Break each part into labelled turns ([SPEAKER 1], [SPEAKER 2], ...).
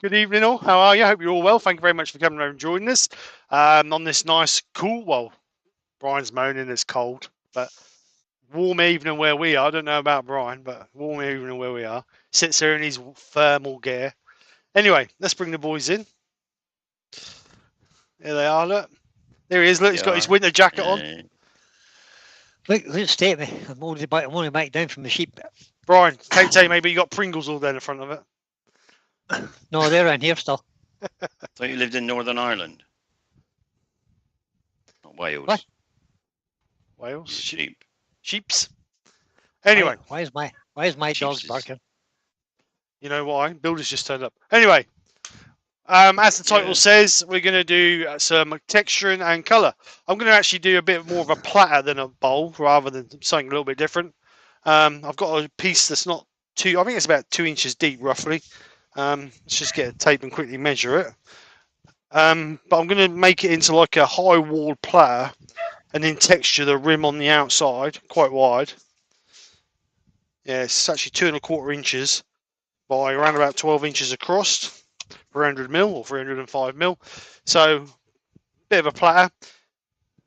[SPEAKER 1] Good evening, all. How are you? Hope you're all well. Thank you very much for coming over and joining us on this nice, cool. Well, Brian's moaning it's cold, but warm evening where we are. I don't know about Brian, but warm evening where we are. Sits there in his thermal gear. Anyway, let's bring the boys in. There they are. Look, there he is. Look, he's got his winter jacket on.
[SPEAKER 2] Look, stay at me. I'm only back down from the sheep.
[SPEAKER 1] Brian, can't tell you maybe you got Pringles all down the front of it.
[SPEAKER 2] No, they're around here still.
[SPEAKER 3] Thought you lived in Northern Ireland. Not Wales.
[SPEAKER 2] What?
[SPEAKER 1] Wales?
[SPEAKER 3] Sheep.
[SPEAKER 1] Sheeps. Anyway.
[SPEAKER 2] Why is my dog's barking?
[SPEAKER 1] You know why? Builders just turned up. Anyway. As the title says, we're going to do some texturing and colour. I'm going to actually do a bit more of a platter than a bowl, rather than something a little bit different. I've got a piece that's not too, I think it's about 2 inches deep, roughly. Let's just get a tape and quickly measure it. But I'm going to make it into like a high wall platter and then texture the rim on the outside, quite wide. Yeah, it's actually 2¼ inches by around about 12 inches across. 300mm or 305mm. So, bit of a platter.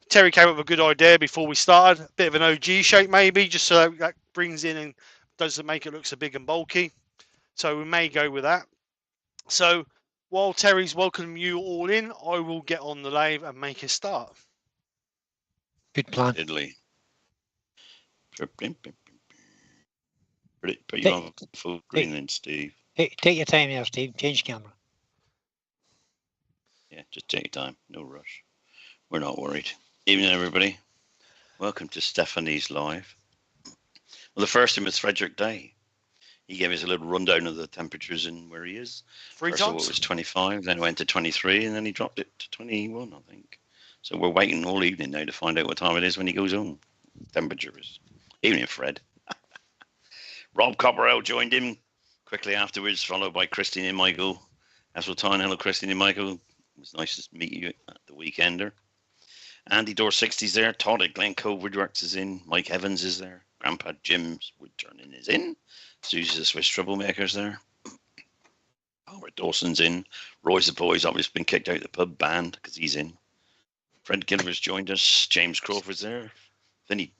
[SPEAKER 1] Terry came up with a good idea before we started. A bit of an OG shape maybe, just so that brings in and doesn't make it look so big and bulky. So we may go with that. So while Terry's welcoming you all in, I will get on the lathe and make a start.
[SPEAKER 2] Good plan.
[SPEAKER 3] Italy. Put you on full green then, Steve.
[SPEAKER 2] Take your time there, Steve. Change camera.
[SPEAKER 3] Yeah, just take your time. No rush. We're not worried. Evening, everybody. Welcome to Stephanie's Live. Well, the first time was Frederick Day. He gave us a little rundown of the temperatures and where he is. First of all, it was 25, then it went to 23, and then he dropped it to 21, I think. So we're waiting all evening now to find out what time it is when he goes home. Temperature is. Evening, Fred. Rob Copperell joined him quickly afterwards, followed by Christine and Michael. Hasseltine, hello, Christine and Michael. It was nice to meet you at the Weekender. Andy Door 60's there. Todd at Glen Cove Woodworks is in. Mike Evans is there. Grandpa Jim's Woodturning is in. Susie the Swiss Troublemaker's there. Albert Dawson's in. Roy's the Boys obviously been kicked out of the pub band because he's in. Fred Gilver's joined us. James Crawford's there. Vinny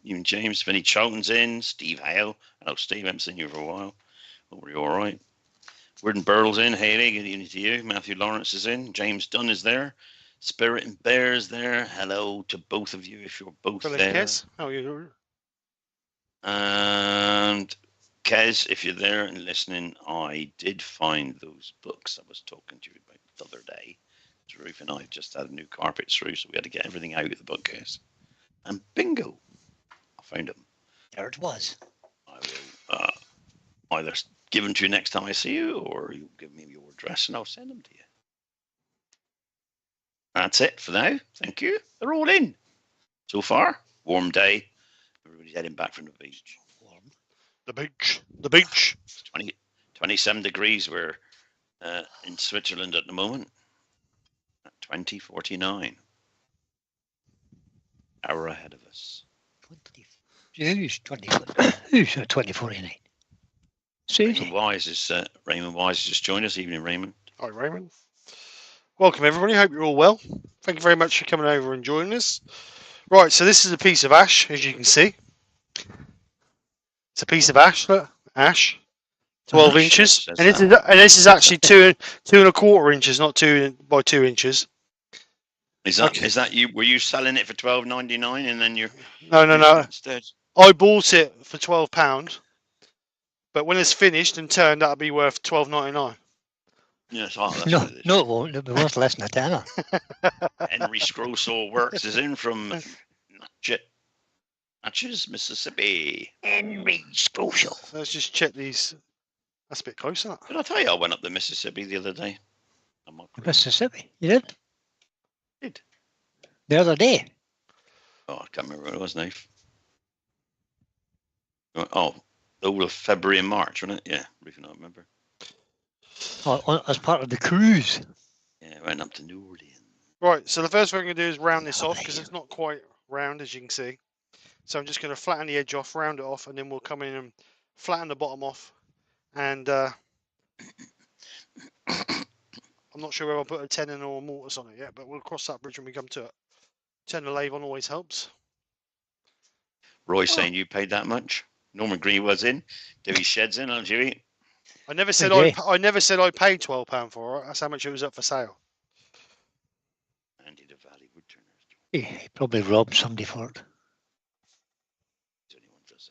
[SPEAKER 3] Chowton's in. Steve Hale. Hello, Steve. I haven't seen you for a while. Hope you're all right. Worden Burl's in. Haley, good evening to you. Matthew Lawrence is in. James Dunn is there. Spirit and Bear's there. Hello to both of you if you're both there.
[SPEAKER 1] Kez, how are you doing?
[SPEAKER 3] And Kez, if you're there and listening, I did find those books I was talking to you about the other day. Ruth and I just had a new carpet through, so we had to get everything out of the bookcase. And bingo, I found them.
[SPEAKER 2] There it was.
[SPEAKER 3] I will either give them to you next time I see you, or you give me your address and I'll send them to you. That's it for now. Thank you. They're all in. So far, warm day. Everybody's heading back from the beach.
[SPEAKER 2] Warm.
[SPEAKER 1] The beach.
[SPEAKER 3] 27 degrees. We're in Switzerland at the moment. At 2049. Hour ahead of us.
[SPEAKER 2] 20. Who's 2049? Susie.
[SPEAKER 3] Raymond Wise has just joined us. Evening, Raymond.
[SPEAKER 1] Hi, Raymond. Welcome, everybody. Hope you're all well. Thank you very much for coming over and joining us. Right, so this is a piece of ash, as you can see. It's a piece of ash, look, ash, 12 inches, and this is actually 2¼ inches, not 2 by 2 inches.
[SPEAKER 3] Is that you? Were you selling it for $12.99 and then you?
[SPEAKER 1] No.
[SPEAKER 3] Instead?
[SPEAKER 1] I bought it for £12, but when it's finished and turned, that'll be worth $12.99.
[SPEAKER 3] Yes,
[SPEAKER 2] no, it won't. It'll be worth less than a tenner.
[SPEAKER 3] Henry Scrosaw Works is in from Natchez, Mississippi.
[SPEAKER 2] Henry Scrosaw.
[SPEAKER 1] So let's just check these. That's a bit close, isn't it?
[SPEAKER 3] Did I tell you I went up to Mississippi the other day?
[SPEAKER 2] Mississippi? You did?
[SPEAKER 3] Did.
[SPEAKER 2] The other day?
[SPEAKER 3] Oh, I can't remember what it was now. Oh, over February and March, wasn't it? Yeah, Ruth and I remember.
[SPEAKER 2] Oh, as part of the cruise.
[SPEAKER 3] Yeah, I went up to New Orleans.
[SPEAKER 1] Right, so the first thing I'm going to do is round this off because it's not quite round, as you can see. So I'm just going to flatten the edge off, round it off, and then we'll come in and flatten the bottom off. And I'm not sure whether I'll put a tenon or a mortise on it yet, but we'll cross that bridge when we come to it. Tenon lathe on always helps.
[SPEAKER 3] Roy saying you paid that much. Norman Green was in. Dewey Shed's in on Dewey.
[SPEAKER 1] I never said
[SPEAKER 2] Okay.
[SPEAKER 1] I never said I paid £12 for it. That's how much it was up for sale.
[SPEAKER 3] Andy the Valley Woodturners.
[SPEAKER 2] He probably robbed somebody for it.
[SPEAKER 3] Anyone does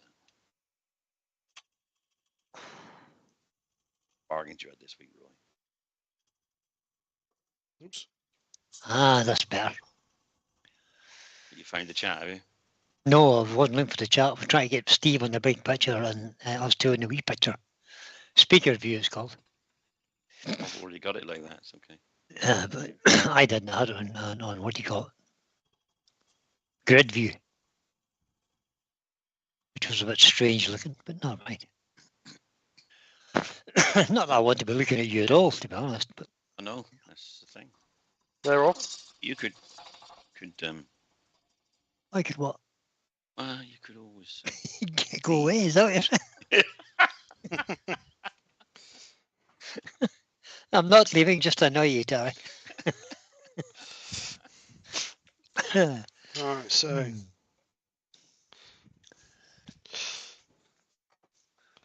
[SPEAKER 3] that. Bargains you had this week, Roy.
[SPEAKER 1] Oops.
[SPEAKER 2] Ah, that's better.
[SPEAKER 3] You found the chat, have you?
[SPEAKER 2] No, I wasn't looking for the chat. I was trying to get Steve on the big picture and I was doing the wee picture. Speaker view it's called.
[SPEAKER 3] I've already got it like that. It's okay.
[SPEAKER 2] But I didn't. I had it on what do you call it? Grid view. Which was a bit strange looking, but not right. Not that I want to be looking at you at all, to be honest, but
[SPEAKER 3] I know, that's the thing.
[SPEAKER 1] They're off.
[SPEAKER 3] You could
[SPEAKER 2] I could what?
[SPEAKER 3] you could always
[SPEAKER 2] Go away, is that what you're saying? I'm not leaving just to annoy you, Terry.
[SPEAKER 1] Alright, so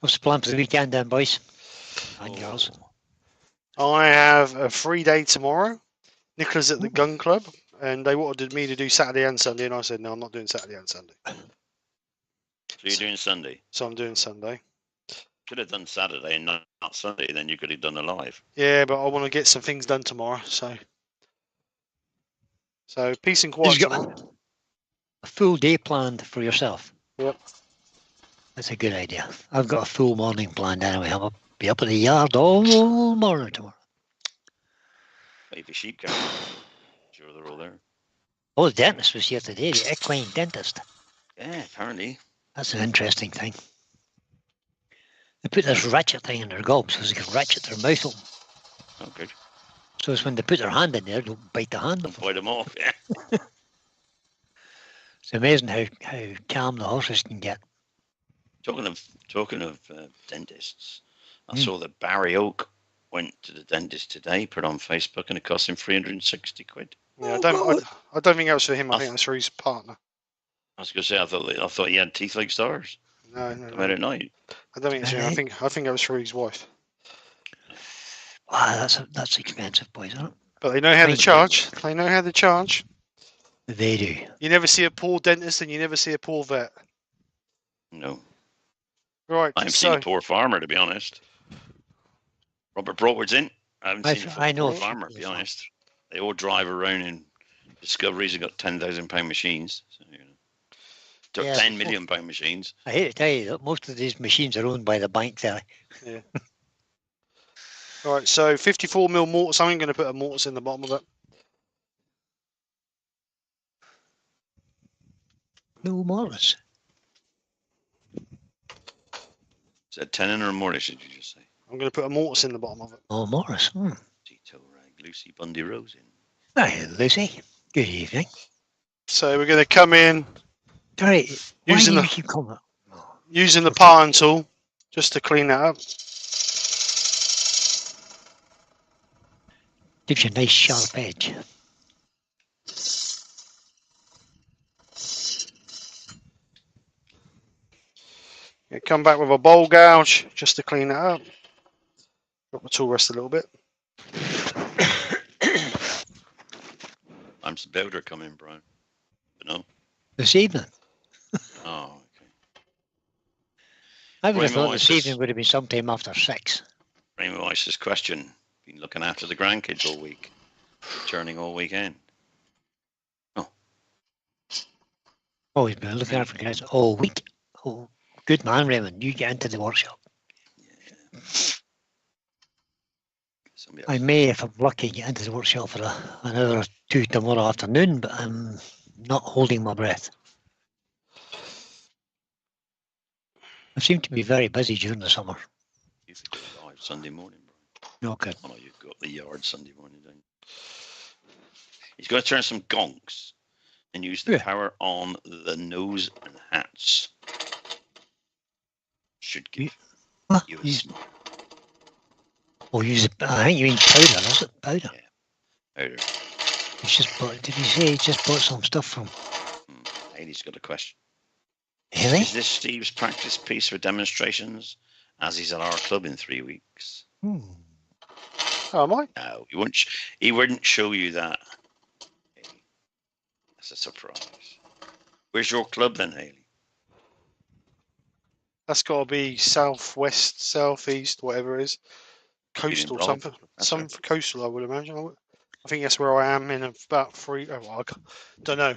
[SPEAKER 2] What's the plan for the weekend then, boys? And girls.
[SPEAKER 1] I have a free day tomorrow. Nicola's at the
[SPEAKER 2] Ooh.
[SPEAKER 1] gun club and they wanted me to do Saturday and Sunday and I said no, I'm not doing Saturday and Sunday.
[SPEAKER 3] So you're doing Sunday.
[SPEAKER 1] So I'm doing Sunday.
[SPEAKER 3] Could have done Saturday and not Sunday, then you could have done a live.
[SPEAKER 1] Yeah, but I want to get some things done tomorrow, so peace and quiet
[SPEAKER 2] You've got
[SPEAKER 1] tomorrow.
[SPEAKER 2] a full day planned for yourself.
[SPEAKER 1] Yep.
[SPEAKER 2] That's a good idea. I've got a full morning planned anyway. I'll be up in the yard all morning tomorrow.
[SPEAKER 3] Wait for sheep come. Sure, they're all there.
[SPEAKER 2] Oh, the dentist was here today, the equine dentist.
[SPEAKER 3] Yeah, apparently.
[SPEAKER 2] That's an interesting thing. They put this ratchet thing in their gobs so they can ratchet their mouth open.
[SPEAKER 3] Oh, good.
[SPEAKER 2] So it's when they put their hand in there, don't bite the hand off.
[SPEAKER 3] Bite them off, yeah.
[SPEAKER 2] It's amazing how calm the horses can get.
[SPEAKER 3] Talking of dentists, I saw that Barry Oak went to the dentist today, put on Facebook, and it cost him 360 quid.
[SPEAKER 1] Yeah, I don't think that was for him. I think that's for his partner.
[SPEAKER 3] I was going to say, I thought he had teeth like stars.
[SPEAKER 1] No.
[SPEAKER 3] At night.
[SPEAKER 1] I don't think it's for him. I think that was for his wife.
[SPEAKER 2] Wow, that's expensive, boys, isn't it?
[SPEAKER 1] But they know how to charge. They know how to charge.
[SPEAKER 2] They do.
[SPEAKER 1] You never see a poor dentist and you never see a poor vet.
[SPEAKER 3] No.
[SPEAKER 1] Right.
[SPEAKER 3] I haven't seen a poor farmer, to be honest. Robert Broadwood's in. I haven't seen a poor farmer, to be honest. They all drive around in Discoveries and got £10,000 machines. So, took £10 million machines.
[SPEAKER 2] I hate to tell you that most of these machines are owned by the bank, Terry.
[SPEAKER 1] Yeah. Right, so 54mm mortise. I'm going to put a mortise in the bottom of it.
[SPEAKER 2] No mortise.
[SPEAKER 3] Is that tenon or mortise, did you just say?
[SPEAKER 1] I'm going to put a mortise in the bottom of it.
[SPEAKER 2] Oh, mortise.
[SPEAKER 3] Detail rag. Lucy Bundy Rose in.
[SPEAKER 2] Hi, Lucy. Good evening.
[SPEAKER 1] So we're going to come in
[SPEAKER 2] Terry,
[SPEAKER 1] using
[SPEAKER 2] why do you keep coming?
[SPEAKER 1] using the parting tool just to clean that up.
[SPEAKER 2] Gives you a nice sharp edge.
[SPEAKER 1] Yeah, come back with a bowl gouge just to clean that up. Got the tool rest a little bit.
[SPEAKER 3] I'm some builder coming, Brian. No.
[SPEAKER 2] This evening?
[SPEAKER 3] Oh, okay.
[SPEAKER 2] I would have
[SPEAKER 3] Raymond
[SPEAKER 2] thought this
[SPEAKER 3] Weiss's-
[SPEAKER 2] evening would have been sometime after 6.
[SPEAKER 3] Raymond Weiss's question. Been looking after the grandkids all week. Turning all weekend.
[SPEAKER 2] Oh, he's been looking after guys all week. Oh, good man, Raymond. You get into the workshop.
[SPEAKER 3] Yeah. Somebody
[SPEAKER 2] I
[SPEAKER 3] else.
[SPEAKER 2] may, if I'm lucky, get into the workshop for an hour or two tomorrow afternoon, but I'm not holding my breath. I seem to be very busy during the summer.
[SPEAKER 3] You could go live Sunday morning, Brian.
[SPEAKER 2] No good.
[SPEAKER 3] Oh, no, you've got the yard Sunday morning, don't you? He's going to turn some gonks and use the power on the nose and hats. Should give
[SPEAKER 2] What?
[SPEAKER 3] you a smile.
[SPEAKER 2] Oh, use it. I think you mean powder, is it? Powder.
[SPEAKER 3] Powder.
[SPEAKER 2] He's just bought, did he say he just bought some stuff from?
[SPEAKER 3] Haley's got a question.
[SPEAKER 2] Really?
[SPEAKER 3] Is this Steve's practice piece for demonstrations, as he's at our club in 3 weeks?
[SPEAKER 2] Hmm.
[SPEAKER 1] Oh, am I?
[SPEAKER 3] No, he wouldn't show you that. Haley. That's a surprise. Where's your club then, Haley?
[SPEAKER 1] That's got to be southwest, southeast, whatever it is. Coastal,
[SPEAKER 3] involved,
[SPEAKER 1] something.
[SPEAKER 3] Professor?
[SPEAKER 1] Some coastal, I would imagine. I think that's where I am in about I don't know.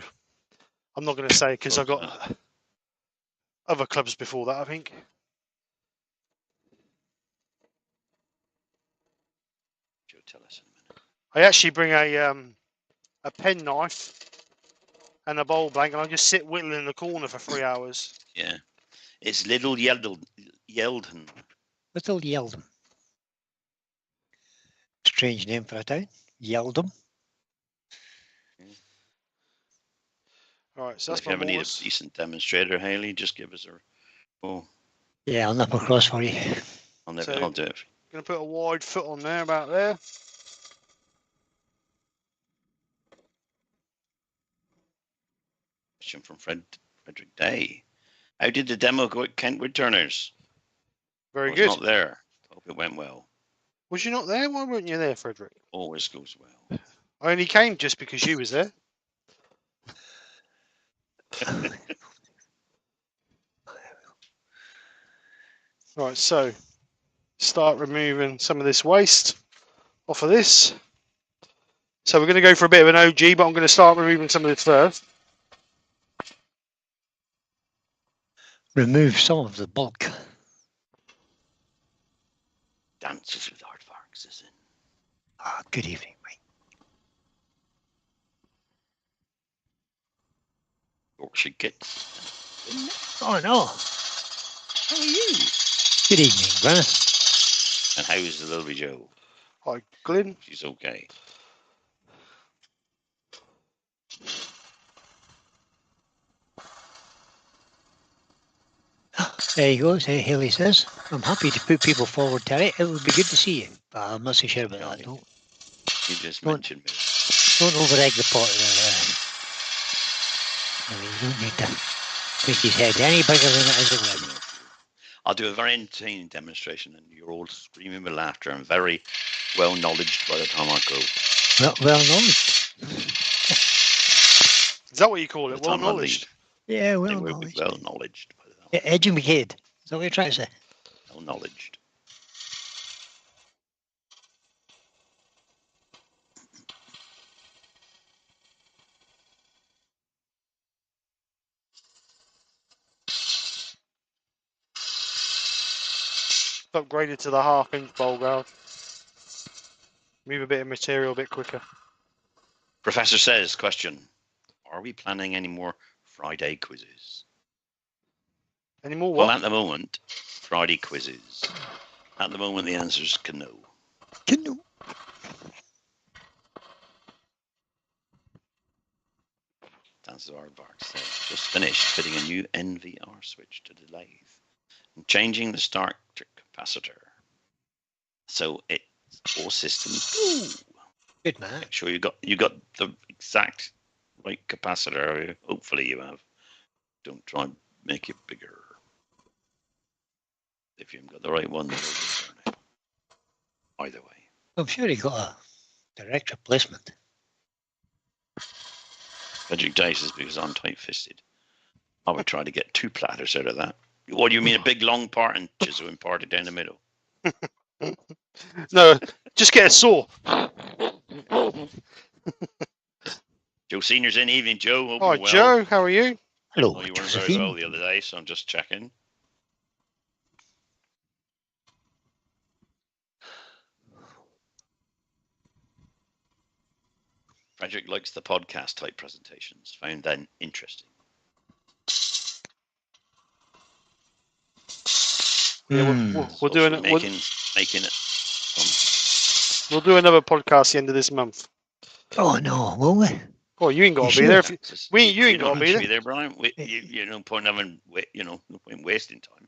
[SPEAKER 1] I'm not going to say because I've got other clubs before that, I think.
[SPEAKER 3] Joe, tell us in a minute.
[SPEAKER 1] I actually bring a pen knife and a bowl blank, and I just sit whittling in the corner for 3 hours.
[SPEAKER 3] Yeah. It's Little Yeldon.
[SPEAKER 2] Little Yeldon. Strange name for a town. Yeldon.
[SPEAKER 1] All right, so
[SPEAKER 3] Well,
[SPEAKER 1] that's
[SPEAKER 3] if you
[SPEAKER 1] my
[SPEAKER 3] ever need a
[SPEAKER 1] mortars.
[SPEAKER 3] decent demonstrator, Haley, just give us a. Oh,
[SPEAKER 2] Yeah, I'll nip across for you.
[SPEAKER 3] I'll do it.
[SPEAKER 1] I'm going to put a wide foot on there, about there.
[SPEAKER 3] Question from Frederick Day. How did the demo go at Kent Woodturners?
[SPEAKER 1] Very
[SPEAKER 3] I was
[SPEAKER 1] good.
[SPEAKER 3] not there. Hope it went well.
[SPEAKER 1] Was you not there? Why weren't you there, Frederick?
[SPEAKER 3] Always goes well.
[SPEAKER 1] I only came just because you was there. Right, so start removing some of this waste off of this. So we're going to go for a bit of an OG, but I'm going to start removing some of this first.
[SPEAKER 2] Remove some of the bulk.
[SPEAKER 3] Dances with Aardvarks is in.
[SPEAKER 2] Ah, good evening, mate.
[SPEAKER 3] Yorkshire Kit.
[SPEAKER 2] Oh, no.
[SPEAKER 3] How are you?
[SPEAKER 2] Good evening, Brennan.
[SPEAKER 3] And how's the lovely Joe?
[SPEAKER 1] Hi, Glyn.
[SPEAKER 3] She's okay.
[SPEAKER 2] There you go. So Haley says, I'm happy to put people forward, Terry. It would be good to see you. But I'm not so sure about that. Don't
[SPEAKER 3] You just
[SPEAKER 2] Don't-
[SPEAKER 3] mentioned me.
[SPEAKER 2] over-egg the pot there. I mean, you don't need to make his head any bigger than it is already.
[SPEAKER 3] I'll do a very entertaining demonstration, and you're all screaming with laughter and very well knowledged by the time I go.
[SPEAKER 2] Well known.
[SPEAKER 1] Is that what you call
[SPEAKER 3] By
[SPEAKER 1] it?
[SPEAKER 3] the
[SPEAKER 1] Well
[SPEAKER 3] time I
[SPEAKER 1] knowledged.
[SPEAKER 2] Yeah,
[SPEAKER 3] They
[SPEAKER 2] well
[SPEAKER 3] will
[SPEAKER 2] known.
[SPEAKER 3] be well knowledged by the time.
[SPEAKER 2] Educated. Is that what you're trying to say?
[SPEAKER 3] Well knowledged.
[SPEAKER 1] It's upgraded to the half-inch bowl guard. Move a bit of material a bit quicker.
[SPEAKER 3] Professor says, question, are we planning any more Friday quizzes?
[SPEAKER 1] Any more
[SPEAKER 3] Well,
[SPEAKER 1] what?
[SPEAKER 3] at the moment, Friday quizzes. At the moment, the answer is no.
[SPEAKER 2] Canoe.
[SPEAKER 3] Dances Aardvark says, just finished fitting a new NVR switch to the lathe and changing the starter capacitor. So it's all systems go.
[SPEAKER 2] Good man.
[SPEAKER 3] Make sure you got the exact right capacitor. Hopefully you have. Don't try and make it bigger. If you haven't got the right one, then it'll turn it. Either way.
[SPEAKER 2] I'm sure he got a direct replacement.
[SPEAKER 3] Frederick Dice is because I'm tight-fisted. I would try to get 2 platters out of that. What do you mean, a big long part and chisel and part it down the middle?
[SPEAKER 1] No, just get a saw.
[SPEAKER 3] Joe Senior's in. Evening, Joe. Hope
[SPEAKER 1] Hi,
[SPEAKER 3] you're well.
[SPEAKER 1] Joe. How are you?
[SPEAKER 2] Hello,
[SPEAKER 3] Oh, you weren't very
[SPEAKER 2] Josephine.
[SPEAKER 3] well the other day, so I'm just checking. Frederick likes the podcast type presentations. Found that interesting.
[SPEAKER 1] Yeah, we'll do
[SPEAKER 3] Also making it.
[SPEAKER 1] We'll do another podcast the end of this month.
[SPEAKER 2] Oh, no, will we?
[SPEAKER 1] Oh, you ain't got to
[SPEAKER 2] You
[SPEAKER 1] be there.
[SPEAKER 2] sure?
[SPEAKER 1] If you ain't got to
[SPEAKER 3] don't
[SPEAKER 1] be
[SPEAKER 3] have
[SPEAKER 1] there.
[SPEAKER 3] to be there, Brian. You no point having, no point wasting time.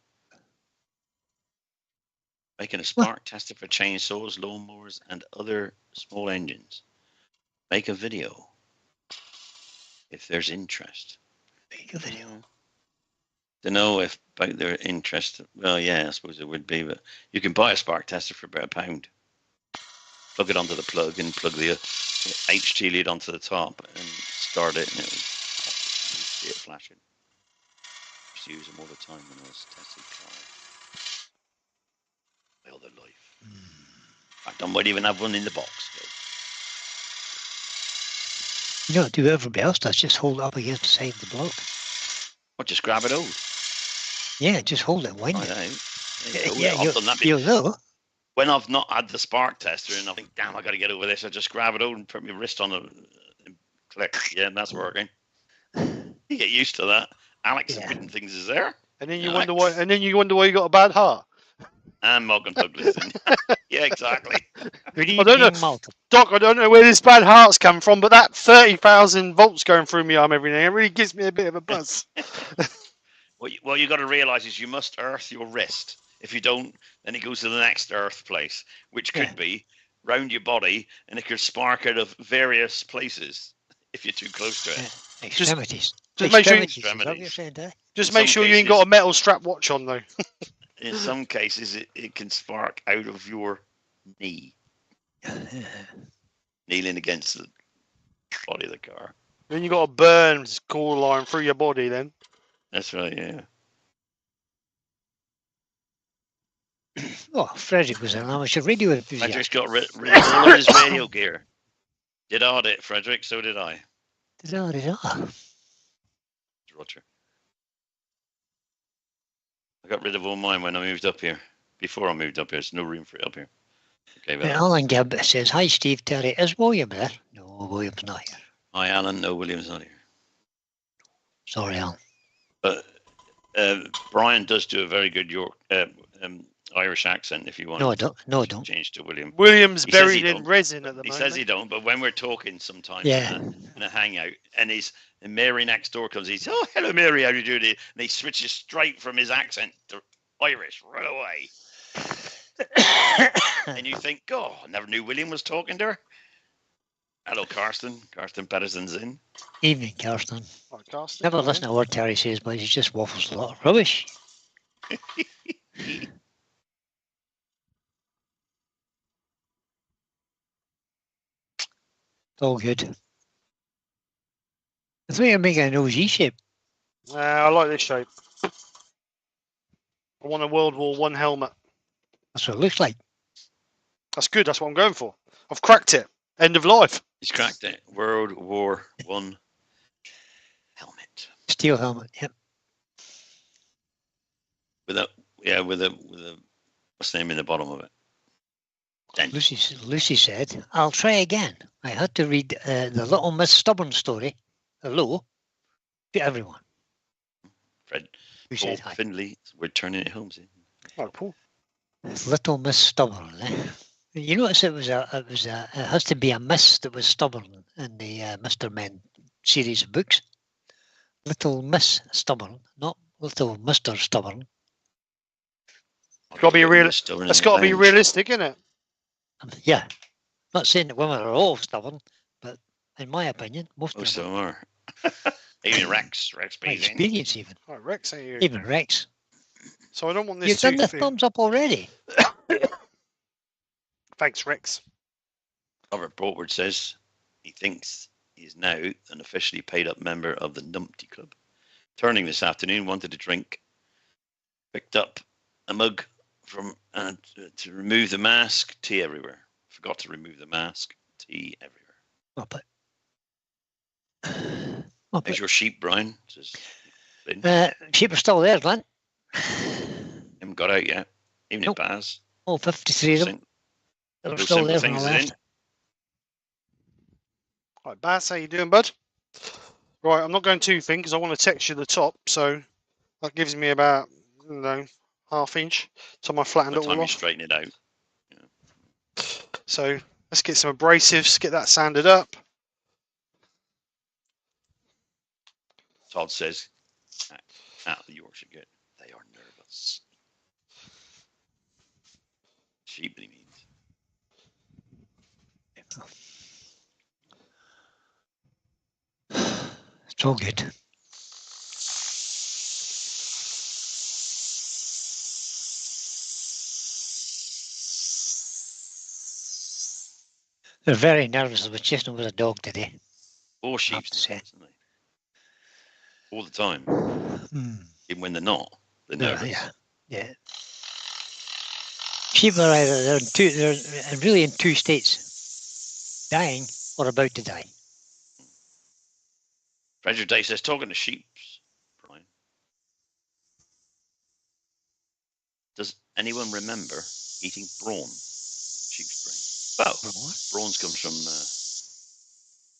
[SPEAKER 3] Making a spark tester for chainsaws, lawnmowers, and other small engines. Make a video if there's interest.
[SPEAKER 2] Make a video.
[SPEAKER 3] Don't know if about their interest. Well, yeah, I suppose it would be, but you can buy a spark tester for about £1. Plug it onto the plug and plug the HT lead onto the top and start it, and it will see it flashing. I used to use them all the time when I was testing cars. My other life. I might even have one in the box.
[SPEAKER 2] You don't do everybody else does, just hold it up against the side of the block.
[SPEAKER 3] Or just grab it out.
[SPEAKER 2] Yeah, just hold it and wind
[SPEAKER 3] I
[SPEAKER 2] it.
[SPEAKER 3] know.
[SPEAKER 2] Yeah,
[SPEAKER 3] I've done that
[SPEAKER 2] you'll know.
[SPEAKER 3] when I've not had the spark tester and I think, damn, I got to get over this. I just grab it out and put my wrist on it and click. Yeah, and that's working. You get used to that. Alex admitting things is there.
[SPEAKER 1] And then you wonder why. And then you wonder why you got a bad heart.
[SPEAKER 3] And Morgan Douglas. Yeah, exactly.
[SPEAKER 2] Good
[SPEAKER 1] I don't know,
[SPEAKER 2] evening, Malcolm.
[SPEAKER 1] Doc. I don't know where this bad heart's come from, but that 30,000 volts going through my arm every day, it really gives me a bit of a buzz.
[SPEAKER 3] What you got to realise is you must earth your wrist. If you don't, then it goes to the next earth place, which could be round your body, and it could spark out of various places if you're too close to it.
[SPEAKER 2] Extremities.
[SPEAKER 1] Just make sure.
[SPEAKER 2] Extremities, is that what you're saying, Dave?
[SPEAKER 1] Just make sure you ain't got a metal strap watch on though.
[SPEAKER 3] In some cases, it can spark out of your knee, kneeling against the body of the car.
[SPEAKER 1] Then you got a burn core line through your body. Then
[SPEAKER 3] That's right. Yeah.
[SPEAKER 2] Oh, Frederick was an amateur radio enthusiast.
[SPEAKER 3] Frederick's got rid of all his radio gear. Did audit, Frederick? So did I. Roger. I got rid of all mine when I moved up here. Before I moved up here, there's no room for it up here. Okay, well,
[SPEAKER 2] Alan Gibb says, "Hi, Steve, Terry. Is William there?" No, William's not here.
[SPEAKER 3] Hi, Alan. No, William's not here.
[SPEAKER 2] Sorry, Alan.
[SPEAKER 3] But Brian does do a very good Irish accent. If you want,
[SPEAKER 2] No, I don't. No, I don't.
[SPEAKER 3] Change to William.
[SPEAKER 1] William's buried in resin at the moment.
[SPEAKER 3] He says he don't, but when we're talking sometimes
[SPEAKER 2] Yeah.
[SPEAKER 3] in a hangout, and Mary next door comes, he's, "Oh, hello, Mary, how do you do?" And he switches straight from his accent to Irish right away. And you think, "Oh, I never knew William was talking to her." Hello, Karsten. Karsten Pedersen's in.
[SPEAKER 2] Evening, Karsten.
[SPEAKER 1] Hi, Karsten.
[SPEAKER 2] Never listen to what Terry says, but he just waffles a lot of rubbish. It's all good. I think you're making an OG shape.
[SPEAKER 1] I like this shape. I want a World War I helmet.
[SPEAKER 2] That's what it looks like.
[SPEAKER 1] That's good. That's what I'm going for. I've cracked it. End of life.
[SPEAKER 3] He's cracked it. World War I helmet.
[SPEAKER 2] Steel helmet, yep.
[SPEAKER 3] With a what's the name in the bottom of it?
[SPEAKER 2] Lucy said, "I'll try again. I had to read the Little Miss Stubborn story. Hello to everyone."
[SPEAKER 3] Fred.
[SPEAKER 2] Who
[SPEAKER 3] Paul
[SPEAKER 2] said hi?
[SPEAKER 3] Findlay. We're turning it home.
[SPEAKER 1] Oh, Paul.
[SPEAKER 2] Little Miss Stubborn. You notice it has to be a miss that was stubborn in the Mr. Men series of books. Little Miss Stubborn, not Little Mr. Stubborn.
[SPEAKER 1] It's got to be It's got to be realistic, isn't it?
[SPEAKER 2] Yeah, not saying that women are all stubborn, but in my opinion, most of them
[SPEAKER 3] are. Even Rex
[SPEAKER 2] by
[SPEAKER 3] Beasley.
[SPEAKER 2] experience, even
[SPEAKER 1] Oh, Rex, ain't you?
[SPEAKER 2] even Rex.
[SPEAKER 1] So I don't want this.
[SPEAKER 2] You've done the thumbs up already.
[SPEAKER 1] Thanks, Rex.
[SPEAKER 3] Robert Boltwood says he thinks he's now an officially paid up member of the Numpty Club. Turning this afternoon, wanted a drink, picked up a mug from to remove the mask, tea everywhere. Forgot to remove the mask, tea everywhere. How's your sheep, Brian? Says
[SPEAKER 2] Sheep are still there, Glenn.
[SPEAKER 3] Haven't got out yet. Even
[SPEAKER 2] Nope.
[SPEAKER 3] at Baz.
[SPEAKER 2] Oh, 53 of them. They're still there when I left.
[SPEAKER 1] Right, Bass, how you doing, bud? Right, I'm not going too thin because I want to texture the top, so that gives me about, half inch till I flattened it all
[SPEAKER 3] By the time you
[SPEAKER 1] off.
[SPEAKER 3] straighten it out.
[SPEAKER 1] So let's get some abrasives, get that sanded up.
[SPEAKER 3] Todd says, out of the Yorkshire Gate, they are nervous. Sheep, he means.
[SPEAKER 2] It's all good. They're very nervous. I was chasing with a dog today.
[SPEAKER 3] Or
[SPEAKER 2] I
[SPEAKER 3] sheep,
[SPEAKER 2] have to say.
[SPEAKER 3] isn't they? All the time.
[SPEAKER 2] Hmm.
[SPEAKER 3] Even when they're not, they're
[SPEAKER 2] Yeah,
[SPEAKER 3] nervous.
[SPEAKER 2] yeah. Sheep are either they're really in two states: dying or about to die.
[SPEAKER 3] Frederick Day says, talking to sheep, Brian. Does anyone remember eating brawn? Sheep's brain. Well, brawns comes from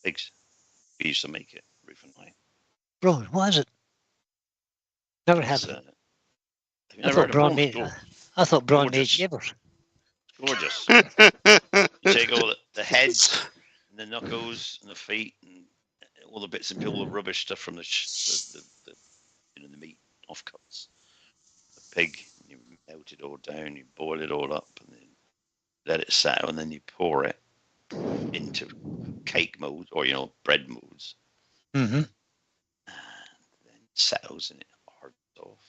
[SPEAKER 3] pigs. We used to make it, Ruth and I.
[SPEAKER 2] Brawn, what is it? Never had
[SPEAKER 3] It's,
[SPEAKER 2] it.
[SPEAKER 3] have you
[SPEAKER 2] I
[SPEAKER 3] never
[SPEAKER 2] thought
[SPEAKER 3] heard of
[SPEAKER 2] brawn
[SPEAKER 3] brawn?
[SPEAKER 2] made. I thought brawn made
[SPEAKER 3] Gorgeous.
[SPEAKER 2] shivers.
[SPEAKER 3] Gorgeous. You take all the heads and the knuckles and the feet and all the bits and all the rubbish stuff from the meat offcuts. The pig, and you melt it all down, you boil it all up, and then let it settle, and then you pour it into cake molds or bread molds,
[SPEAKER 2] Mm-hmm.
[SPEAKER 3] and then it settles and it hardens off.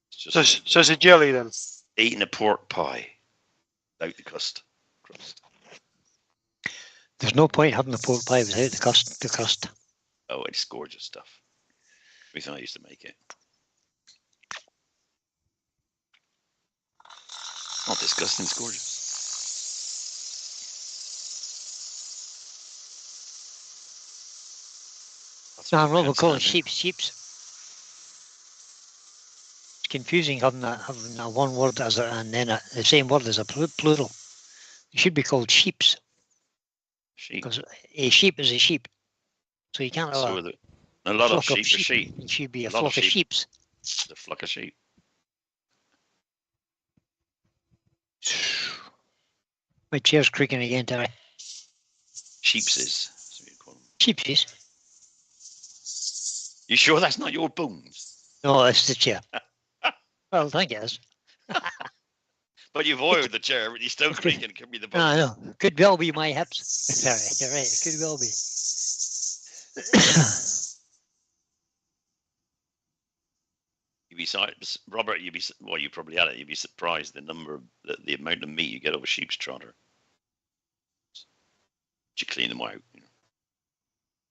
[SPEAKER 3] It's just
[SPEAKER 1] So it's a jelly then.
[SPEAKER 3] eating a pork pie without the crust.
[SPEAKER 2] There's no point having a pork pie without the crust.
[SPEAKER 3] Oh, it's gorgeous stuff. We thought I used to make it. Not disgusting, it's gorgeous.
[SPEAKER 2] No, I'm not calling sheeps. It's confusing having a one word as and then the same word as a plural. It should be called sheeps.
[SPEAKER 3] Sheep.
[SPEAKER 2] Because a sheep is a sheep. So you can't have
[SPEAKER 3] a lot of
[SPEAKER 2] flock
[SPEAKER 3] sheep are sheep.
[SPEAKER 2] It should be a
[SPEAKER 3] lot
[SPEAKER 2] flock of sheeps.
[SPEAKER 3] The flock of sheep.
[SPEAKER 2] My chair's creaking again, Terry.
[SPEAKER 3] Sheepses. That's what you call them.
[SPEAKER 2] Sheepsies?
[SPEAKER 3] You sure that's not your bones?
[SPEAKER 2] No, it's the chair. Well, I think it is.
[SPEAKER 3] But you've oiled the chair, but you're still creaking. It could be the bones.
[SPEAKER 2] No, I know. Could well be my hips. Terry, you're right. It could well be.
[SPEAKER 3] Robert, you probably had it. You'd be surprised the the amount of meat you get over sheep's trotter. You clean them out, get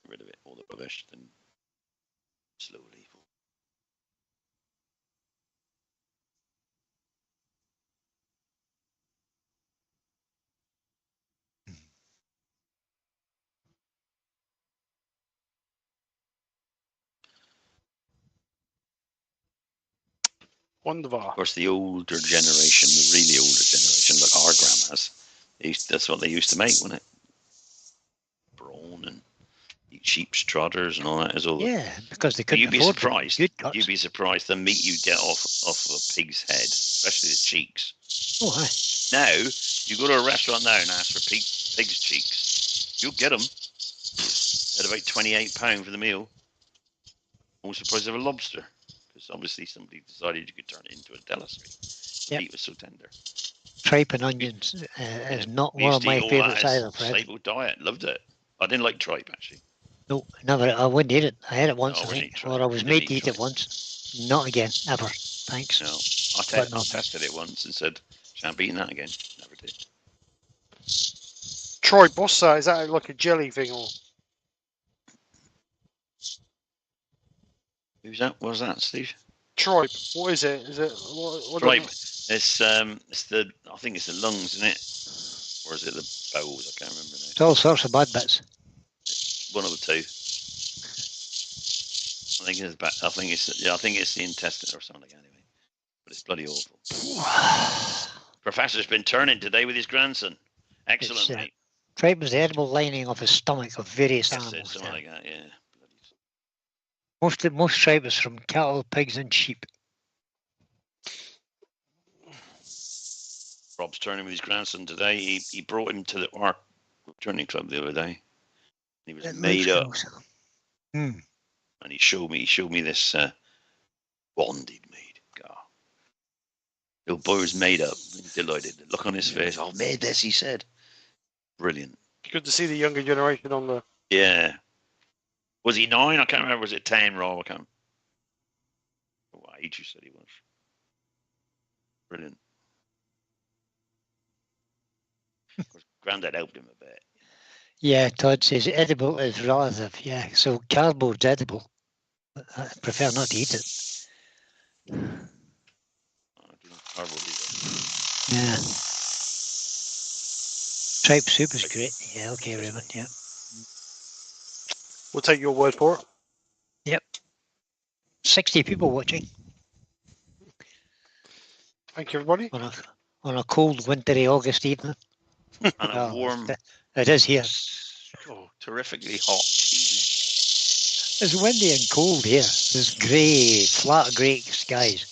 [SPEAKER 3] rid of it, all the rubbish, then slowly.
[SPEAKER 1] Wonderful.
[SPEAKER 3] Of course, the older generation, the really older generation, like our grandmas, that's what they used to make, wasn't it? Brawn and sheep's trotters and all that.
[SPEAKER 2] Because they couldn't afford
[SPEAKER 3] surprised.
[SPEAKER 2] Good cuts.
[SPEAKER 3] You'd be surprised the meat you get off a pig's head, especially the cheeks.
[SPEAKER 2] Oh, hi.
[SPEAKER 3] Now, you go to a restaurant now and ask for pig's cheeks, you'll get them at about £28 for the meal. Almost the price of a lobster. Because obviously somebody decided you could turn it into a delicacy. The meat was so tender.
[SPEAKER 2] Tripe and onions is not one of my favourites either, Fred.
[SPEAKER 3] Staple diet. Loved it. I didn't like tripe, actually.
[SPEAKER 2] No, never. I wouldn't eat it. I had it once, I think. Or I was made to eat it once. Not again, ever. Thanks.
[SPEAKER 3] No, I tested it once and said, shan't be eating that again. Never did.
[SPEAKER 1] Tripe, what's that? Is that like a jelly thing or?
[SPEAKER 3] Who's that? What was that, Steve?
[SPEAKER 1] Tripe. What is it? Is it what
[SPEAKER 3] tripe? It's I think it's the lungs, isn't it? Or is it the bowels? I can't remember now.
[SPEAKER 2] It's all sorts of bad bits.
[SPEAKER 3] One of the two. I think it's the intestine or something anyway. But it's bloody awful. Professor's been turning today with his grandson. Excellent, mate.
[SPEAKER 2] Tripe was the edible lining of his stomach of various animals.
[SPEAKER 3] Something like that, yeah.
[SPEAKER 2] Most tripe is from cattle, pigs, and sheep.
[SPEAKER 3] Rob's turning with his grandson today. He brought him to our Woodturning club the other day. He was made up. And he showed me this wand he'd made. God. Little boy was made up. Delighted. The look on his face. I've made this, he said. Brilliant.
[SPEAKER 1] Good to see the younger generation on the.
[SPEAKER 3] Yeah. Was he 9? I can't remember. Was it 10, Rob? I can't. What age you said he was? Brilliant. Of course, Grandad helped him a bit.
[SPEAKER 2] Yeah, Todd says edible is relative. Yeah, so cardboard's edible. But I prefer not to eat it.
[SPEAKER 3] I don't know if cardboard either.
[SPEAKER 2] Yeah. Tripe soup is great. Yeah, okay, Raymond. Yeah.
[SPEAKER 1] We'll take your word for it.
[SPEAKER 2] 60 people watching
[SPEAKER 1] Thank you, everybody.
[SPEAKER 2] on a cold, wintry August evening.
[SPEAKER 3] And a
[SPEAKER 2] Well,
[SPEAKER 3] warm,
[SPEAKER 2] it is here.
[SPEAKER 3] terrifically hot evening.
[SPEAKER 2] It's windy and cold here. There's grey, flat grey skies.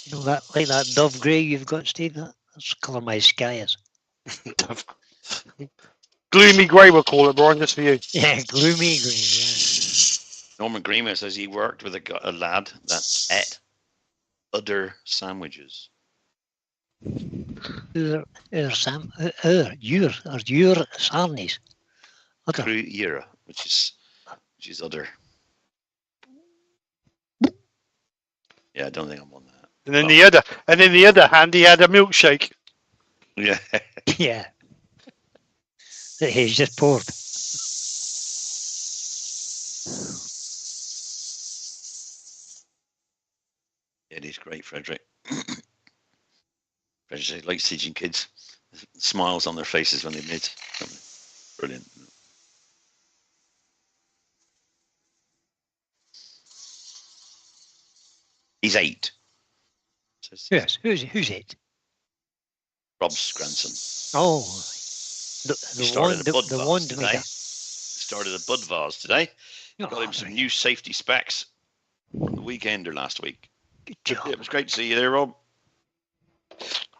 [SPEAKER 2] You know that, like that dove grey you've got, Steve? That's the colour my sky is.
[SPEAKER 1] Gloomy grey, we'll call it, Brian, just for you.
[SPEAKER 2] Yeah, gloomy grey. Yeah.
[SPEAKER 3] Norman Greenman says he worked with a lad that ate other sandwiches.
[SPEAKER 2] Your sarnies. Other.
[SPEAKER 3] Cruira, which is other. Yeah, I don't think I'm on that.
[SPEAKER 1] And then the other hand, he had a milkshake.
[SPEAKER 3] Yeah.
[SPEAKER 2] Yeah. That he's just poured.
[SPEAKER 3] It is great, Frederick. Frederick likes teaching kids. Smiles on their faces when they knit. Brilliant. He's 8.
[SPEAKER 2] Yes. Who's it?
[SPEAKER 3] Rob's grandson.
[SPEAKER 2] Oh.
[SPEAKER 3] He started a bud
[SPEAKER 2] The
[SPEAKER 3] vase
[SPEAKER 2] wand
[SPEAKER 3] today.
[SPEAKER 2] maker.
[SPEAKER 3] Started a bud vase today. Got him some new safety specs from the weekender last week.
[SPEAKER 2] Good
[SPEAKER 3] Yeah,
[SPEAKER 2] job.
[SPEAKER 3] it was great to see you there, Rob.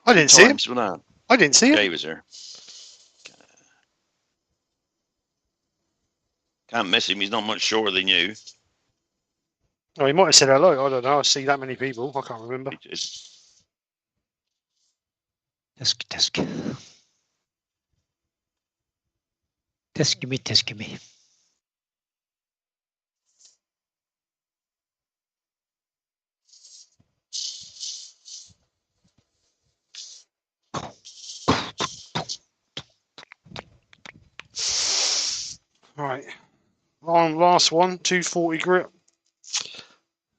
[SPEAKER 1] I didn't see him.
[SPEAKER 3] Times with that.
[SPEAKER 1] I didn't see him.
[SPEAKER 3] Jay was there. Can't miss him. He's not much shorter than you.
[SPEAKER 1] Oh, he might have said hello. I don't know. I see that many people. I can't remember.
[SPEAKER 3] He did.
[SPEAKER 2] Tisk. Tisk me.
[SPEAKER 1] Right. Last one, 240 grit.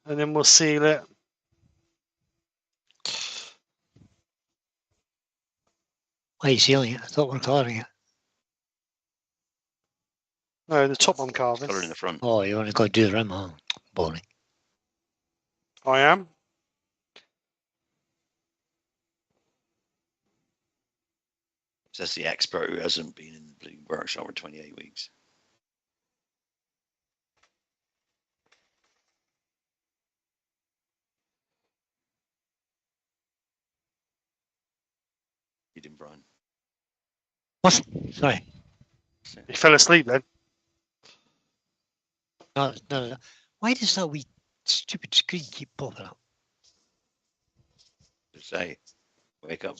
[SPEAKER 1] And then we'll seal it.
[SPEAKER 2] Why are you sealing it? I thought we were colouring it.
[SPEAKER 1] No, the top I'm carving.
[SPEAKER 3] Colour in the front.
[SPEAKER 2] Oh, you want to go do the rim? Oh, boring.
[SPEAKER 1] I am.
[SPEAKER 3] Says the expert who hasn't been in the bleeding workshop for 28 weeks. You didn't, Brian.
[SPEAKER 2] What? Sorry.
[SPEAKER 1] He fell asleep then.
[SPEAKER 2] No. Why does that wee stupid screen keep popping up?
[SPEAKER 3] To say, wake up.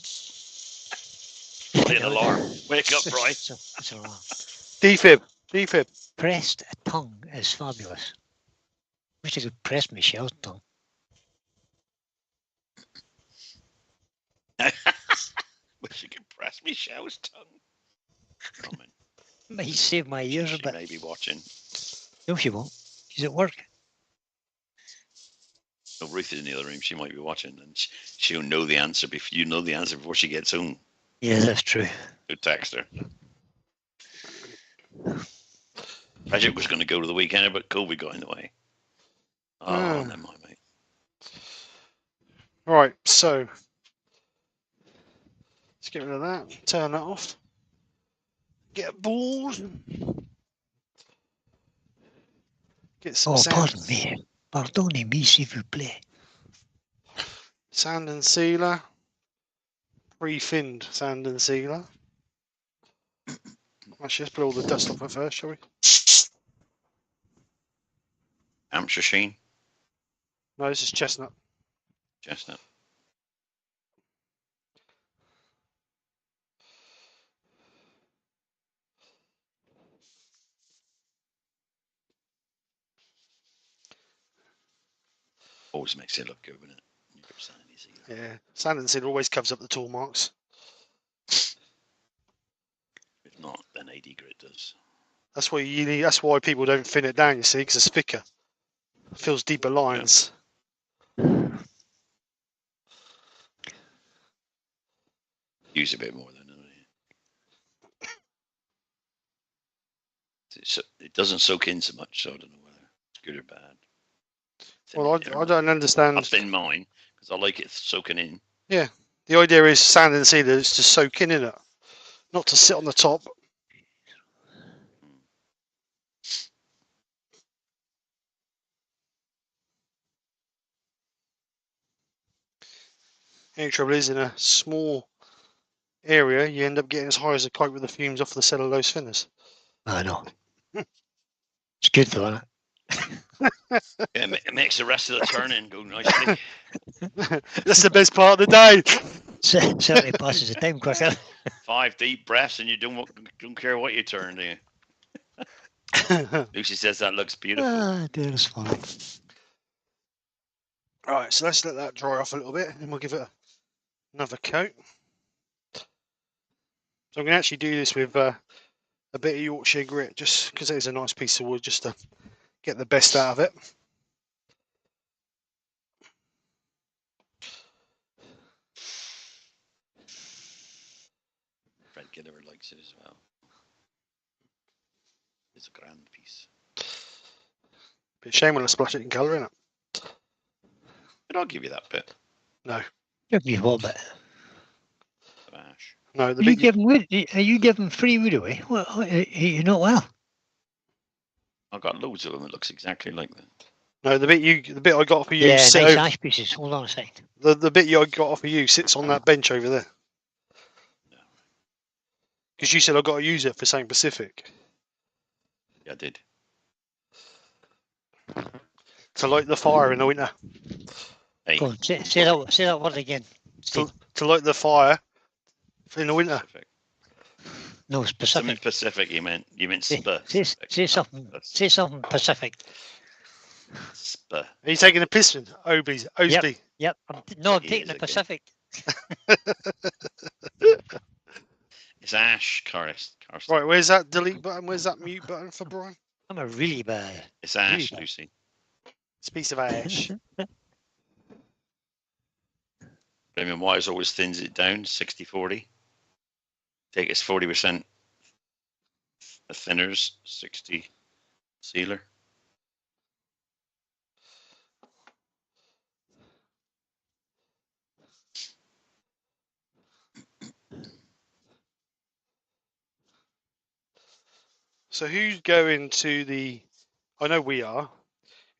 [SPEAKER 3] Play an alarm. Wake up, Brian.
[SPEAKER 2] It's an alarm.
[SPEAKER 1] Defib.
[SPEAKER 2] Pressed tongue is fabulous. Wish I could press Michelle's tongue.
[SPEAKER 3] Wish you could press Michelle's tongue. Roman,
[SPEAKER 2] Might save my ears a
[SPEAKER 3] she
[SPEAKER 2] bit.
[SPEAKER 3] may be watching.
[SPEAKER 2] No, she won't. She's at work.
[SPEAKER 3] Oh, Ruth is in the other room. She might be watching, and she'll know the answer before she gets home.
[SPEAKER 2] Yeah, that's true.
[SPEAKER 3] So text her. Bridget was going to go to the weekend, but COVID got in the way. Oh, never mind, mate.
[SPEAKER 1] Right, so let's get rid of that. Turn that off. Get bored. Get some sand.
[SPEAKER 2] Pardon me. Pardonnez-moi, s'il vous plaît.
[SPEAKER 1] Sand and sealer. Pre-finned sand and sealer. Actually, let's put all the dust off it first, shall we?
[SPEAKER 3] Hampshire Sheen.
[SPEAKER 1] No, this is chestnut.
[SPEAKER 3] Chestnut. Always makes it look good, doesn't it?
[SPEAKER 1] Yeah, sand and sealer always covers up the tool marks.
[SPEAKER 3] If not, then AD grit does.
[SPEAKER 1] That's why you need. That's why people don't thin it down. You see, because it's thicker. It fills deeper lines.
[SPEAKER 3] Use a bit more than it doesn't soak in so much, so I don't know whether it's good or bad.
[SPEAKER 1] Well, I don't understand.
[SPEAKER 3] I've thinned mine because I like it soaking in.
[SPEAKER 1] Yeah, the idea is sand and sealer is to soak in it, not to sit on the top. The only trouble is, in a small area, you end up getting as high as a kite with the fumes off the cellulose thinners.
[SPEAKER 2] I know. It's good though, isn't it?
[SPEAKER 3] Yeah, it makes the rest of the turning go nicely.
[SPEAKER 1] That's the best part of the day.
[SPEAKER 2] Certainly passes the time quicker.
[SPEAKER 3] 5 deep breaths and you don't care what you turn, do you? Lucy says that looks beautiful.
[SPEAKER 2] Ah, dear, it's funny.
[SPEAKER 1] Right, so let's let that dry off a little bit, and we'll give it another coat. So I'm going to actually do this with a bit of Yorkshire grit, just because it is a nice piece of wood, just to get the best out of it.
[SPEAKER 3] Fred Gilliver likes it as well. It's a grand piece.
[SPEAKER 1] Bit shame when I splash it in colour, innit?
[SPEAKER 3] But I'll give you that bit
[SPEAKER 1] No,
[SPEAKER 2] Give me what bit?
[SPEAKER 3] of ash.
[SPEAKER 1] no, the
[SPEAKER 2] Are you
[SPEAKER 1] bit
[SPEAKER 2] giving wood? Are you giving free wood away? Well, you're not well.
[SPEAKER 3] I've got loads of them that looks exactly like that.
[SPEAKER 1] no, the bit I got off of you,
[SPEAKER 2] Yeah,
[SPEAKER 1] sit
[SPEAKER 2] nice
[SPEAKER 1] over,
[SPEAKER 2] ash pieces. Hold on a second.
[SPEAKER 1] the bit I got off of you sits on that bench over there. Because you said I've got to use it for something specific.
[SPEAKER 3] Yeah, I did.
[SPEAKER 1] To light the fire in the winter.
[SPEAKER 3] Hey,
[SPEAKER 2] Go on, say that word again. Steve.
[SPEAKER 1] To light the fire in the winter.
[SPEAKER 3] Pacific.
[SPEAKER 2] No,
[SPEAKER 3] Something
[SPEAKER 2] specific.
[SPEAKER 3] Pacific. You meant
[SPEAKER 2] Say
[SPEAKER 3] specific.
[SPEAKER 2] something. Say something Pacific.
[SPEAKER 3] Spa.
[SPEAKER 1] Are you taking a piss? Osby.
[SPEAKER 2] Yep. No, I'm
[SPEAKER 3] He
[SPEAKER 2] taking
[SPEAKER 3] is
[SPEAKER 2] the
[SPEAKER 3] again.
[SPEAKER 2] Pacific.
[SPEAKER 3] It's ash, Karsten.
[SPEAKER 1] Right, where's that delete button? Where's that mute button for Brian?
[SPEAKER 2] I'm a really bad.
[SPEAKER 3] It's ash,
[SPEAKER 2] Really?
[SPEAKER 3] Lucy.
[SPEAKER 1] It's a piece of ash.
[SPEAKER 3] Premium Wires always thins it down 60-40. Take its 40% thinners, 60 sealer.
[SPEAKER 1] So who's going to the? I know we are.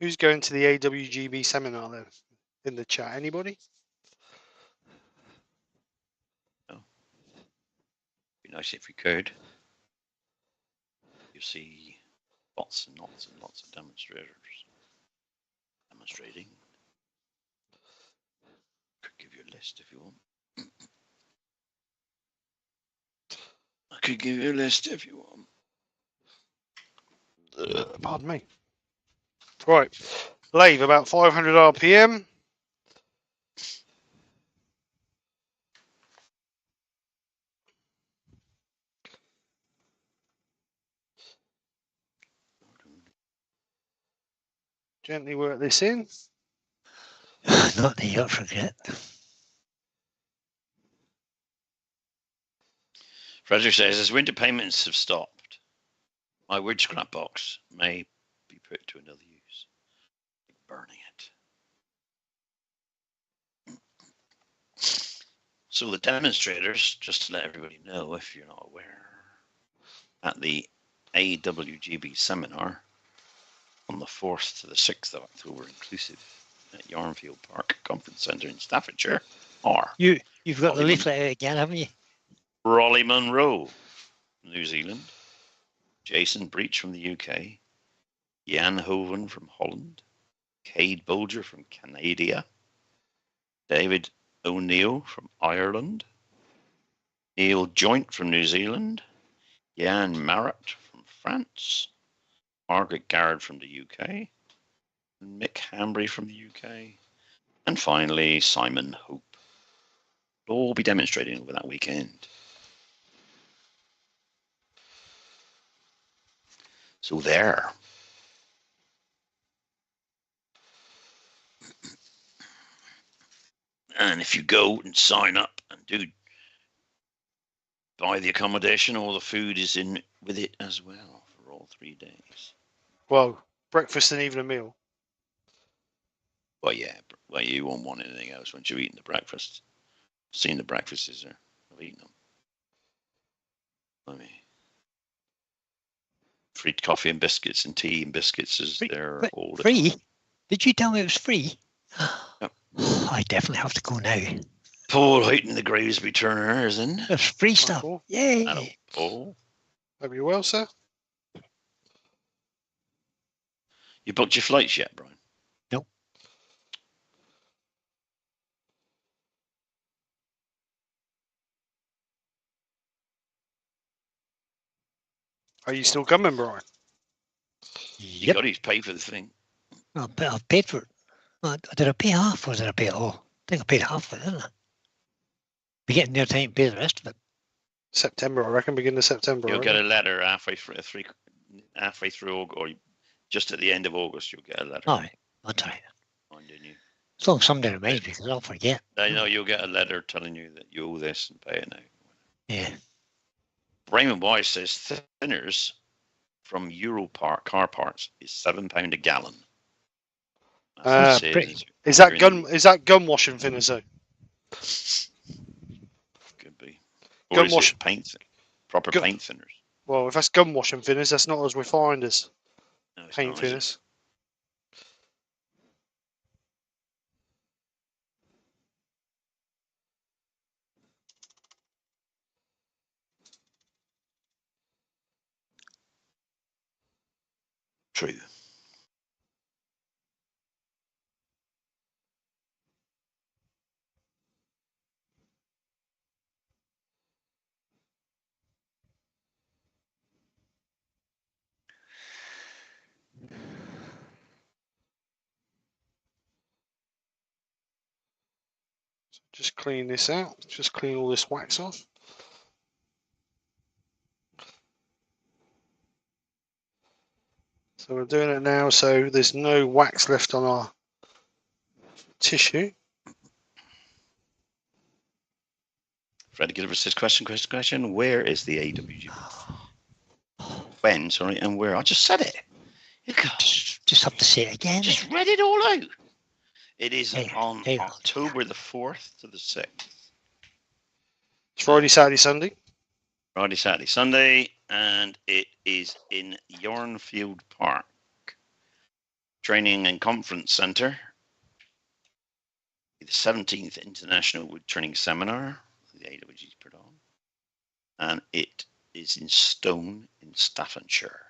[SPEAKER 1] Who's going to the AWGB seminar then? In the chat, anybody?
[SPEAKER 3] Be nice if we could. You see lots and lots and lots of demonstrators demonstrating. Could give you a list if you want. I could give you a list if you want.
[SPEAKER 1] Pardon me. Right, lathe about 500 RPM. Gently work this in.
[SPEAKER 2] Not the Yorkshire grit.
[SPEAKER 3] Frederick says, as winter payments have stopped, my wood scrap box may be put to another use. Burning it. So the demonstrators, just to let everybody know if you're not aware, at the AWGB seminar on the 4th to the 6th of October inclusive at Yarnfield Park Conference Centre in Staffordshire are
[SPEAKER 2] You've got the
[SPEAKER 3] Ollie
[SPEAKER 2] leaflet out again, haven't you?
[SPEAKER 3] Raleigh Munro, New Zealand, Jason Breach from the UK, Jan Hoven from Holland, Cade Bolger from Canada, David O'Neill from Ireland, Neil Joint from New Zealand, Jan Marat from France, Margaret Garrett from the UK, Mick Hambry from the UK, and finally Simon Hope. They'll all be demonstrating over that weekend. So there. And if you go and sign up and do buy the accommodation, all the food is in with it as well for all 3 days.
[SPEAKER 1] Well, breakfast and evening meal.
[SPEAKER 3] Well, yeah. Well, you won't want anything else once you've eaten the breakfast. Seen the breakfasts there. I've eaten them. I mean, free coffee and biscuits and tea and biscuits is
[SPEAKER 2] Free-
[SPEAKER 3] there
[SPEAKER 2] but
[SPEAKER 3] all the
[SPEAKER 2] free?
[SPEAKER 3] time.
[SPEAKER 2] Did you tell me it was free?
[SPEAKER 3] Yep.
[SPEAKER 2] I definitely have to go now.
[SPEAKER 3] Paul out in the Gravesby Turner is in.
[SPEAKER 2] There's free stuff.
[SPEAKER 1] Cool.
[SPEAKER 2] Yay!
[SPEAKER 3] Hello, Paul.
[SPEAKER 1] Hope you're well, sir.
[SPEAKER 3] You booked your flights yet, Brian?
[SPEAKER 2] Nope.
[SPEAKER 1] Are you still coming, Brian?
[SPEAKER 3] You
[SPEAKER 2] Yep.
[SPEAKER 3] got to pay for the thing.
[SPEAKER 2] I've paid for it. Did I pay half or did I pay it all? I think I paid half of it, didn't I? Be getting near time to pay the rest of it.
[SPEAKER 1] September, I reckon, beginning of September.
[SPEAKER 3] You'll
[SPEAKER 1] I
[SPEAKER 3] get
[SPEAKER 1] reckon.
[SPEAKER 3] a letter halfway through August, or just at the end of August. You'll get a letter.
[SPEAKER 2] All right. That's all right.
[SPEAKER 3] Reminding you.
[SPEAKER 2] As long as somebody reminds me, because I'll forget.
[SPEAKER 3] I know you'll get a letter telling you that you owe this and pay it now.
[SPEAKER 2] Yeah.
[SPEAKER 3] Raymond Wise says thinners from Europark car parts is £7 a gallon.
[SPEAKER 1] Ah,
[SPEAKER 2] pretty-
[SPEAKER 1] Is that gun washing thinners though?
[SPEAKER 3] Could be. Or
[SPEAKER 1] Gun
[SPEAKER 3] is
[SPEAKER 1] wash-
[SPEAKER 3] it paint? Proper
[SPEAKER 1] Gun-
[SPEAKER 3] paint thinners.
[SPEAKER 1] Well, if that's gun washing thinners, that's not as refined as
[SPEAKER 3] No, it's
[SPEAKER 1] paint
[SPEAKER 3] not, is it?
[SPEAKER 1] thinners.
[SPEAKER 3] True.
[SPEAKER 1] Just clean this out. Just clean all this wax off. So we're doing it now, so there's no wax left on our tissue.
[SPEAKER 3] Freddy Gilbert says, question. Where is the AWG? When, sorry, and where? I just said it. You
[SPEAKER 2] Just have to say it again.
[SPEAKER 3] just read it all out. It is
[SPEAKER 2] Hey,
[SPEAKER 3] on
[SPEAKER 2] hey,
[SPEAKER 3] October the 4th to the 6th.
[SPEAKER 1] It's Friday, Saturday, Sunday.
[SPEAKER 3] Friday, Saturday, Sunday, and it is in Yarnfield Park Training and Conference Centre. The 17th International Woodturning Seminar, the AWG's put on, and it is in Stone in Staffordshire.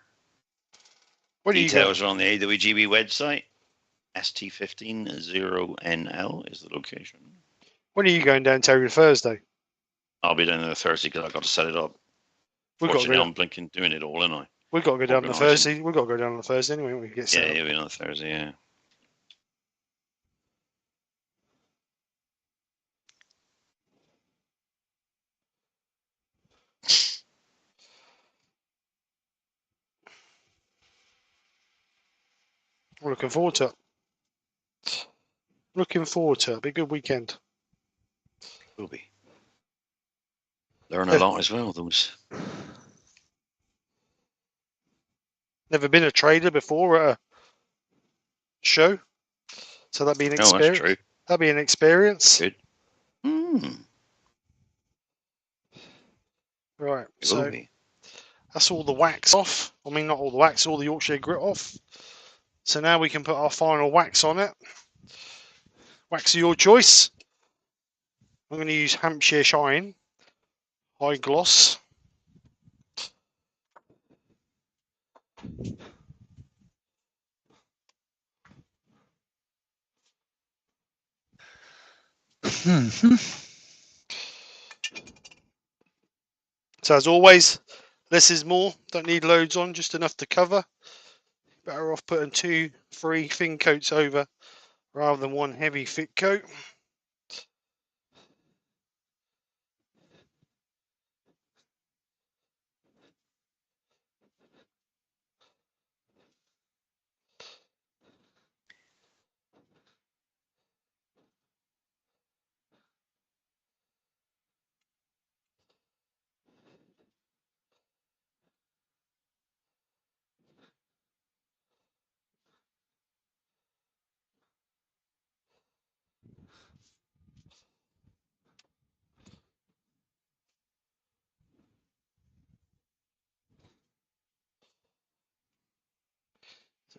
[SPEAKER 1] Where do you go?
[SPEAKER 3] Details are on the AWGB website. ST150NL is the location.
[SPEAKER 1] When are you going down, Terry? Thursday.
[SPEAKER 3] I'll be down there Thursday because I've got to set it up.
[SPEAKER 1] We've got to
[SPEAKER 3] Fortunately,
[SPEAKER 1] go.
[SPEAKER 3] I'm blinking doing it all, ain't I?
[SPEAKER 1] We've got to go down on the
[SPEAKER 3] organising.
[SPEAKER 1] Thursday. We've got to go down on the Thursday anyway. We can get set
[SPEAKER 3] Yeah,
[SPEAKER 1] up.
[SPEAKER 3] you'll be on Thursday, yeah.
[SPEAKER 1] I'm looking forward to it. Looking forward to it. Be a good weekend.
[SPEAKER 3] Will be. Learn a lot as well, those.
[SPEAKER 1] Never been a trader before at a show, so that'd be an
[SPEAKER 3] Oh, that's
[SPEAKER 1] experience.
[SPEAKER 3] true.
[SPEAKER 1] That'd be an experience.
[SPEAKER 3] Good. Hmm.
[SPEAKER 1] Right.
[SPEAKER 3] It
[SPEAKER 1] So
[SPEAKER 3] will be.
[SPEAKER 1] that's all the wax off. I mean, not all the wax, all the Yorkshire grit off. So now we can put our final wax on it. Wax of your choice. I'm going to use Hampshire Shine High Gloss. So as always, less is more. Don't need loads on, just enough to cover. Better off putting 2, 3 thin coats over rather than one heavy thick coat.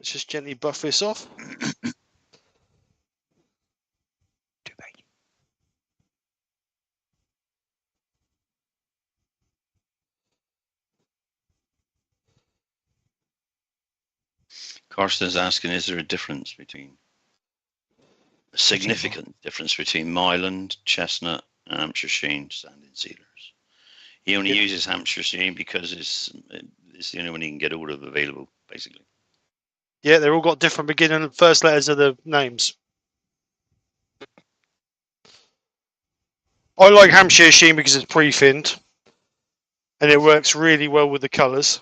[SPEAKER 1] Let's just gently buff this off.
[SPEAKER 2] Too big.
[SPEAKER 3] Karsten's asking, is there a significant difference between Myland, Chestnut, and Hampshire Sheen sanding sealers? He only uses Hampshire Sheen because it's the only one he can get hold of available, basically.
[SPEAKER 1] Yeah, they've all got different beginning and first letters of the names. I like Hampshire Sheen because it's pre-finned and it works really well with the colours.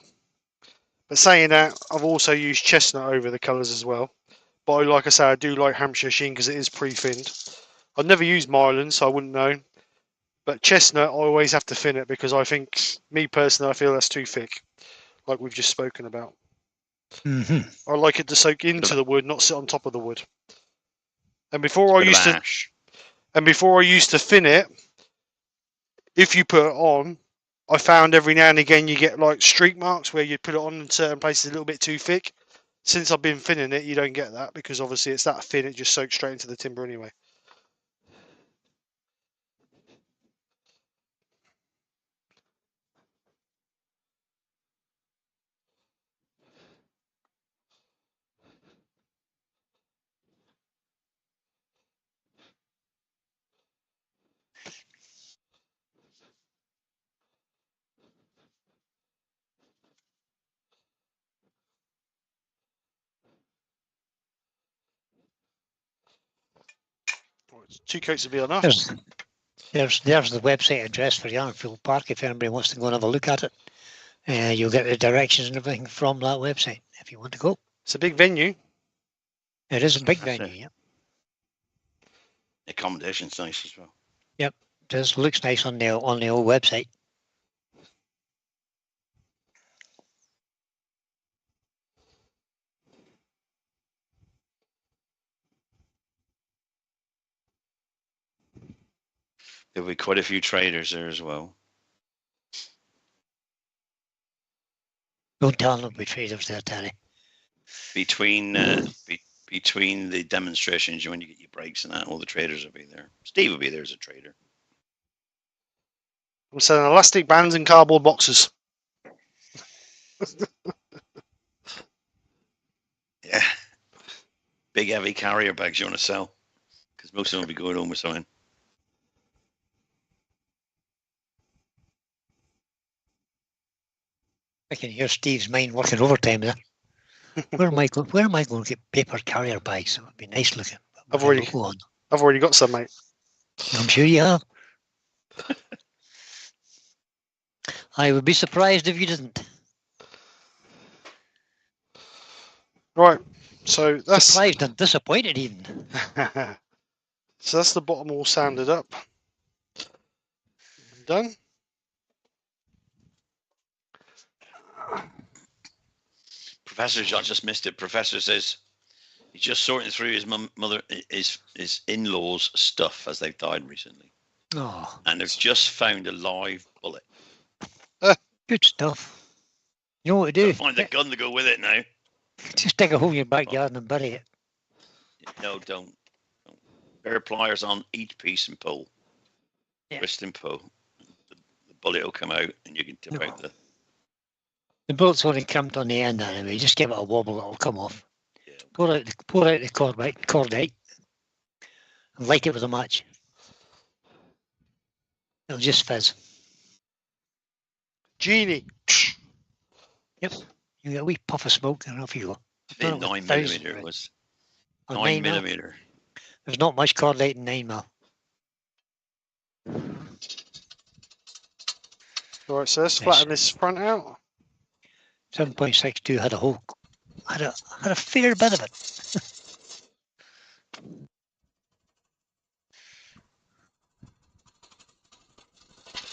[SPEAKER 1] But saying that, I've also used Chestnut over the colours as well. But like I say, I do like Hampshire Sheen because it is pre-finned. I've never used Myland, so I wouldn't know. But Chestnut, I always have to fin it because I think, me personally, I feel that's too thick, like we've just spoken about. I like it to soak into the wood, not sit on top of the wood. And before I used to fin it, if you put it on, I found every now and again you get like streak marks where you put it on in certain places a little bit too thick. Since I've been finning it, you don't get that because obviously it's that thin, it just soaks straight into the timber anyway. Two coats would be enough.
[SPEAKER 2] There's the website address for Yarnfield Park if anybody wants to go and have a look at it. You'll get the directions and everything from that website if you want to go.
[SPEAKER 1] It's a big venue.
[SPEAKER 2] It is a big venue, yeah.
[SPEAKER 3] The accommodation's nice as well.
[SPEAKER 2] Yep, it does. Looks nice on the old website.
[SPEAKER 3] There'll be quite a few traders there as well.
[SPEAKER 2] Don't tell them there'll be traders there, Terry.
[SPEAKER 3] Between the demonstrations, when you get your breaks and that, all the traders will be there. Steve will be there as a trader.
[SPEAKER 1] I'm selling elastic bands and cardboard boxes.
[SPEAKER 3] Yeah. Big heavy carrier bags you want to sell, because most of them will be going home with something.
[SPEAKER 2] I can hear Steve's mind working overtime there. Where am I going to get paper carrier bags? It would be nice looking.
[SPEAKER 1] I've already got some, mate.
[SPEAKER 2] I'm sure you have. I would be surprised if you didn't.
[SPEAKER 1] Right, so that's
[SPEAKER 2] surprised and disappointed even.
[SPEAKER 1] So that's the bottom all sanded up. Done.
[SPEAKER 3] Professor, I just missed it. Professor says he's just sorting through his in-laws' stuff as they've died recently.
[SPEAKER 2] Oh.
[SPEAKER 3] And they've just found a live bullet.
[SPEAKER 2] Good stuff. You know what to do?
[SPEAKER 3] Find a gun to go with it now.
[SPEAKER 2] Just dig a hole in your backyard and bury it.
[SPEAKER 3] No, don't. Pair of pliers on each piece and pull.
[SPEAKER 2] Yeah.
[SPEAKER 3] Twist and pull. The bullet will come out and you can tip out the...
[SPEAKER 2] The bullet's only crimped on the end anyway. Just give it a wobble, it'll come off.
[SPEAKER 3] Yeah.
[SPEAKER 2] Pour out the cordite and light it with a match. It'll just fizz.
[SPEAKER 1] Genie.
[SPEAKER 2] Yep. You get a wee puff of smoke and off you go.
[SPEAKER 3] I think 9mm it was. 9mm.
[SPEAKER 2] There's not much cordite in 9mm.
[SPEAKER 1] Alright, so let's flatten this front out.
[SPEAKER 2] 7.62 had a fair bit of it.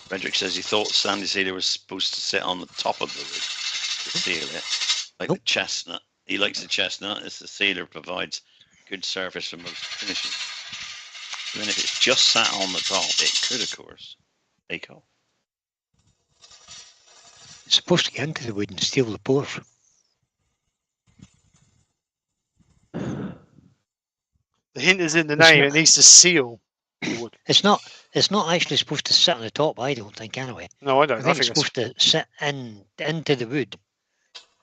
[SPEAKER 3] Frederick says he thought sandy cedar was supposed to sit on the top of the wood to seal it, like the chestnut. He likes the chestnut as the sealer provides good surface for most finishing. Even if it's just sat on the top, it could, of course, take off.
[SPEAKER 2] It's supposed to get into the wood and steal the pores.
[SPEAKER 1] The hint is in the
[SPEAKER 2] It's
[SPEAKER 1] name.
[SPEAKER 2] not-
[SPEAKER 1] It needs to seal the wood.
[SPEAKER 2] It's not actually supposed to sit on the top, I don't think, anyway.
[SPEAKER 1] No, I
[SPEAKER 2] I
[SPEAKER 1] don't.
[SPEAKER 2] think it's supposed to sit into the wood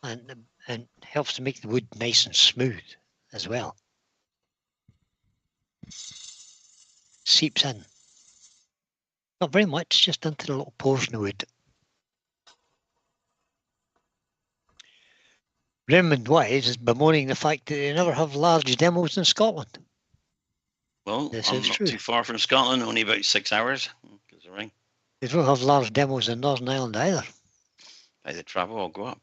[SPEAKER 2] and helps to make the wood nice and smooth as well. Seeps in. Not very much, just into the little pores in the wood. Raymond Wise is bemoaning the fact that they never have large demos in Scotland.
[SPEAKER 3] Well,
[SPEAKER 2] This
[SPEAKER 3] I'm
[SPEAKER 2] is
[SPEAKER 3] not
[SPEAKER 2] true.
[SPEAKER 3] too far from Scotland, only about 6 hours. Gives a ring.
[SPEAKER 2] They don't have large demos in Northern Ireland either.
[SPEAKER 3] Either travel or go up.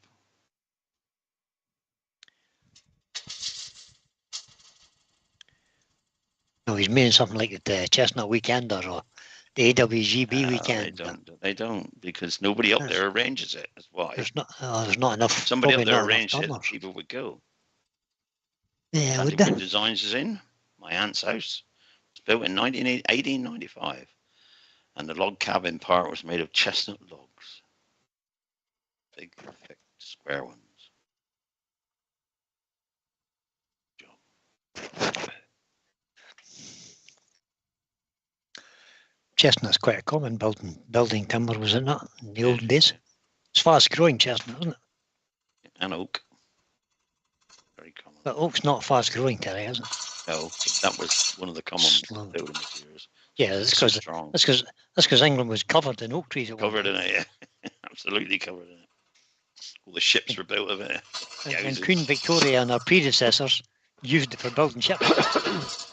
[SPEAKER 2] No, he's meaning something like the Chestnut Weekenders or the AWGB weekend.
[SPEAKER 3] They don't, because nobody up
[SPEAKER 2] There's-
[SPEAKER 3] there arranges it. That's why.
[SPEAKER 2] There's not enough.
[SPEAKER 3] If somebody up
[SPEAKER 2] probably
[SPEAKER 3] there
[SPEAKER 2] not enough
[SPEAKER 3] arranged it,
[SPEAKER 2] dummers.
[SPEAKER 3] people would go.
[SPEAKER 2] Yeah, would
[SPEAKER 3] Atlantic Wood
[SPEAKER 2] they?
[SPEAKER 3] Designs is in my aunt's house. It was built in 1895, and the log cabin part was made of chestnut logs. Big, thick, square ones.
[SPEAKER 2] Chestnut's quite a common building timber, was it not, in the
[SPEAKER 3] Yeah.
[SPEAKER 2] old days? It's fast growing chestnut, isn't it?
[SPEAKER 3] And oak. Very common.
[SPEAKER 2] But oak's not fast growing, Terry, is it?
[SPEAKER 3] No, that was one of the common
[SPEAKER 2] Slow.
[SPEAKER 3] building materials.
[SPEAKER 2] Yeah, that's
[SPEAKER 3] So
[SPEAKER 2] because
[SPEAKER 3] strong.
[SPEAKER 2] England was covered in oak trees. At one
[SPEAKER 3] Covered in
[SPEAKER 2] time.
[SPEAKER 3] it, yeah. Absolutely covered in it. All the ships were built of it.
[SPEAKER 2] And
[SPEAKER 3] Houses.
[SPEAKER 2] Queen Victoria and her predecessors used it for building ships.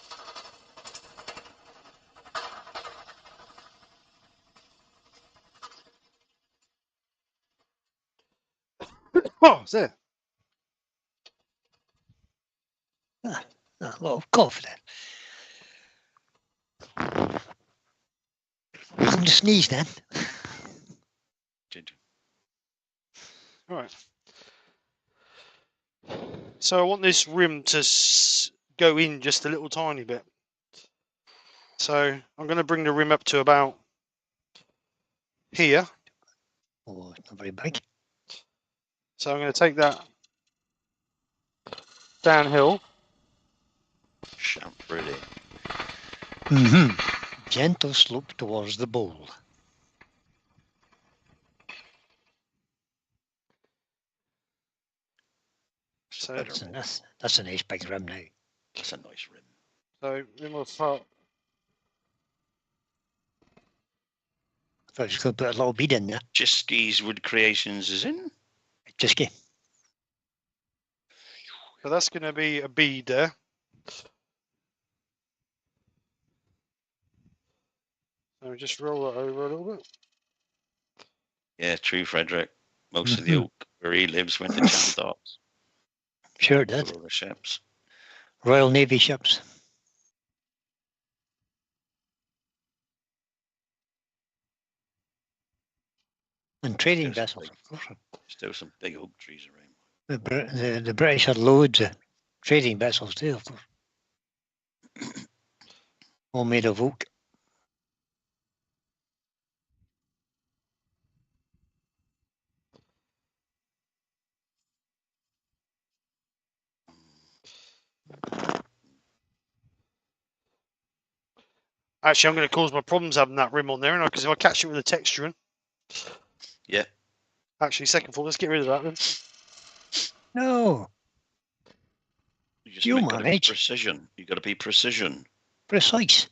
[SPEAKER 1] Oh, is there?
[SPEAKER 2] A lot of cough there. I'm to sneeze then.
[SPEAKER 1] All right. So I want this rim to go in just a little tiny bit. So I'm going to bring the rim up to about here.
[SPEAKER 2] Oh, it's not very big.
[SPEAKER 1] So I'm going to take that downhill.
[SPEAKER 3] Shamp, really.
[SPEAKER 2] Gentle slope towards the bowl.
[SPEAKER 1] So
[SPEAKER 2] That's a nice big rim now.
[SPEAKER 3] That's a nice rim.
[SPEAKER 1] So then we'll start.
[SPEAKER 2] I thought you was going to put a little bead in there.
[SPEAKER 3] Jiski's Wood Creations is in.
[SPEAKER 2] Just get.
[SPEAKER 1] So that's going to be a bead there. So just roll that over a little bit.
[SPEAKER 3] Yeah, true, Frederick. Most of the oak where he lives went to Chantops.
[SPEAKER 2] Sure it did.
[SPEAKER 3] All the ships.
[SPEAKER 2] Royal Navy ships. And trading vessels, of course.
[SPEAKER 3] Still some big oak trees around.
[SPEAKER 2] The British had loads of trading vessels too, of course. All made of oak.
[SPEAKER 1] Actually, I'm going to cause my problems having that rim on there, because if I catch it with a texturing.
[SPEAKER 3] Yeah.
[SPEAKER 1] Actually, second thought, let's get rid of that then.
[SPEAKER 2] No,
[SPEAKER 3] You just
[SPEAKER 2] You
[SPEAKER 3] gotta be
[SPEAKER 2] manage.
[SPEAKER 3] precision. You got to be precision.
[SPEAKER 2] precise.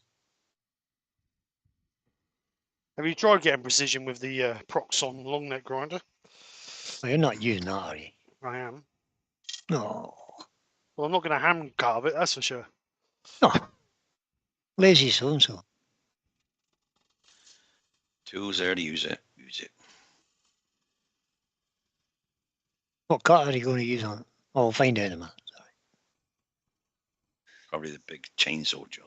[SPEAKER 1] Have you tried getting precision with the Proxon long neck grinder?
[SPEAKER 2] Well, you're not using that, are you?
[SPEAKER 1] I am.
[SPEAKER 2] No.
[SPEAKER 1] Well, I'm not going to hand carve it, that's for sure.
[SPEAKER 2] No. Lazy so and so.
[SPEAKER 3] Tools there to use it. Use it.
[SPEAKER 2] What cut are you going to use on it? Oh, we'll find out in a minute. Sorry.
[SPEAKER 3] Probably the big chainsaw job.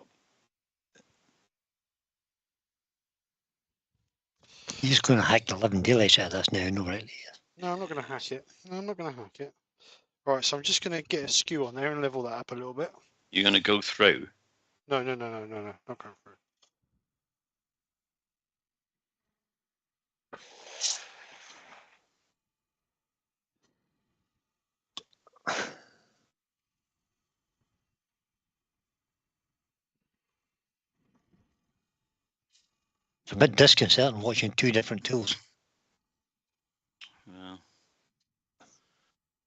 [SPEAKER 2] You're just going to hack the living daylights out of this now, no, right?
[SPEAKER 1] No, I'm not going to hack it. No, I'm not going to hack it. Right, so I'm just going to get a skew on there and level that up a little bit.
[SPEAKER 3] You're going to go through.
[SPEAKER 1] No, not going through.
[SPEAKER 2] It's a bit disconcerting watching two different tools.
[SPEAKER 3] Well,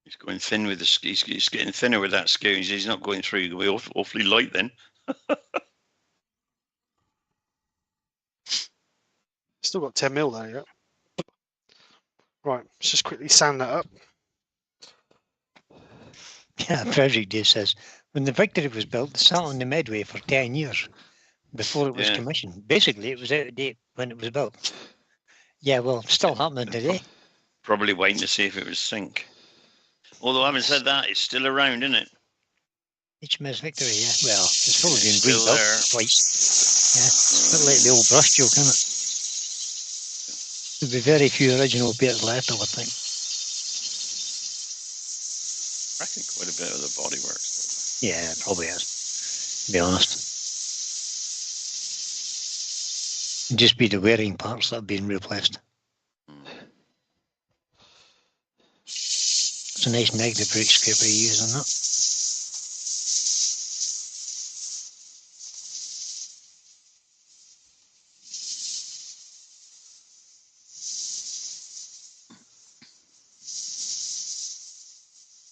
[SPEAKER 3] he's going thin with the. He's getting thinner with that screw. He's not going through. He'll be awfully light then.
[SPEAKER 1] Still got 10 mil there, yeah. Right, let's just quickly sand that up.
[SPEAKER 2] Yeah, Frederick Day says, when the Victory was built, it sat on the Medway for 10 years before it was commissioned. Basically, it was out of date when it was built. Yeah, well, it's still happening today.
[SPEAKER 3] Probably waiting to see if it would sink. Although, having said that, it's still around, isn't it?
[SPEAKER 2] HMS Victory, yeah. Well, it's probably been
[SPEAKER 3] still
[SPEAKER 2] rebuilt
[SPEAKER 3] there.
[SPEAKER 2] twice. Yeah, a bit like the old brush joke, isn't it? There'll be very few original bits left, I would think.
[SPEAKER 3] I reckon quite a bit of the bodywork's
[SPEAKER 2] Yeah, it probably is, to be honest. It'd just be the wearing parts that have been replaced. It's a nice negative brake scraper you use on that.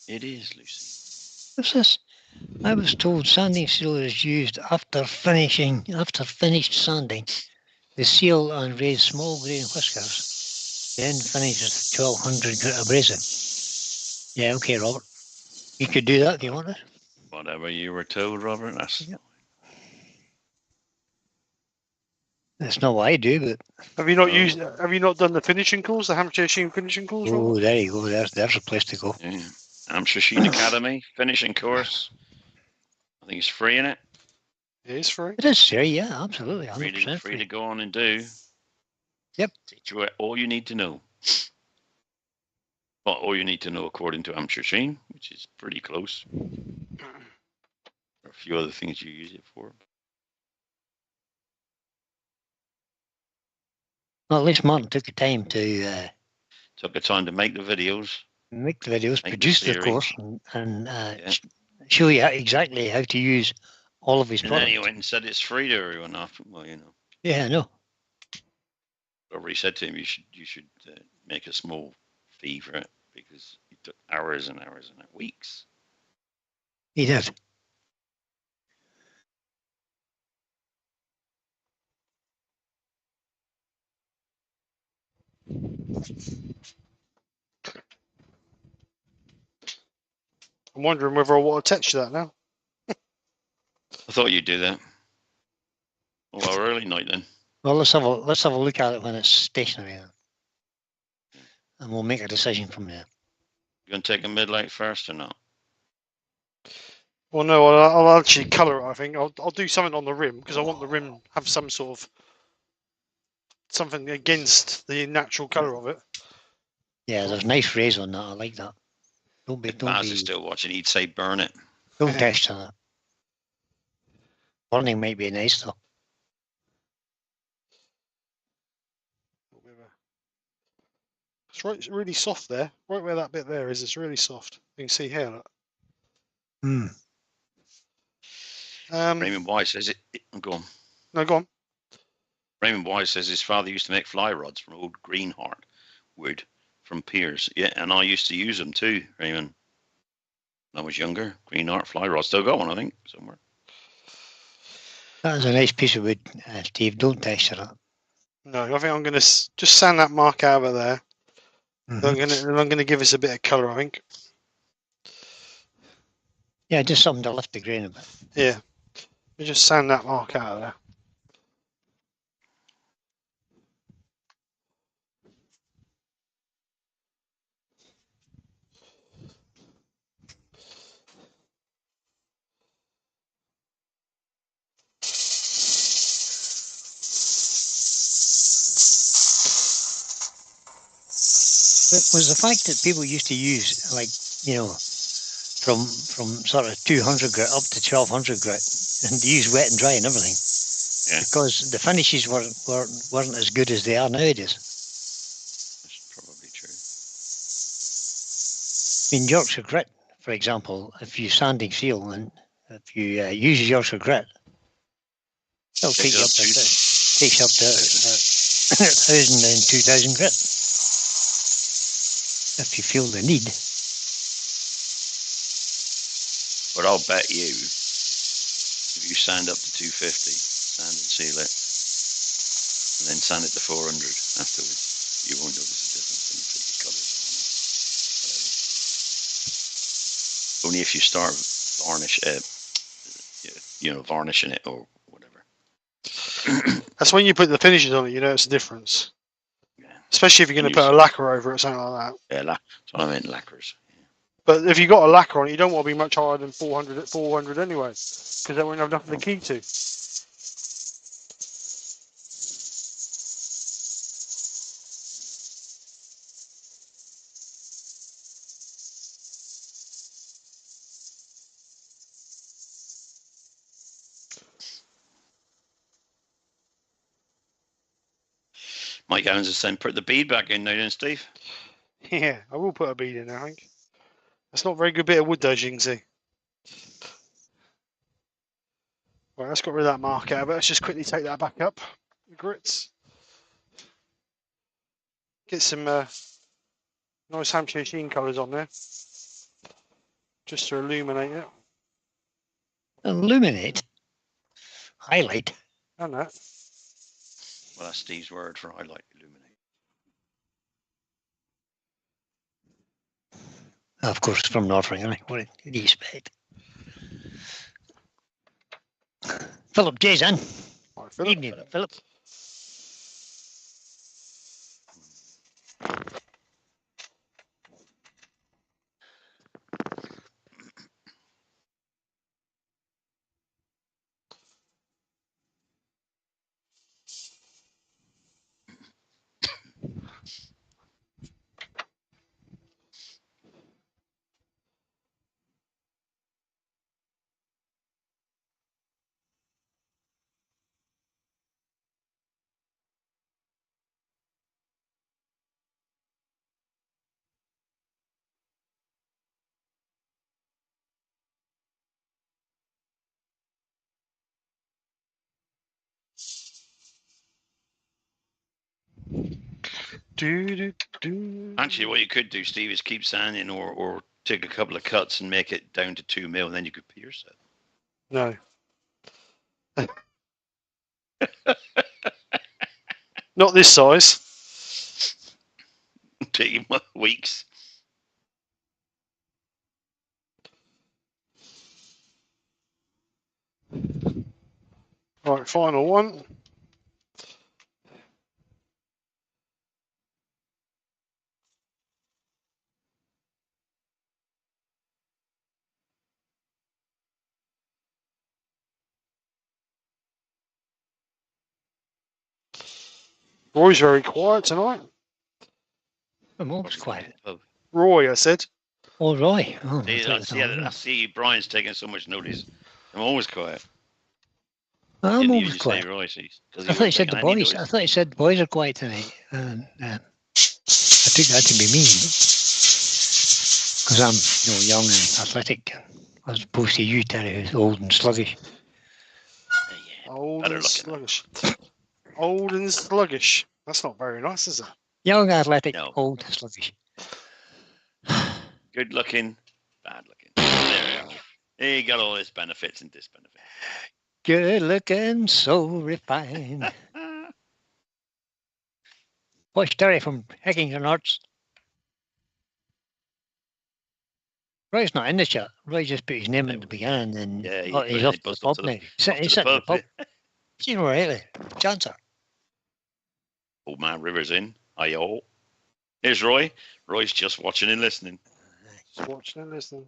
[SPEAKER 3] It is, Lucy.
[SPEAKER 2] What's this? I was told sanding seal is used after finished sanding. The seal and raise small grain whiskers, then finish with 1200 grit abrasive. Yeah, okay, Robert. You could do that if you wanted.
[SPEAKER 3] Whatever you were told, Robert.
[SPEAKER 2] That's not what I do, but
[SPEAKER 1] Have you not used? Have you not done the finishing course, the Hampshire Sheen finishing course?
[SPEAKER 2] oh,
[SPEAKER 1] Robert?
[SPEAKER 2] there you go. There's a place to go.
[SPEAKER 3] Yeah. Hampshire Sheen Academy finishing course. I think it's free in it.
[SPEAKER 1] It is free.
[SPEAKER 2] It is free, yeah, absolutely. 100%
[SPEAKER 3] Free to go on and do.
[SPEAKER 2] Yep.
[SPEAKER 3] Teach you all you need to know. Well, all you need to know according to Hampshire Sheen, which is pretty close. There are a few other things you use it for.
[SPEAKER 2] Well, at least Martin took the time to
[SPEAKER 3] Took the time to make the videos.
[SPEAKER 2] make the videos,
[SPEAKER 3] Make the
[SPEAKER 2] produce the
[SPEAKER 3] theory.
[SPEAKER 2] course, and show you exactly how to use all of his
[SPEAKER 3] And
[SPEAKER 2] products.
[SPEAKER 3] then he went and said it's free to everyone after. Well, you know.
[SPEAKER 2] Yeah, I know.
[SPEAKER 3] Whoever said to him, you should make a small fee for it because it took hours and hours and weeks.
[SPEAKER 2] He did.
[SPEAKER 1] I'm wondering whether I want to touch that now.
[SPEAKER 3] I thought you'd do that. Well, early night then.
[SPEAKER 2] Well, let's have a look at it when it's stationary, then. And we'll make a decision from there.
[SPEAKER 3] You gonna take a midlight first or not?
[SPEAKER 1] Well, no, I'll actually colour it. I think I'll do something on the rim because I want the rim to have some sort of something against the natural colour of it.
[SPEAKER 2] Yeah, there's nice rays on that. I like that.
[SPEAKER 3] If Baz is still watching, he'd say burn it.
[SPEAKER 2] Don't test on it. Burning might be nice though.
[SPEAKER 1] It's right, it's really soft there. Right where that bit there is, it's really soft. You can see here. Look.
[SPEAKER 3] Raymond Wise says it. Go on.
[SPEAKER 1] No, go on.
[SPEAKER 3] Raymond Wise says his father used to make fly rods from old greenheart wood from piers. Yeah, and I used to use them too, Raymond. When I was younger, greenheart fly rods. Still got one, I think, somewhere.
[SPEAKER 2] That is a nice piece of wood, Steve. Don't texture it.
[SPEAKER 1] No, I think I'm going to just sand that mark out of there. Mm-hmm. I'm going to give us a bit of colour, I think.
[SPEAKER 2] Yeah, just something to lift the grain a bit.
[SPEAKER 1] Yeah. We just sand that mark out of there.
[SPEAKER 2] It was the fact that people used to use, like, you know, from sort of 200 grit up to 1200 grit, and they use wet and dry and everything.
[SPEAKER 3] Yeah.
[SPEAKER 2] Because the finishes weren't as good as they are nowadays.
[SPEAKER 3] That's probably true.
[SPEAKER 2] In Yorkshire grit, for example, if you sanding seal and if you use Yorkshire grit, it'll take you up to takes up to 1,000 and 2,000 grit if you feel the need.
[SPEAKER 3] But I'll bet you, if you sand up to 250, sand and seal it, and then sand it to 400 afterwards, you won't notice a difference when you put your colours on it. Only if you start varnishing it or whatever.
[SPEAKER 1] That's when you put the finishes on it, you notice the difference.
[SPEAKER 3] Yeah.
[SPEAKER 1] Especially if you're going to put a lacquer over it or something like that.
[SPEAKER 3] Yeah, that's what I meant, lacquers.
[SPEAKER 1] But if you've got a lacquer on it, you don't want to be much higher than 400 at 400 anyway, because then we won't have nothing to key to.
[SPEAKER 3] Mike Evans is saying, put the bead back in now then, Steve.
[SPEAKER 1] Yeah, I will put a bead in there, I think. That's not a very good bit of wood though, as you can see. Right, let's get rid of that mark out of it. Let's just quickly take that back up. The grits. Get some nice Hampshire Sheen colours on there. Just to illuminate it.
[SPEAKER 2] Illuminate? Highlight?
[SPEAKER 1] And that.
[SPEAKER 3] Well, that's Steve's word for highlight, illuminate.
[SPEAKER 2] Of course, from Northring, what do you expect? Philip J's in.
[SPEAKER 1] Right, Philip.
[SPEAKER 2] Evening, Philip.
[SPEAKER 3] Actually, what you could do, Steve, is keep sanding or take a couple of cuts and make it down to 2 mil, and then you could pierce it.
[SPEAKER 1] No. Not this size.
[SPEAKER 3] Take you weeks.
[SPEAKER 1] Right, final one. Roy's very quiet tonight.
[SPEAKER 2] I'm always quiet.
[SPEAKER 1] Roy, I said.
[SPEAKER 2] Oh, Roy. Oh,
[SPEAKER 3] I see Brian's taking so much notice. I'm always quiet.
[SPEAKER 2] I'm
[SPEAKER 3] Didn't
[SPEAKER 2] always
[SPEAKER 3] even
[SPEAKER 2] quiet.
[SPEAKER 3] Say Roy,
[SPEAKER 2] I thought you said the boys. I thought you said the boys are quiet tonight. And I took that to be mean. Because I'm young and athletic, as opposed to you, Terry, who's old and sluggish.
[SPEAKER 1] Old and sluggish. Old and sluggish. That's not very nice, is it?
[SPEAKER 2] Young, athletic, old, sluggish.
[SPEAKER 3] Good looking, bad looking. There we go. He got all his benefits and disbenefits.
[SPEAKER 2] Good looking, so refined. Watch Terry from Hickington Arts. Roy's not in the chat. Roy just put his name at the beginning and he's off to the pub now. He's sitting at the pub. You know, really. Chancer.
[SPEAKER 3] Old man Rivers in. Aye-oh. Here's Roy. Roy's just watching and listening.
[SPEAKER 1] Just watching and listening.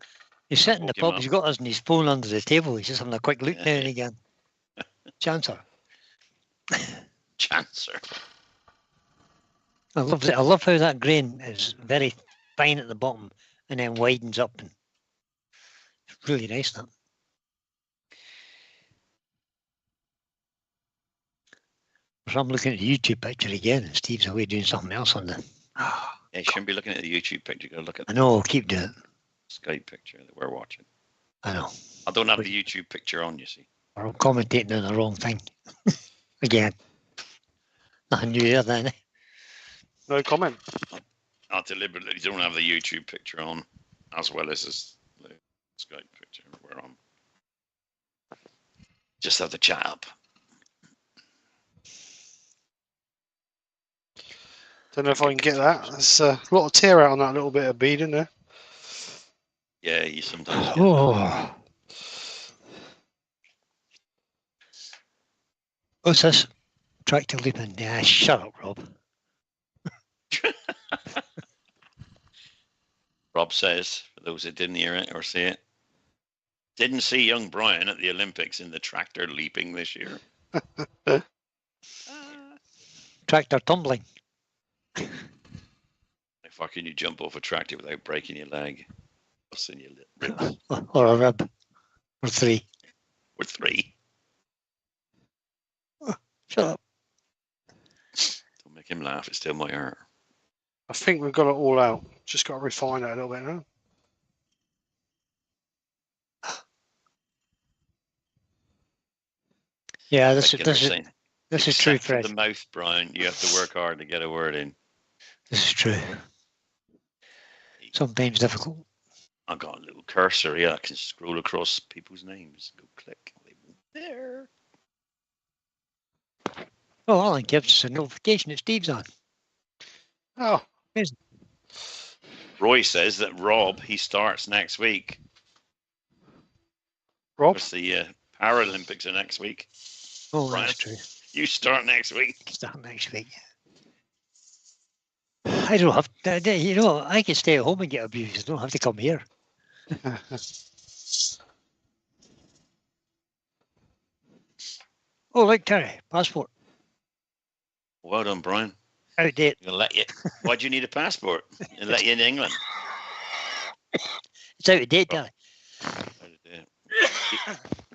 [SPEAKER 2] He's sitting in the pub. He's got us and his phone under the table. He's just having a quick look now and again. Chancer.
[SPEAKER 3] Chancer.
[SPEAKER 2] I love how that grain is very fine at the bottom and then widens up. And it's really nice, that. So I'm looking at the YouTube picture again, and Steve's away doing something else on the.
[SPEAKER 3] Yeah, you shouldn't be looking at the YouTube picture. You got to look at.
[SPEAKER 2] I know. I'll keep doing it.
[SPEAKER 3] Skype picture that we're watching.
[SPEAKER 2] I know.
[SPEAKER 3] I don't have the YouTube picture on. You see.
[SPEAKER 2] I'm commentating on the wrong thing again. Nothing new there then.
[SPEAKER 1] No comment.
[SPEAKER 3] I deliberately don't have the YouTube picture on as well as the Skype picture where I'm. Just have the chat up.
[SPEAKER 1] Don't know if I can get that. There's a lot of tear out on that little bit of bead in there.
[SPEAKER 3] Yeah, you sometimes get
[SPEAKER 2] Oh. What's this? Tractor leaping. Yeah, shut up, Rob.
[SPEAKER 3] Rob says, for those that didn't hear it or see it, didn't see young Brian at the Olympics in the tractor leaping this year.
[SPEAKER 2] Tractor tumbling.
[SPEAKER 3] How can you jump off a tractor without breaking your leg? Busting your ribs.
[SPEAKER 2] Or a rib. Or three.
[SPEAKER 3] Or three.
[SPEAKER 2] Shut up.
[SPEAKER 3] Don't make him laugh, it's still my heart.
[SPEAKER 1] I think we've got it all out. Just got to refine it a little bit now.
[SPEAKER 2] Yeah, this
[SPEAKER 3] Regular
[SPEAKER 2] is
[SPEAKER 3] saying,
[SPEAKER 2] this is true,
[SPEAKER 3] except for
[SPEAKER 2] Fred.
[SPEAKER 3] the mouth, Brian, you have to work hard to get a word in.
[SPEAKER 2] This is true. Sometimes difficult.
[SPEAKER 3] I've got a little cursor here. I can scroll across people's names. Go click. They won't there.
[SPEAKER 2] Oh, Alan gives us a notification that Steve's on.
[SPEAKER 1] Oh,
[SPEAKER 3] Roy says that Rob, he starts next week.
[SPEAKER 1] Rob?
[SPEAKER 3] Because the Paralympics are next week.
[SPEAKER 2] Oh,
[SPEAKER 3] Brian,
[SPEAKER 2] that's true.
[SPEAKER 3] you start next week.
[SPEAKER 2] Start next week. I don't have to, you know, I can stay at home and get abused. I don't have to come here. Oh, look, Terry, passport.
[SPEAKER 3] Well done, Brian.
[SPEAKER 2] Outdate.
[SPEAKER 3] Gonna let you. Why do you need a passport? And let you in England.
[SPEAKER 2] It's out of date, Terry.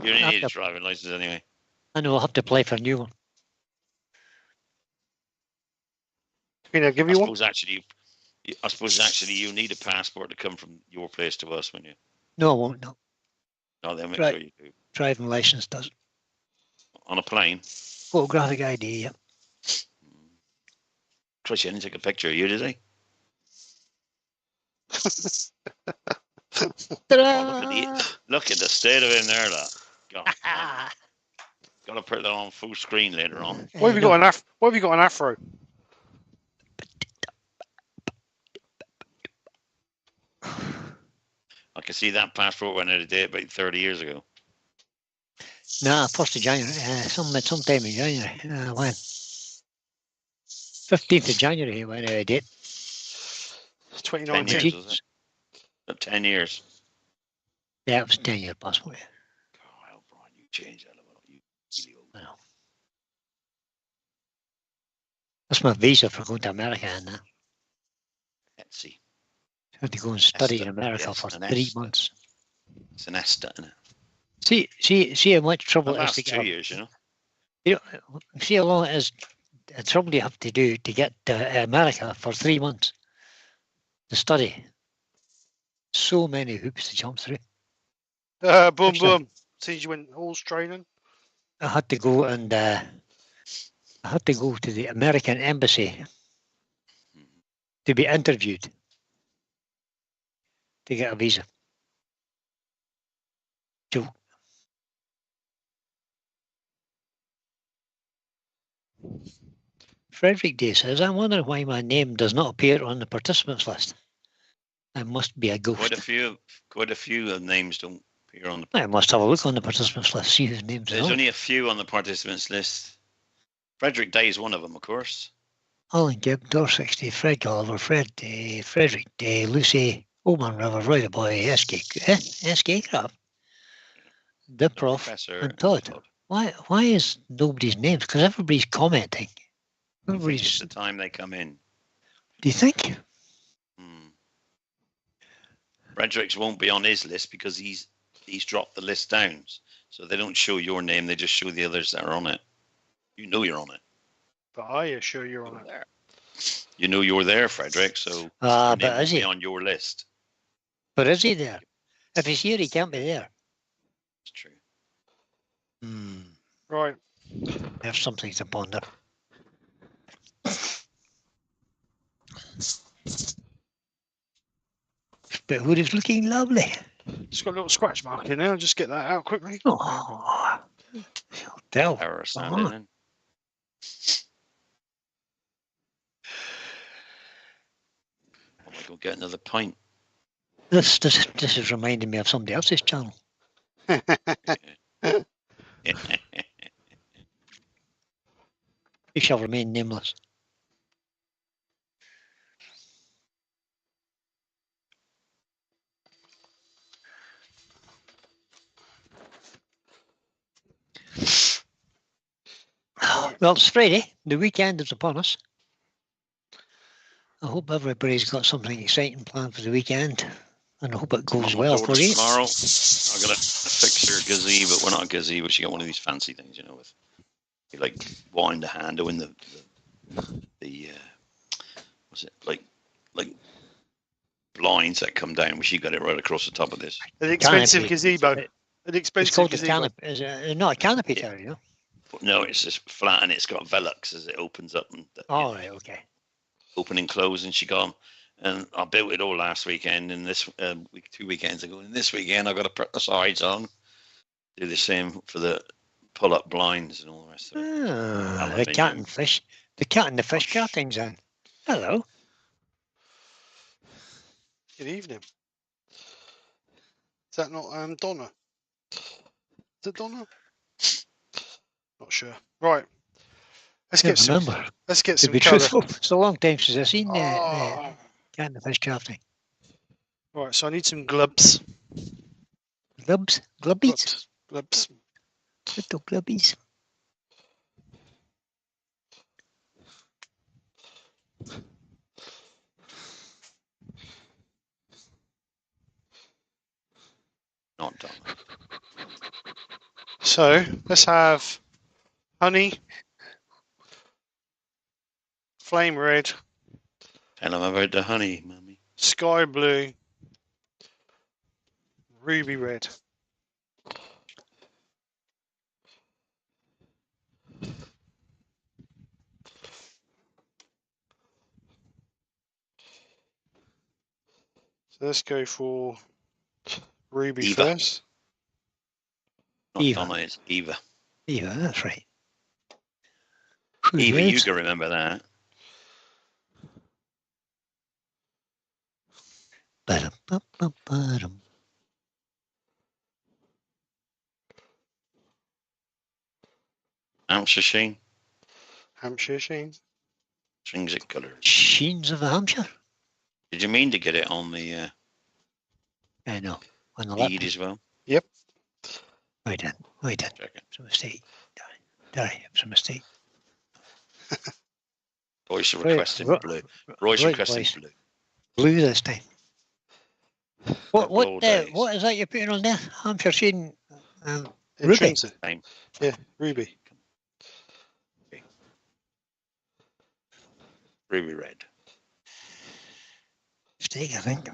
[SPEAKER 3] You only need a driving license anyway.
[SPEAKER 2] I know I'll have to apply for a new one.
[SPEAKER 1] Can I give you one?
[SPEAKER 3] I suppose actually you need a passport to come from your place to us, when you.
[SPEAKER 2] No, I won't. No,
[SPEAKER 3] No, then make
[SPEAKER 2] Right.
[SPEAKER 3] sure you do.
[SPEAKER 2] driving license does.
[SPEAKER 3] On a plane.
[SPEAKER 2] Photographic ID. Yeah.
[SPEAKER 3] Chris, you didn't take a picture of you, did he?
[SPEAKER 2] Ta-da!
[SPEAKER 3] Look at the state of him there, that. God, gotta put that on full screen later on.
[SPEAKER 1] Why have you got an afro? Why have you got an afro?
[SPEAKER 3] I can see that passport went out of date about 30 years ago.
[SPEAKER 2] Nah, 1st of January. Sometime in January. When? 15th of January he went out of date.
[SPEAKER 3] 10
[SPEAKER 1] 2019.
[SPEAKER 3] years, was it? 10 years.
[SPEAKER 2] Yeah, it was a 10-year passport. Yeah.
[SPEAKER 3] Oh, Brian, you changed that a lot. You really old.
[SPEAKER 2] I know. That's my visa for going to America and that.
[SPEAKER 3] Let's see.
[SPEAKER 2] I had to go and study in
[SPEAKER 3] Esther,
[SPEAKER 2] America
[SPEAKER 3] yes,
[SPEAKER 2] for
[SPEAKER 3] an
[SPEAKER 2] 3
[SPEAKER 3] Esther.
[SPEAKER 2] months.
[SPEAKER 3] It's an Esther, isn't it?
[SPEAKER 2] See how much trouble
[SPEAKER 3] Well,
[SPEAKER 2] it is
[SPEAKER 3] that's
[SPEAKER 2] to
[SPEAKER 3] 2
[SPEAKER 2] get.
[SPEAKER 3] years, you know.
[SPEAKER 2] You know, see how long it is. The trouble you have to do to get to America for 3 months to study. So many hoops to jump through.
[SPEAKER 1] Boom,
[SPEAKER 2] Actually,
[SPEAKER 1] boom. Since you went horse training.
[SPEAKER 2] I had to go and I had to go to the American embassy to be interviewed to get a visa. Joke. Frederick Day says, I wonder why my name does not appear on the participants list. I must be a ghost.
[SPEAKER 3] Quite a few names don't appear on the.
[SPEAKER 2] I must have a look on the participants list, see whose names
[SPEAKER 3] There's
[SPEAKER 2] are on.
[SPEAKER 3] only a few on the participants list. Frederick Day is one of them, of course.
[SPEAKER 2] Alan Gibb, Door 60, Fred Gulliver, Fred Day, Frederick Day, Lucy, Oman River, Roy the Boy, skkrafts, the Prof,
[SPEAKER 3] Professor
[SPEAKER 2] and Todd. Why is nobody's names? Because everybody's commenting.
[SPEAKER 3] I think it's
[SPEAKER 2] Everybody's.
[SPEAKER 3] the time they come in.
[SPEAKER 2] Do you think?
[SPEAKER 3] Fredericks won't be on his list because he's dropped the list down. So they don't show your name, they just show the others that are on it. You know you're on it.
[SPEAKER 1] But are you sure you're on it?
[SPEAKER 3] There. You know you're there, Frederick, so your
[SPEAKER 2] But
[SPEAKER 3] name
[SPEAKER 2] is
[SPEAKER 3] will be
[SPEAKER 2] he?
[SPEAKER 3] on your list.
[SPEAKER 2] But is he there? If he's here, he can't be there.
[SPEAKER 3] It's true.
[SPEAKER 1] Right.
[SPEAKER 2] I have something to ponder. But wood is looking lovely.
[SPEAKER 1] It's got a little scratch mark in there. I'll just get that out quickly.
[SPEAKER 2] Oh, tell.
[SPEAKER 3] Power sanding in. I'm going to go get another pint.
[SPEAKER 2] This is reminding me of somebody else's channel. He shall remain nameless. Well, it's Friday. The weekend is upon us. I hope everybody's got something exciting planned for the weekend, and I hope it goes well for you.
[SPEAKER 3] Tomorrow, I'm gonna fix her gazebo. Well, not a gazebo. She got one of these fancy things, you know, with you like wind the handle in the what's it like blinds that come down. She got it right across the top of this.
[SPEAKER 1] An expensive
[SPEAKER 2] Canopy.
[SPEAKER 1] gazebo. An
[SPEAKER 2] It's
[SPEAKER 1] expensive
[SPEAKER 2] called a
[SPEAKER 1] gazebo.
[SPEAKER 2] canopy. Is it not a canopy tower, you know?
[SPEAKER 3] No, it's just flat and it's got velux as it opens up and
[SPEAKER 2] Oh, right, okay.
[SPEAKER 3] open and close. And she got 'em. And I built it all last weekend. And this week, 2 weekends ago, and this weekend I got to put the sides on. Do the same for the pull-up blinds and all the rest of it.
[SPEAKER 2] The cat and fish. The cat and the fish carting's in. Hello.
[SPEAKER 1] Good evening. Is that not Donna? Is it Donna? Not sure. Right. Let's get some.
[SPEAKER 2] Remember,
[SPEAKER 1] Let's get
[SPEAKER 2] to
[SPEAKER 1] some
[SPEAKER 2] be
[SPEAKER 1] colour.
[SPEAKER 2] truthful, it's a long time since I've seen the
[SPEAKER 1] Oh.
[SPEAKER 2] cat and the fish carting.
[SPEAKER 1] Right. So I need some glubs.
[SPEAKER 2] Glubs? Glubbies?
[SPEAKER 1] Glubs.
[SPEAKER 2] Little glubbies.
[SPEAKER 3] Not done.
[SPEAKER 1] So let's have honey, flame red,
[SPEAKER 3] Tell them about the honey, mummy.
[SPEAKER 1] sky blue, ruby red. So let's go for ruby
[SPEAKER 3] Eva.
[SPEAKER 1] first.
[SPEAKER 3] Not
[SPEAKER 2] Eva.
[SPEAKER 3] Donna, it's Eva.
[SPEAKER 2] Yeah, that's right.
[SPEAKER 3] Eva, you
[SPEAKER 2] Reds.
[SPEAKER 3] can remember that.
[SPEAKER 2] Ba-dum-bum-bum-ba-dum.
[SPEAKER 3] Hampshire Sheen.
[SPEAKER 1] Hampshire Sheen.
[SPEAKER 3] Stringsit colours.
[SPEAKER 2] Sheens of Hampshire?
[SPEAKER 3] Did you mean to get it on the
[SPEAKER 2] I know. On the
[SPEAKER 3] lead
[SPEAKER 2] left.
[SPEAKER 3] as well?
[SPEAKER 2] I didn't.
[SPEAKER 3] Checking.
[SPEAKER 2] It's a mistake. Sorry, it was a mistake.
[SPEAKER 3] Boys are
[SPEAKER 2] Right,
[SPEAKER 3] requesting
[SPEAKER 2] right,
[SPEAKER 3] blue. Roy's
[SPEAKER 2] right,
[SPEAKER 3] requesting
[SPEAKER 2] boys.
[SPEAKER 3] blue.
[SPEAKER 2] Blue this time. What
[SPEAKER 3] Couple all days.
[SPEAKER 2] what is that you're putting on there? Hampshire Sheen Ruby.
[SPEAKER 1] Intrinsic.
[SPEAKER 3] Same.
[SPEAKER 1] Yeah, ruby.
[SPEAKER 3] Ruby red.
[SPEAKER 2] Mistake, I think.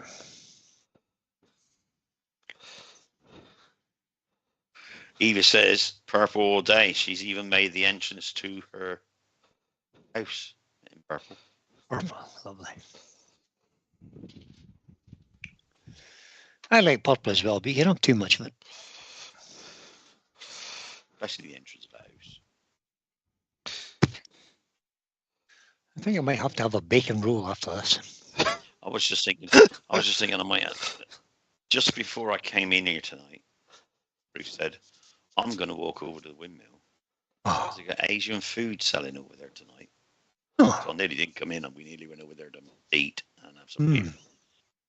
[SPEAKER 3] Eva says purple all day. She's even made the entrance to her house in purple.
[SPEAKER 2] Purple, lovely. I like purple as well, but you don't too much of it.
[SPEAKER 3] Especially the entrance of the house.
[SPEAKER 2] I think I might have to have a bacon roll after this.
[SPEAKER 3] I was just thinking I might have, just before I came in here tonight, Bruce said, I'm gonna walk over to the windmill.
[SPEAKER 2] Oh,
[SPEAKER 3] They got Asian food selling over there tonight.
[SPEAKER 2] oh.
[SPEAKER 3] So I nearly didn't come in and we nearly went over there to eat and have some
[SPEAKER 2] Mm.
[SPEAKER 3] beef.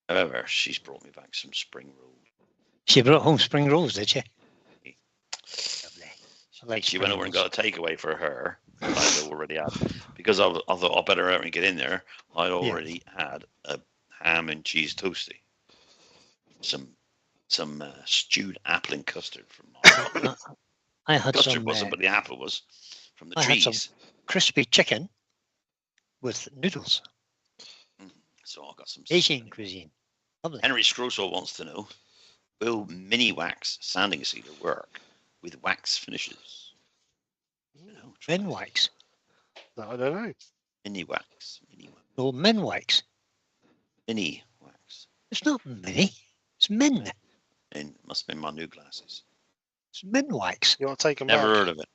[SPEAKER 3] However, she's brought me back some spring rolls.
[SPEAKER 2] She brought home spring rolls, did she?
[SPEAKER 3] Yeah.
[SPEAKER 2] Lovely. I like
[SPEAKER 3] She went
[SPEAKER 2] spring
[SPEAKER 3] over and
[SPEAKER 2] rolls.
[SPEAKER 3] got a takeaway for her. I'd already had, because I thought I better out and get in there. I'd already had a ham and cheese toasty, some stewed apple and custard from my
[SPEAKER 2] I had
[SPEAKER 3] custard
[SPEAKER 2] some
[SPEAKER 3] wasn't, but the apple was from the
[SPEAKER 2] I had some-
[SPEAKER 3] trees.
[SPEAKER 2] crispy chicken with noodles.
[SPEAKER 3] So I got some.
[SPEAKER 2] Asian cuisine. Lovely.
[SPEAKER 3] Henry Scroso wants to know: will mini wax sanding sealer work with wax finishes? You know, try
[SPEAKER 2] Min
[SPEAKER 3] it.
[SPEAKER 2] wax.
[SPEAKER 1] I don't know.
[SPEAKER 3] Mini wax.
[SPEAKER 2] No, min wax.
[SPEAKER 3] Mini wax.
[SPEAKER 2] It's not mini. It's min.
[SPEAKER 3] And must have been my new glasses.
[SPEAKER 2] It's min wax.
[SPEAKER 1] You want to take them
[SPEAKER 3] Never
[SPEAKER 1] back?
[SPEAKER 3] heard of it.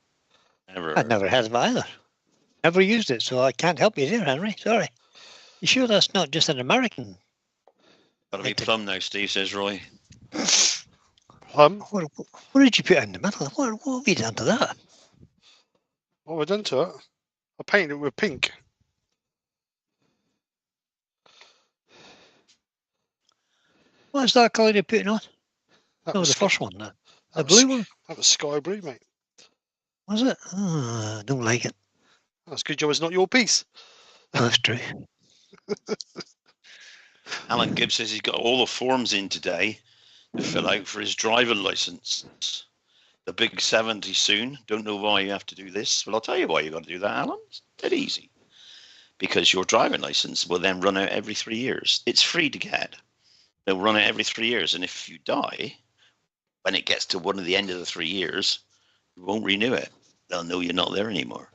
[SPEAKER 3] Never.
[SPEAKER 2] I've never heard of it either. Never used it, so I can't help you there, Henry. Sorry. You sure that's not just an American?
[SPEAKER 3] Gotta be plum now, Steve, says Roy.
[SPEAKER 1] Plum?
[SPEAKER 2] What did you put in the middle? What have you done to that?
[SPEAKER 1] What have I done to it? I painted it with pink.
[SPEAKER 2] What's that colour you're putting on?
[SPEAKER 1] That
[SPEAKER 2] No,
[SPEAKER 1] was
[SPEAKER 2] the
[SPEAKER 1] sky-
[SPEAKER 2] first one. The
[SPEAKER 1] that was
[SPEAKER 2] blue
[SPEAKER 1] sky-
[SPEAKER 2] one?
[SPEAKER 1] That was sky blue, mate.
[SPEAKER 2] Was it? Oh, I don't like it.
[SPEAKER 1] That's a good job it's not your piece.
[SPEAKER 2] That's true.
[SPEAKER 3] Alan Gibbs says he's got all the forms in today to fill out for his driving licence. The big 70 soon. Don't know why you have to do this. Well, I'll tell you why you got to do that, Alan. It's dead easy. Because your driving licence will then run out every 3 years. It's free to get. They'll run out every 3 years. And if you die, when it gets to one of the end of the 3 years, you won't renew it. They'll know you're not there anymore.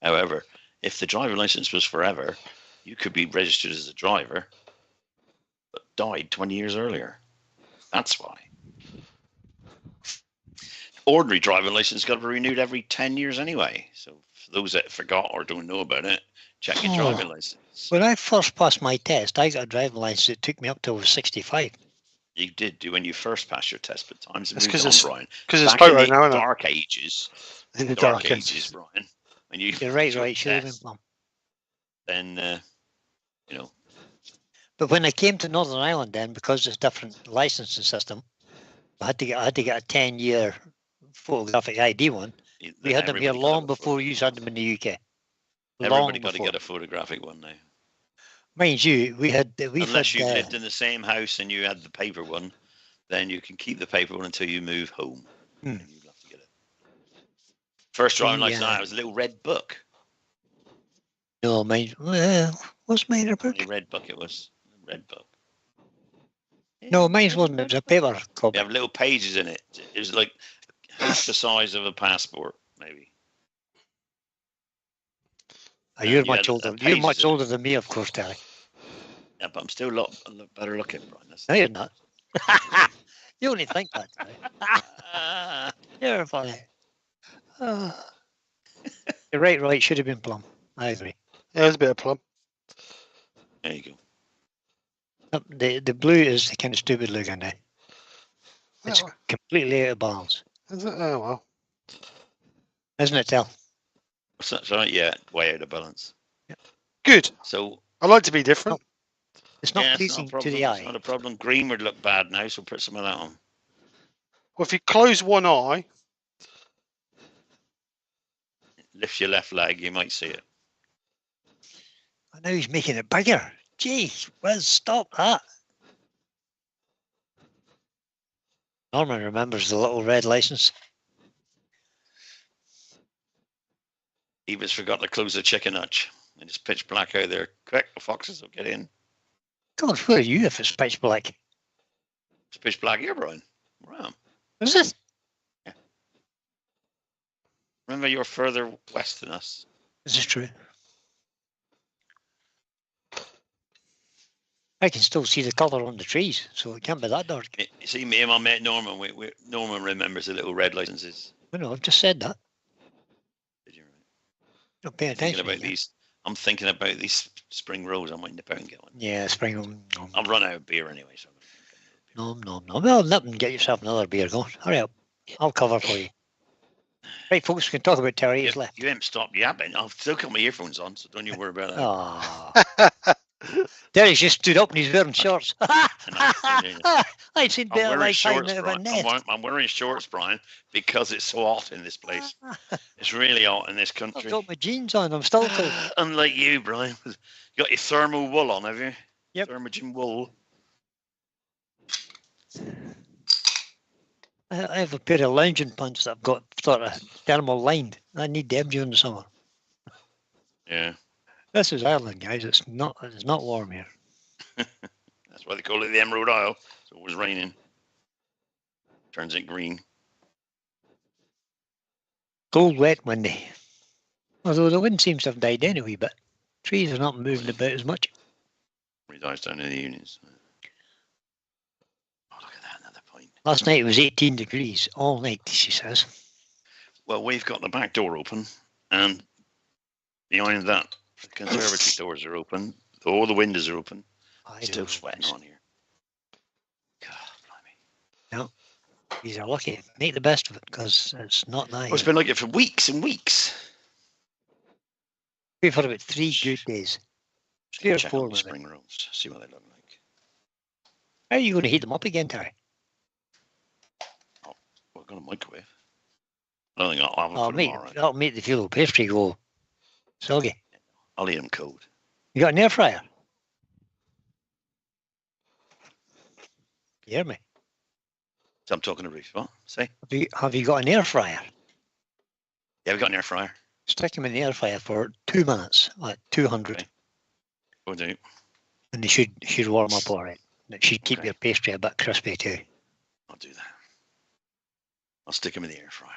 [SPEAKER 3] However, if the driving licence was forever, you could be registered as a driver, but died 20 years earlier. That's why. Ordinary driving licence got to be renewed every 10 years anyway. So for those that forgot or don't know about it, check your driving licence.
[SPEAKER 2] When I first passed my test, I got a driving licence. It took me up till I was 65.
[SPEAKER 3] You did do when you first passed your test, but times have
[SPEAKER 1] That's
[SPEAKER 3] moved
[SPEAKER 1] 'cause
[SPEAKER 3] on,
[SPEAKER 1] it's-
[SPEAKER 3] Brian.
[SPEAKER 1] Because it's
[SPEAKER 3] Back in
[SPEAKER 1] photo
[SPEAKER 3] the
[SPEAKER 1] now, isn't it?
[SPEAKER 3] dark ages,
[SPEAKER 1] In the
[SPEAKER 3] dark
[SPEAKER 1] dark
[SPEAKER 3] ages, Brian. When you
[SPEAKER 2] You're right,
[SPEAKER 3] took
[SPEAKER 2] right. Should have been
[SPEAKER 3] tests,
[SPEAKER 2] plum.
[SPEAKER 3] then you know.
[SPEAKER 2] But when I came to Northern Ireland, then because it's a different licensing system, I had to get a 10-year photographic ID one. We had them here
[SPEAKER 3] everybody got
[SPEAKER 2] long
[SPEAKER 3] a
[SPEAKER 2] before you had them in the UK.
[SPEAKER 3] Everybody got to
[SPEAKER 2] before.
[SPEAKER 3] get a photographic one now.
[SPEAKER 2] Mind you,
[SPEAKER 3] Unless you've lived in the same house and you had the paper one, then you can keep the paper one until you move home. And you'll have to get it. First driving license I had was a little red book.
[SPEAKER 2] No, mine. Well, what's mine a book?
[SPEAKER 3] A red book it was. A red book.
[SPEAKER 2] No, mine wasn't. It was a paper copy.
[SPEAKER 3] You have little pages in it. It was like half the size of a passport, maybe.
[SPEAKER 2] You're much older. You're much older than me, of course, Terry.
[SPEAKER 3] Yeah, but I'm still a lot better looking, Brian.
[SPEAKER 2] No, you're not. You only think that, Terry. You're funny. You're right, right. Should have been plum. I agree.
[SPEAKER 1] Yeah, there's a bit of plum.
[SPEAKER 3] There you go.
[SPEAKER 2] The blue is the kind of stupid looking now. It's
[SPEAKER 1] Oh,
[SPEAKER 2] completely out of balance.
[SPEAKER 1] is it? Oh, well.
[SPEAKER 2] Isn't it, Tel?
[SPEAKER 3] So, yeah, way out of balance.
[SPEAKER 1] Good.
[SPEAKER 3] So
[SPEAKER 1] I like to be different.
[SPEAKER 2] It's not
[SPEAKER 3] yeah,
[SPEAKER 2] pleasing
[SPEAKER 3] it's not a
[SPEAKER 2] to the
[SPEAKER 3] problem. It's
[SPEAKER 2] eye.
[SPEAKER 3] not a problem. Green would look bad now, so put some of that on.
[SPEAKER 1] Well, if you close one eye,
[SPEAKER 3] Lift your left leg, you might see it.
[SPEAKER 2] I know he's making it bigger. Gee, Wiz, stop that. Norman remembers the little red license.
[SPEAKER 3] He just forgot to close the chicken hutch. And it's pitch black out there. Quick, the foxes will get in.
[SPEAKER 2] God, where are you if it's pitch black?
[SPEAKER 3] It's pitch black here, Brian. Wow.
[SPEAKER 2] Is it?
[SPEAKER 3] Remember, you're further west than us.
[SPEAKER 2] This is true. I can still see the colour on the trees, so it can't be that dark.
[SPEAKER 3] You see, me and my mate Norman, Norman remembers the little red licenses.
[SPEAKER 2] I know, I've just said that.
[SPEAKER 3] Did you?
[SPEAKER 2] Don't pay
[SPEAKER 3] Thinking
[SPEAKER 2] attention.
[SPEAKER 3] about these. I'm thinking about these spring rolls. I'm waiting to go and get one.
[SPEAKER 2] Yeah, spring.
[SPEAKER 3] I've run out of beer anyway, so.
[SPEAKER 2] No. Well, nothing. Get yourself another beer going. Hurry up. I'll cover for you. Right, folks, we can talk about Terry. He's left.
[SPEAKER 3] You haven't stopped yapping. I've still got my earphones on, so don't you worry about that.
[SPEAKER 2] Oh. Terry's just stood up and he's wearing shorts. I've seen
[SPEAKER 3] I'm
[SPEAKER 2] better
[SPEAKER 3] wearing
[SPEAKER 2] life
[SPEAKER 3] shorts,
[SPEAKER 2] out of a
[SPEAKER 3] Brian.
[SPEAKER 2] net.
[SPEAKER 3] I'm wearing shorts, Brian, because it's so hot in this place. It's really hot in this
[SPEAKER 2] I've
[SPEAKER 3] country.
[SPEAKER 2] got my jeans on. I'm still cold.
[SPEAKER 3] Unlike you, Brian. You got your thermal wool on, have you?
[SPEAKER 2] Yep.
[SPEAKER 3] Thermogen wool.
[SPEAKER 2] I have a pair of lounging pants that I've got sort of thermal lined. I need them during the summer.
[SPEAKER 3] Yeah.
[SPEAKER 2] This is Ireland, guys. It's not warm here.
[SPEAKER 3] That's why they call it the Emerald Isle. It's always raining. Turns it green.
[SPEAKER 2] Cold, wet, windy. Although the wind seems to have died down a wee bit. Trees are not moving about as much.
[SPEAKER 3] He dies down in the unions. Oh, look at that, another point.
[SPEAKER 2] Last night it was 18 degrees all night, she says.
[SPEAKER 3] Well, we've got the back door open, and behind that, the conservatory doors are open. All the windows are open. Still sweating on here. God, blimey.
[SPEAKER 2] These are lucky. Make the best of it, because it's not nice.
[SPEAKER 3] Well, it's been like it for weeks and weeks.
[SPEAKER 2] We've had about 3 good days. 3 or
[SPEAKER 3] Check
[SPEAKER 2] 4
[SPEAKER 3] out the
[SPEAKER 2] maybe.
[SPEAKER 3] spring rolls, see what they look like.
[SPEAKER 2] How are you going to heat them up again, Terry?
[SPEAKER 3] We've got a microwave. I don't think I'll have them for tomorrow.
[SPEAKER 2] That'll make the filo pastry go soggy.
[SPEAKER 3] I'll eat them cold.
[SPEAKER 2] You got an air fryer? You hear me?
[SPEAKER 3] So I'm talking to Ruth. What? Say?
[SPEAKER 2] Have you got an air fryer?
[SPEAKER 3] Yeah, we've got an air fryer.
[SPEAKER 2] Stick them in the air fryer for 2 minutes, like 200.
[SPEAKER 3] Okay. We'll do.
[SPEAKER 2] And they should warm up all right. It should keep your pastry a bit crispy too.
[SPEAKER 3] I'll do that. I'll stick them in the air fryer.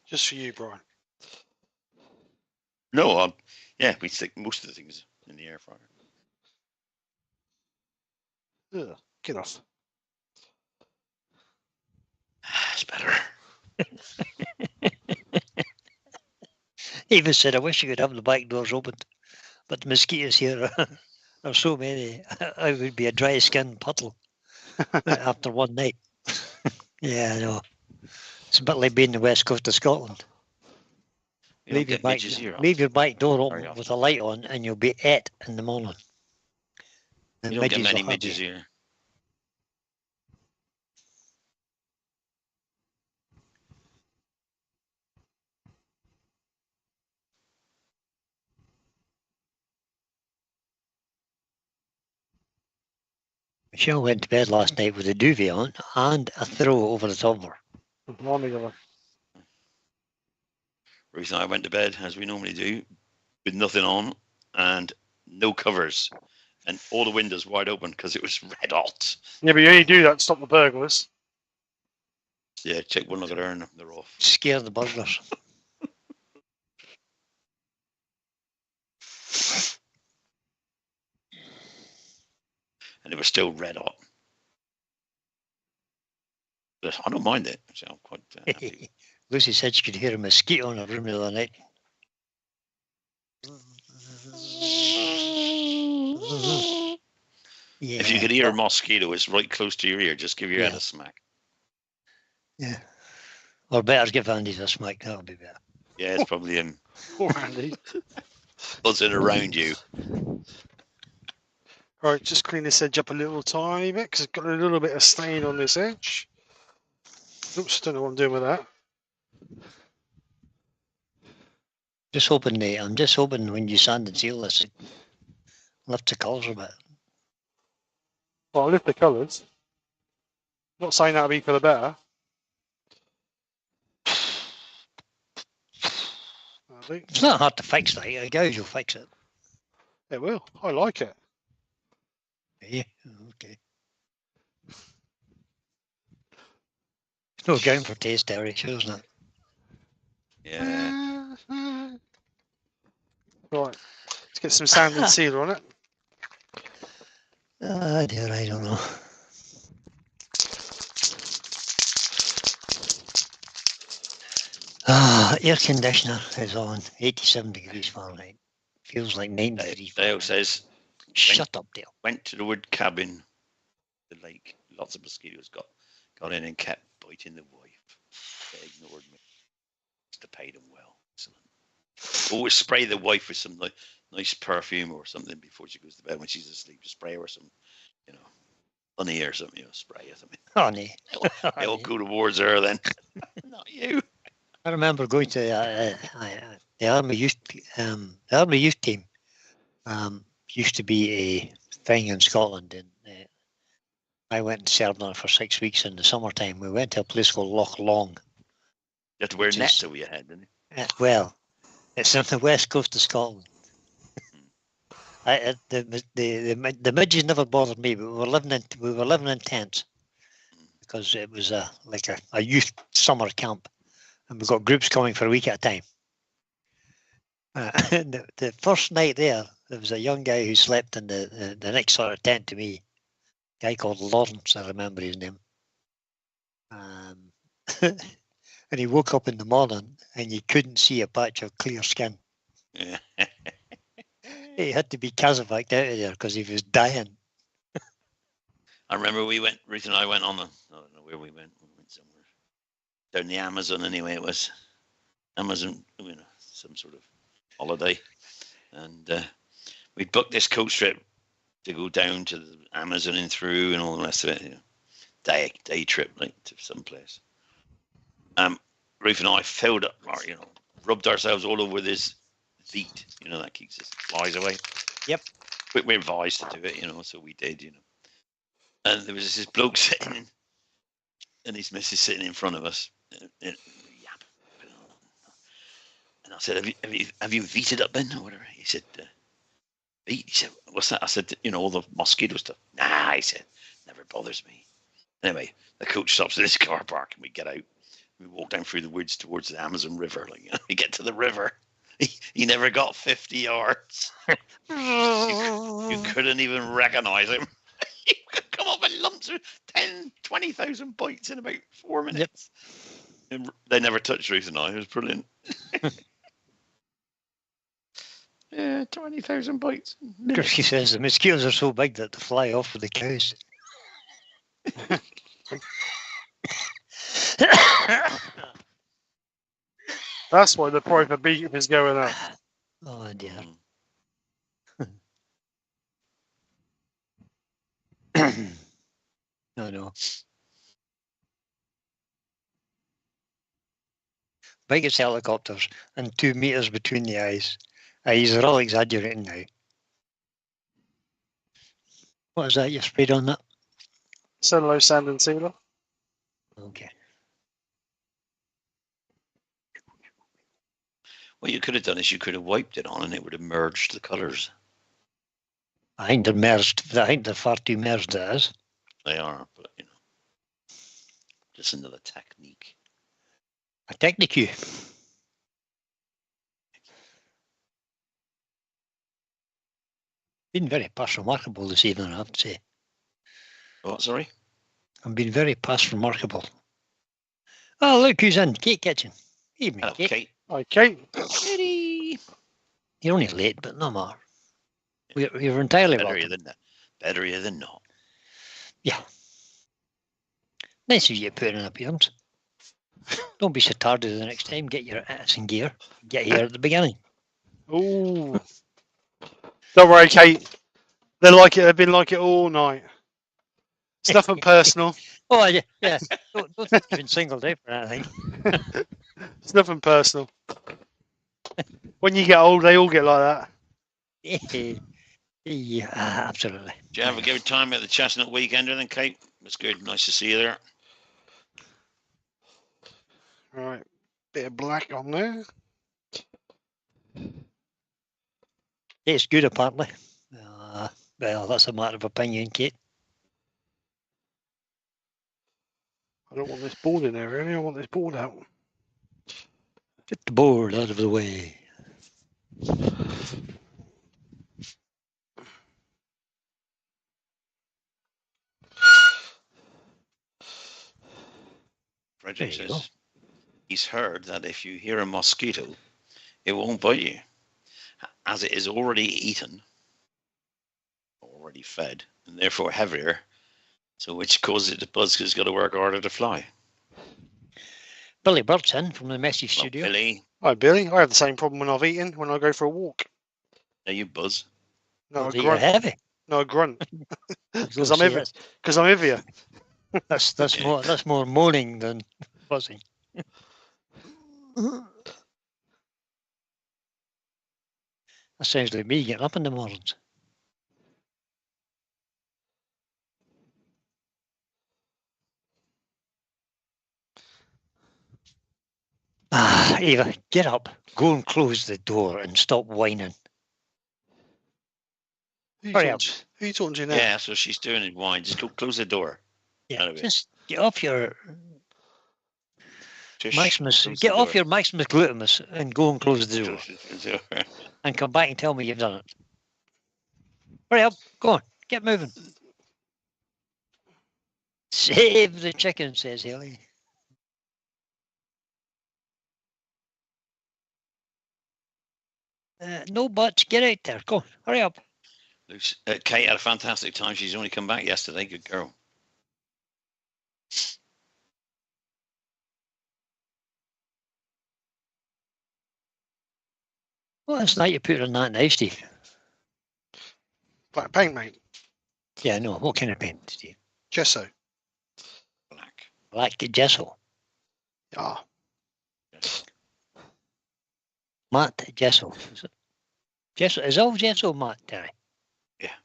[SPEAKER 1] Just for you, Brian.
[SPEAKER 3] No, yeah, we stick most of the things in the air fryer.
[SPEAKER 1] Ugh, get off.
[SPEAKER 3] It's better.
[SPEAKER 2] Even said, I wish you could have the back doors opened, but the mosquitoes here are so many. I would be a dry skin puddle after one night. Yeah, I know. It's a bit like being in the west coast of Scotland. Leave your back door open with a light on and you'll be ate in the morning.
[SPEAKER 3] You don't get many midges here.
[SPEAKER 2] Michelle went to bed last night with a duvet on and a throw over the top of her.
[SPEAKER 3] Ruth and I went to bed, as we normally do, with nothing on and no covers. And all the windows wide open because it was red hot.
[SPEAKER 1] Yeah, but you only do that to stop the burglars.
[SPEAKER 3] Yeah, check one look at her and they're off.
[SPEAKER 2] Scare the burglars.
[SPEAKER 3] And it was still red hot. But I don't mind it. So I'm quite happy.
[SPEAKER 2] Lucy said she could hear a mosquito in her room the other night. Yeah.
[SPEAKER 3] If you could hear a mosquito, it's right close to your ear. Just give your head a smack.
[SPEAKER 2] Yeah. Or better give Andy's a smack. That'll be better.
[SPEAKER 3] Yeah, it's probably him.
[SPEAKER 1] Poor Andy.
[SPEAKER 3] Buzzing around you.
[SPEAKER 1] Right, just clean this edge up a little tiny bit because it's got a little bit of stain on this edge. Oops, don't know what I'm doing with that.
[SPEAKER 2] I'm just hoping when you sand and seal this, it lifts the colours a bit.
[SPEAKER 1] Well, I'll lift the colours. Not saying that'll be for the better.
[SPEAKER 2] It's not hard to fix that. A gouge will fix it.
[SPEAKER 1] It will. I like it.
[SPEAKER 2] Yeah, okay. It's no going for taste, Terry, sure isn't it?
[SPEAKER 3] Yeah.
[SPEAKER 1] Right, let's get some sand and sealer on it.
[SPEAKER 2] Dear, I don't know. Air conditioner is on 87 degrees Fahrenheit. Feels like 90 degrees.
[SPEAKER 3] Dale says,
[SPEAKER 2] Shut up, Dale.
[SPEAKER 3] went to the wood cabin, the lake. Lots of mosquitoes got in and kept biting the wife. They ignored me. To pay them well. Excellent. Always spray the wife with some nice perfume or something before she goes to bed when she's asleep. Spray her with some, honey or something. Spray or something.
[SPEAKER 2] Honey.
[SPEAKER 3] It'll go towards her then. Not you.
[SPEAKER 2] I remember going to the army youth team. Used to be a thing in Scotland, and I went and served on it for 6 weeks in the summertime. We went to a place called Loch Long.
[SPEAKER 3] You have to wear nets over your head, didn't you?
[SPEAKER 2] Well, it's on the west coast of Scotland. The midges never bothered me, but we were living in tents because it was like a youth summer camp, and we got groups coming for a week at a time. The first night there, there was a young guy who slept in the next sort of tent to me. A guy called Lawrence, I remember his name. And he woke up in the morning and you couldn't see a patch of clear skin.
[SPEAKER 3] Yeah.
[SPEAKER 2] He had to be casevaced out of there because he was dying.
[SPEAKER 3] I remember Ruth and I went on I don't know where we went. We went somewhere down the Amazon anyway. It was Amazon, some sort of holiday. And we'd booked this coach trip to go down to the Amazon and through and all the rest of it. Day trip, like to some place. Ruth and I filled up, rubbed ourselves all over this feet. That keeps the flies away.
[SPEAKER 2] Yep.
[SPEAKER 3] We're advised to do it, so we did, And there was this bloke sitting, and his missus sitting in front of us. And I said, "Have you veted up then, or whatever?" He said, "Veet." He said, "What's that?" I said, "All the mosquito stuff." Nah, he said, "Never bothers me." Anyway, the coach stops at this car park, and we get out. We walk down through the woods towards the Amazon River. We get to the river. He never got 50 yards. You couldn't even recognise him. He could come up in lumps of 10, 20,000 bites in about 4 minutes. Yep. And they never touched Ruth and I. It was brilliant. Yeah, 20,000 bites.
[SPEAKER 2] She says the mosquitoes are so big that they fly off with the cows.
[SPEAKER 1] That's why the price of beef is going up.
[SPEAKER 2] Oh dear. No. Biggest helicopters and 2 meters between the eyes. He's all exaggerating now. What is that you sprayed on that?
[SPEAKER 1] Cellulo sand and sealer.
[SPEAKER 2] Okay.
[SPEAKER 3] What you could have done is you could have wiped it on and it would have merged the colours.
[SPEAKER 2] I think they're merged. I think they're far too merged as.
[SPEAKER 3] They are, but just another technique.
[SPEAKER 2] A technique. Been very past remarkable this evening, I have to say.
[SPEAKER 3] What, sorry?
[SPEAKER 2] I've been very past remarkable. Oh, look who's in. Kate Kitchen. Evening,
[SPEAKER 3] Hello,
[SPEAKER 2] Kate.
[SPEAKER 3] Kate.
[SPEAKER 1] Hi, Kate.
[SPEAKER 3] Kitty.
[SPEAKER 2] You're only late, but no more. We're entirely
[SPEAKER 3] Better
[SPEAKER 2] welcome.
[SPEAKER 3] you than that. Better you than not.
[SPEAKER 2] Yeah. Nice of you to put in an appearance. Don't be so tardy the next time. Get your ass in gear. Get here at the beginning.
[SPEAKER 1] Ooh. Don't worry, Kate. They've been like it all night. It's nothing personal.
[SPEAKER 2] Oh, yeah. Don't think you've been singled out for anything.
[SPEAKER 1] It's nothing personal. When you get old, they all get like that.
[SPEAKER 2] Yeah, absolutely.
[SPEAKER 3] Did you have a good time at the Chestnut Weekend then, Kate? It was good. Nice to see you there.
[SPEAKER 1] Right. Bit of black on there.
[SPEAKER 2] It's good, apparently. Well, that's a matter of opinion, Kate.
[SPEAKER 1] I don't want this board in there, really. I want this board out.
[SPEAKER 2] Get the board out of the way.
[SPEAKER 3] Frederick says he's heard that if you hear a mosquito, it won't bite you, as it is already eaten, already fed, and therefore heavier, so which causes it to buzz because it's got to work harder to fly.
[SPEAKER 2] Billy Bird's in from the Message
[SPEAKER 3] Well,
[SPEAKER 2] Studio.
[SPEAKER 3] Billy,
[SPEAKER 1] Hi, Billy. I have the same problem when I've eaten, when I go for a walk.
[SPEAKER 3] now you buzz.
[SPEAKER 1] No, I
[SPEAKER 2] You're
[SPEAKER 1] grunt.
[SPEAKER 2] heavy.
[SPEAKER 1] No, I grunt. Because I'm
[SPEAKER 2] See,
[SPEAKER 1] heavy. Because I'm heavier.
[SPEAKER 2] That's more moaning than buzzing. That sounds like me getting up in the mornings. Eva, get up, go and close the door and stop whining. Hurry up.
[SPEAKER 1] Who are you talking to now?
[SPEAKER 3] Yeah, so she's doing it. Why? Just go close the door.
[SPEAKER 2] Yeah,
[SPEAKER 3] Anyway.
[SPEAKER 2] just get off your
[SPEAKER 3] Just
[SPEAKER 2] Maximus.
[SPEAKER 3] close
[SPEAKER 2] Get
[SPEAKER 3] the
[SPEAKER 2] off
[SPEAKER 3] door.
[SPEAKER 2] your Maximus Glutamus and go and close the door.
[SPEAKER 3] Close the door.
[SPEAKER 2] And come back and tell me you've done it. Hurry up. Go on. Get moving. Save the chicken, says Haley. No buts. Get out there. Go. Hurry up.
[SPEAKER 3] Kate had a fantastic time. She's only come back yesterday. Good girl.
[SPEAKER 2] Well, it's not you put on that now, Steve.
[SPEAKER 1] Black paint, mate.
[SPEAKER 2] Yeah, no. What kind of paint, Steve?
[SPEAKER 1] Gesso.
[SPEAKER 3] Black.
[SPEAKER 2] Black gesso.
[SPEAKER 1] Ah.
[SPEAKER 2] Matte gesso. Is it? Gesso. Is all gesso matte, Terry?
[SPEAKER 3] Yeah.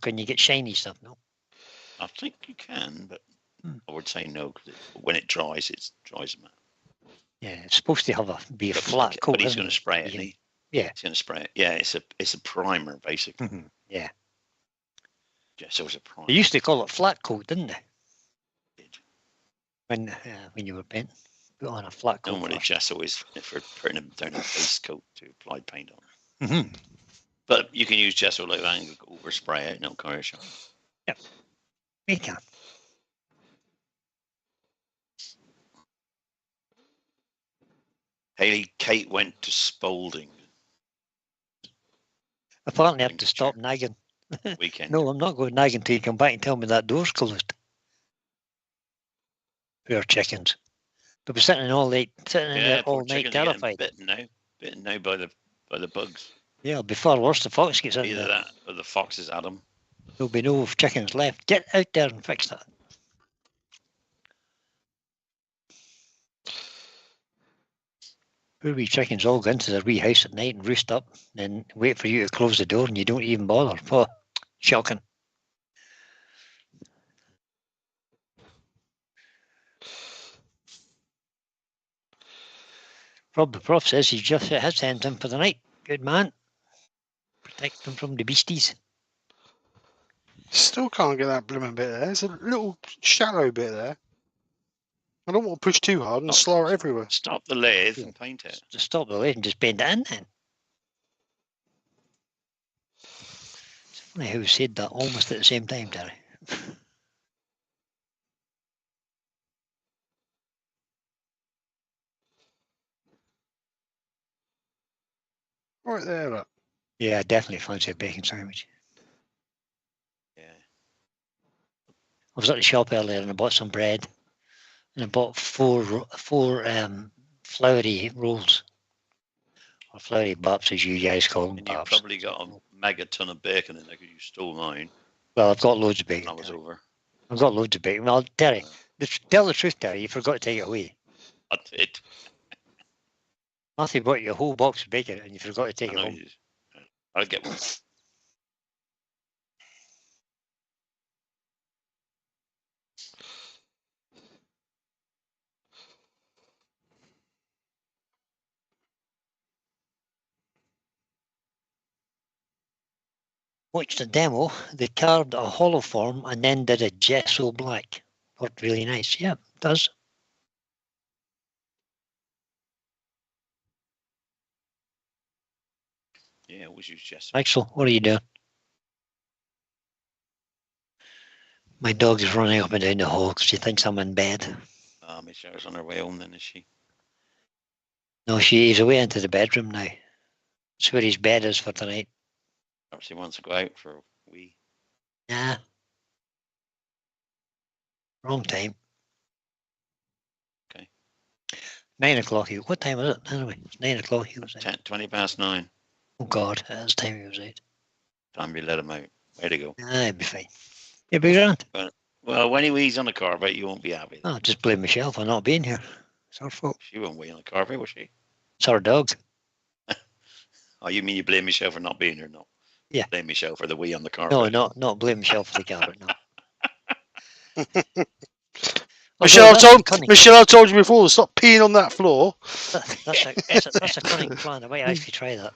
[SPEAKER 2] Can you get shiny stuff? No.
[SPEAKER 3] I think you can, but I would say no, because when it dries, it dries matte.
[SPEAKER 2] Yeah, it's supposed to have be a flat coat.
[SPEAKER 3] But he's going to spray it, isn't he?
[SPEAKER 2] Yeah.
[SPEAKER 3] He's going to spray it. Yeah, it's a primer, basically.
[SPEAKER 2] Yeah.
[SPEAKER 3] Gesso is a primer.
[SPEAKER 2] They used to call it flat coat, didn't they?
[SPEAKER 3] Did.
[SPEAKER 2] When you were painting, put on a flat coat.
[SPEAKER 3] Normally, gesso is for putting them down a base coat to apply paint on.
[SPEAKER 2] Mm-hmm.
[SPEAKER 3] But you can use gesso like that and overspray it, and it'll carry a shine.
[SPEAKER 2] Yep. You can.
[SPEAKER 3] Haley, Kate went to Spalding
[SPEAKER 2] Apparently, I have to stop nagging.
[SPEAKER 3] weekend.
[SPEAKER 2] No, I'm not going nagging till you come back and tell me that door's closed. Poor chickens. They'll be sitting in there all night, terrified.
[SPEAKER 3] Bitten now by the bugs.
[SPEAKER 2] Yeah, it'll be far worse. The fox gets in
[SPEAKER 3] Either
[SPEAKER 2] there.
[SPEAKER 3] that or the foxes at them.
[SPEAKER 2] There'll be no chickens left. Get out there and fix that. Poor wee chickens all go into their wee house at night and roost up, and wait for you to close the door, and you don't even bother. Oh, shocking. Rob the Prof says he just has hands in for the night. Good man. Protect them from the beasties.
[SPEAKER 1] Still can't get that blooming bit there. There's a little shallow bit there. I don't want to push too hard and slow it everywhere.
[SPEAKER 3] Stop the lathe and paint it.
[SPEAKER 2] Just stop the lathe and just bend it in then. It's funny how we said that almost at the same time, Terry.
[SPEAKER 1] Right there, look.
[SPEAKER 2] Yeah, I definitely fancy a bacon sandwich.
[SPEAKER 3] Yeah.
[SPEAKER 2] I was at the shop earlier and I bought some bread. And I bought four floury rolls. Or floury baps, as you guys call them.
[SPEAKER 3] And you probably got a mega ton of bacon in there because you stole mine.
[SPEAKER 2] Well, I've got loads of bacon.
[SPEAKER 3] That was over.
[SPEAKER 2] I've got loads of bacon. Well, Terry, tell the truth, Terry, you forgot to take it away.
[SPEAKER 3] I did.
[SPEAKER 2] Matthew bought you a whole box of bacon and you forgot to take it home.
[SPEAKER 3] I'll get one.
[SPEAKER 2] Watched the demo. They carved a hollow form and then did a gesso black. Worked really nice. Yeah, it does.
[SPEAKER 3] Yeah, always use gesso.
[SPEAKER 2] Axel, what are you doing? My dog is running up and down the hall because she thinks I'm in bed.
[SPEAKER 3] Michelle's on her way home then, is she?
[SPEAKER 2] No, she's away into the bedroom now. That's where his bed is for tonight.
[SPEAKER 3] Perhaps he wants to go out for a wee.
[SPEAKER 2] Nah. Wrong time.
[SPEAKER 3] Okay.
[SPEAKER 2] 9 o'clock. What time is it? Anyway, it's 9 o'clock. He was out.
[SPEAKER 3] 20 past 9.
[SPEAKER 2] Oh, God. That's the time he was out.
[SPEAKER 3] Time you let him out. Way to go.
[SPEAKER 2] Nah, he'll be fine. He'll be grand.
[SPEAKER 3] Well, when he's on the carpet, you won't be happy.
[SPEAKER 2] I'll just blame Michelle for not being here. It's her fault.
[SPEAKER 3] She won't wee on the carpet, will she?
[SPEAKER 2] It's our dog.
[SPEAKER 3] Oh, you mean you blame Michelle for not being here? No.
[SPEAKER 2] Yeah.
[SPEAKER 3] Blame Michelle for the wee on the carpet.
[SPEAKER 2] No, not blame Michelle for the carpet, no.
[SPEAKER 1] Michelle, I've told you before, stop peeing on that floor.
[SPEAKER 2] That's a cunning plan. I might actually try that.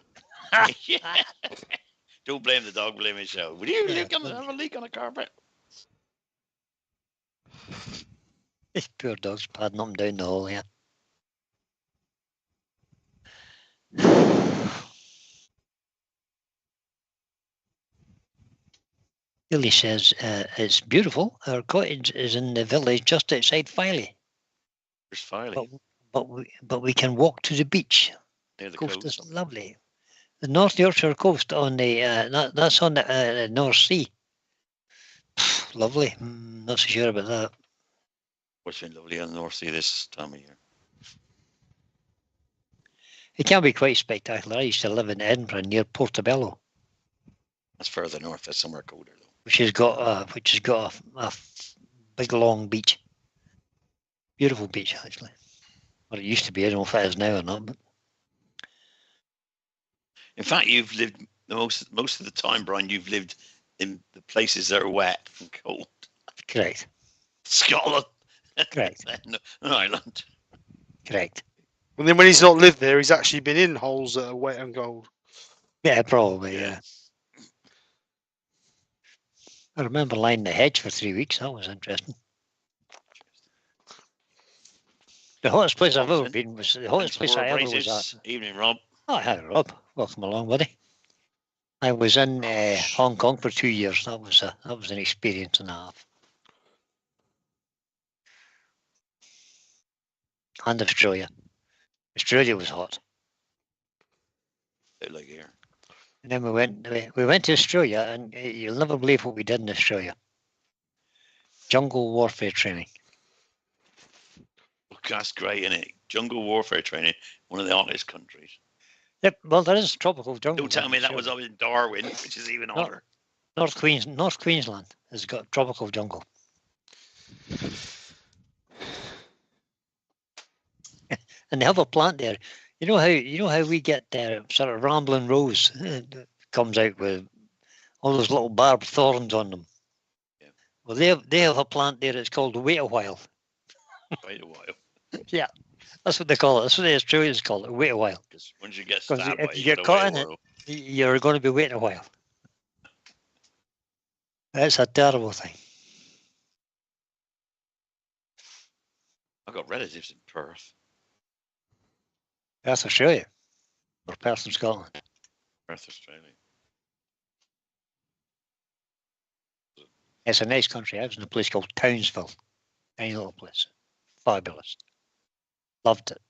[SPEAKER 3] Don't blame the dog, blame Michelle. Will you have a leak on the carpet?
[SPEAKER 2] This poor dog's padding up and down the hall here. Billy says it's beautiful. Our cottage is in the village just outside Filey,
[SPEAKER 3] There's Filey
[SPEAKER 2] but we can walk to the beach.
[SPEAKER 3] near
[SPEAKER 2] The
[SPEAKER 3] the
[SPEAKER 2] coast
[SPEAKER 3] coast.
[SPEAKER 2] is lovely. The North Yorkshire coast on the that's on the North Sea. Lovely. Not so sure about that.
[SPEAKER 3] It's been lovely on the North Sea this time of year.
[SPEAKER 2] It can be quite spectacular. I used to live in Edinburgh near Portobello,
[SPEAKER 3] That's further north. That's somewhere colder though.
[SPEAKER 2] which has got a big long beach. Beautiful beach actually. Well, it used to be. I don't know if it is now or not. But
[SPEAKER 3] In fact, you've lived most of the time, Brian. You've lived in the places that are wet and cold.
[SPEAKER 2] correct.
[SPEAKER 3] Scotland,
[SPEAKER 2] Correct.
[SPEAKER 3] and Ireland.
[SPEAKER 2] Correct.
[SPEAKER 1] And then when he's not lived there, he's actually been in holes that are wet and cold.
[SPEAKER 2] Yeah, probably.
[SPEAKER 3] Yeah.
[SPEAKER 2] Yeah. I remember lying in the hedge for 3 weeks. That was interesting. The hottest place I've ever been was the hottest place I ever was at.
[SPEAKER 3] Evening, Rob.
[SPEAKER 2] Oh, hi, Rob. Welcome along, buddy. I was in Hong Kong for 2 years. That was an experience and a half. And Australia. Australia was hot.
[SPEAKER 3] Bit like here.
[SPEAKER 2] And then we went to Australia, and you'll never believe what we did in Australia. Jungle warfare training.
[SPEAKER 3] Oh, that's great, isn't it? Jungle warfare training, one of the hottest countries.
[SPEAKER 2] Yep. Well, there is tropical jungle.
[SPEAKER 3] Don't tell me that was up in Darwin, which is even hotter.
[SPEAKER 2] North Queensland has got tropical jungle. And they have a plant there. You know how we get sort of rambling rose comes out with all those little barbed thorns on them.
[SPEAKER 3] Yeah.
[SPEAKER 2] Well, they have a plant there. It's called wait a while.
[SPEAKER 3] Wait a while.
[SPEAKER 2] Yeah, that's what they call it. That's what the Australians call it. Wait a while.
[SPEAKER 3] Because once you get stabbed,
[SPEAKER 2] If you get caught in it, you're going to be waiting a while. That's a terrible thing.
[SPEAKER 3] I've got relatives in Perth.
[SPEAKER 2] That's Australia. Or Perth in Scotland.
[SPEAKER 3] Perth, Australia.
[SPEAKER 2] It's a nice country. I was in a place called Townsville. Tiny little place. Fabulous. Loved it.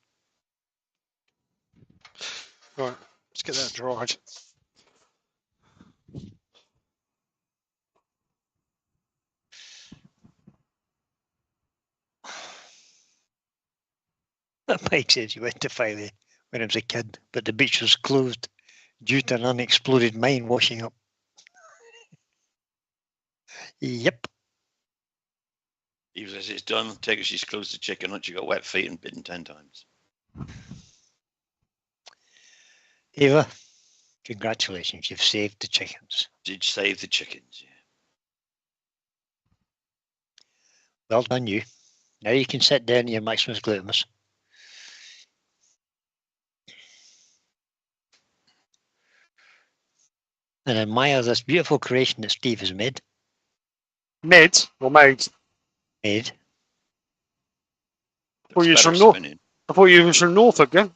[SPEAKER 1] Right, let's get that dried.
[SPEAKER 2] Mike says he went to Filey when he was a kid, but the beach was closed due to an unexploded mine washing up. Yep.
[SPEAKER 3] He says it's done. Take it. She's close to chicken. Once you got wet feet and bitten 10 times.
[SPEAKER 2] Eva, congratulations. You've saved the chickens.
[SPEAKER 3] Did save the chickens, yeah.
[SPEAKER 2] Well done, you. Now you can sit down in your Maximus Glutamus. And admire this beautiful creation that Steve has made.
[SPEAKER 1] Made or made?
[SPEAKER 2] Made.
[SPEAKER 1] I thought you was from Norfolk, yeah?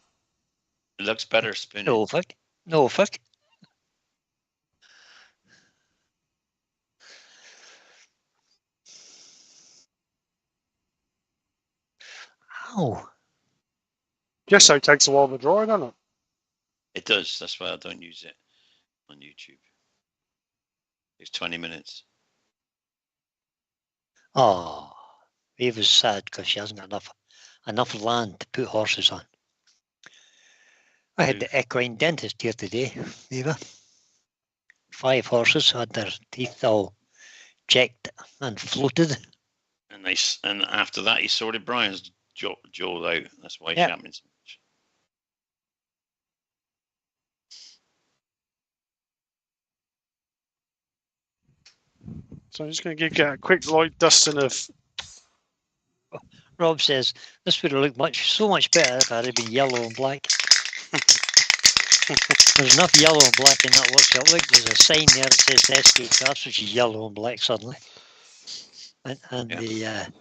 [SPEAKER 3] It looks better spinning.
[SPEAKER 2] Norfolk. Ow.
[SPEAKER 1] Gesso takes a while to dry, doesn't it?
[SPEAKER 3] It does. That's why I don't use it on YouTube. It's 20 minutes.
[SPEAKER 2] Oh, Eva's sad because she hasn't got enough land to put horses on. I had the equine dentist here today, Eva. 5 horses had their teeth all checked and floated.
[SPEAKER 3] And after that, he sorted Brian's jaw out. That's why he's yapping so much.
[SPEAKER 1] So I'm just going to give a quick light dusting of.
[SPEAKER 2] Rob says this would have looked so much better if it had been yellow and black. There's enough yellow and black in that workshop. Look, there's a sign there that says skkrafts, which is yellow and black suddenly. And the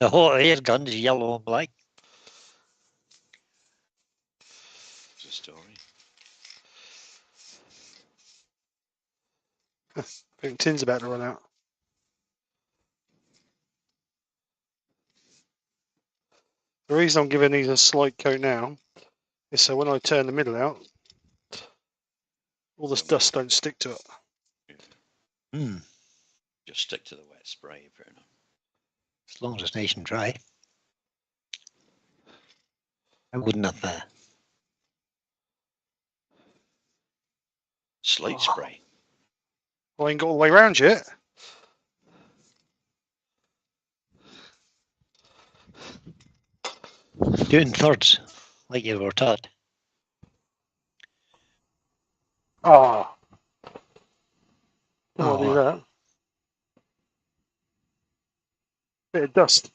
[SPEAKER 2] hot air gun is yellow and black.
[SPEAKER 3] It's a story.
[SPEAKER 1] I think tin's about to run out. The reason I'm giving these a slight coat now is so when I turn the middle out, all this dust don't stick to it.
[SPEAKER 2] Hmm.
[SPEAKER 3] Just stick to the wet spray. Fair enough.
[SPEAKER 2] As long as it's nice and dry. I wouldn't have.
[SPEAKER 3] Slate spray.
[SPEAKER 1] Well, I ain't got all the way around yet.
[SPEAKER 2] Do it in thirds, like you were taught.
[SPEAKER 1] Ah. Don't want to do
[SPEAKER 2] Oh.
[SPEAKER 1] that. Bit of dust.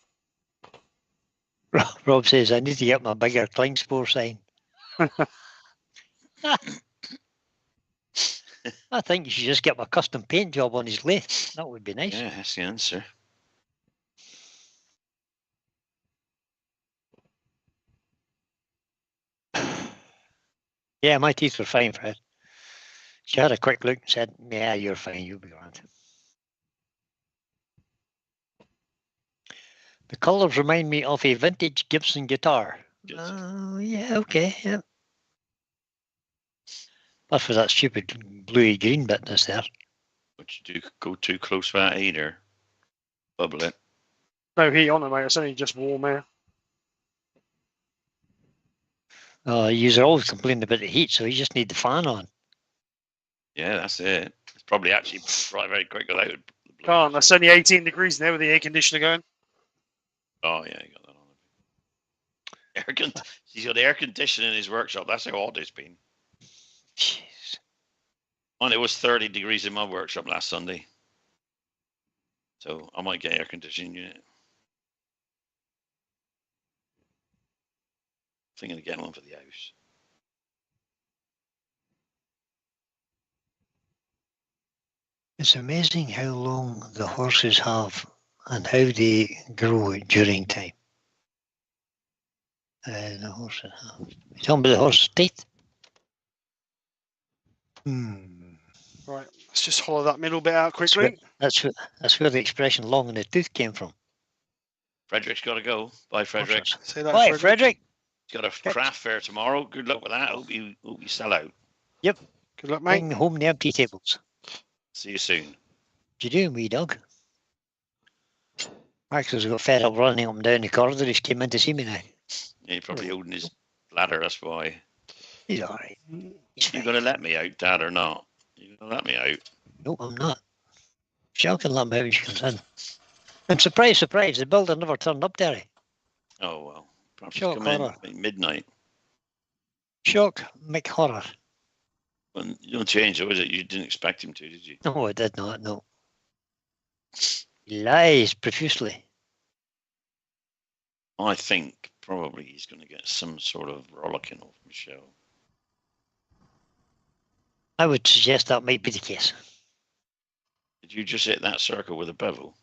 [SPEAKER 2] Rob says, I need to get my bigger Klingspor sign. I think you should just get my custom paint job on his lathe. That would be nice.
[SPEAKER 3] Yeah, that's the answer.
[SPEAKER 2] Yeah, my teeth were fine, Fred. She had a quick look and said, yeah, you're fine, you'll be grand. The colours remind me of a vintage Gibson guitar. Yeah, okay, yeah. That's for that stupid bluey green bit that's there.
[SPEAKER 3] But you do go too close for that either. Bubble it.
[SPEAKER 1] No heat on it, mate. It's only just warm air.
[SPEAKER 2] You're always complaining about the heat, so you just need the fan on.
[SPEAKER 3] Yeah, that's it. It's probably actually right very quick without the blow.
[SPEAKER 1] Can't. That's only 18 degrees there with the air conditioner going.
[SPEAKER 3] Oh yeah, you got that on. He's got air conditioning in his workshop. That's how hot it's been.
[SPEAKER 2] Jeez.
[SPEAKER 3] And it was 30 degrees in my workshop last Sunday. So I might get air conditioning unit. Thinking of getting one for the house.
[SPEAKER 2] It's amazing how long the horses have and how they grow during time. The horses have. You talking about the horse's teeth?
[SPEAKER 1] Right. Let's just hollow that middle bit out quickly.
[SPEAKER 2] That's where the expression long in the tooth came from.
[SPEAKER 3] Frederick's got to go. Bye, Frederick.
[SPEAKER 1] Say that,
[SPEAKER 2] Bye, Frederick.
[SPEAKER 3] He's got a craft fair tomorrow. Good luck with that. Hope you sell out.
[SPEAKER 2] Yep.
[SPEAKER 1] Good luck, mate.
[SPEAKER 2] Bring home the empty tables.
[SPEAKER 3] See you soon.
[SPEAKER 2] What you doing, wee dog? Maxwell's got fed up running up and down the corridor. He's came in to see me now.
[SPEAKER 3] Yeah, he's probably holding his ladder. That's why.
[SPEAKER 2] He's all right.
[SPEAKER 3] You going to let me out, Dad, or not? You going to let me out?
[SPEAKER 2] No, I'm not. Shell can let me out when she comes in. And surprise, the builder never turned up, Derry.
[SPEAKER 3] Oh, well. Perhaps
[SPEAKER 2] Shock
[SPEAKER 3] he's come in
[SPEAKER 2] horror.
[SPEAKER 3] at midnight.
[SPEAKER 2] Shock, McHorror.
[SPEAKER 3] Well, you don't change it, was it? You didn't expect him to, did you?
[SPEAKER 2] No, I did not, no. He lies profusely.
[SPEAKER 3] I think probably he's going to get some sort of rollicking off Michelle.
[SPEAKER 2] I would suggest that might be the case.
[SPEAKER 3] Did you just hit that circle with a bevel?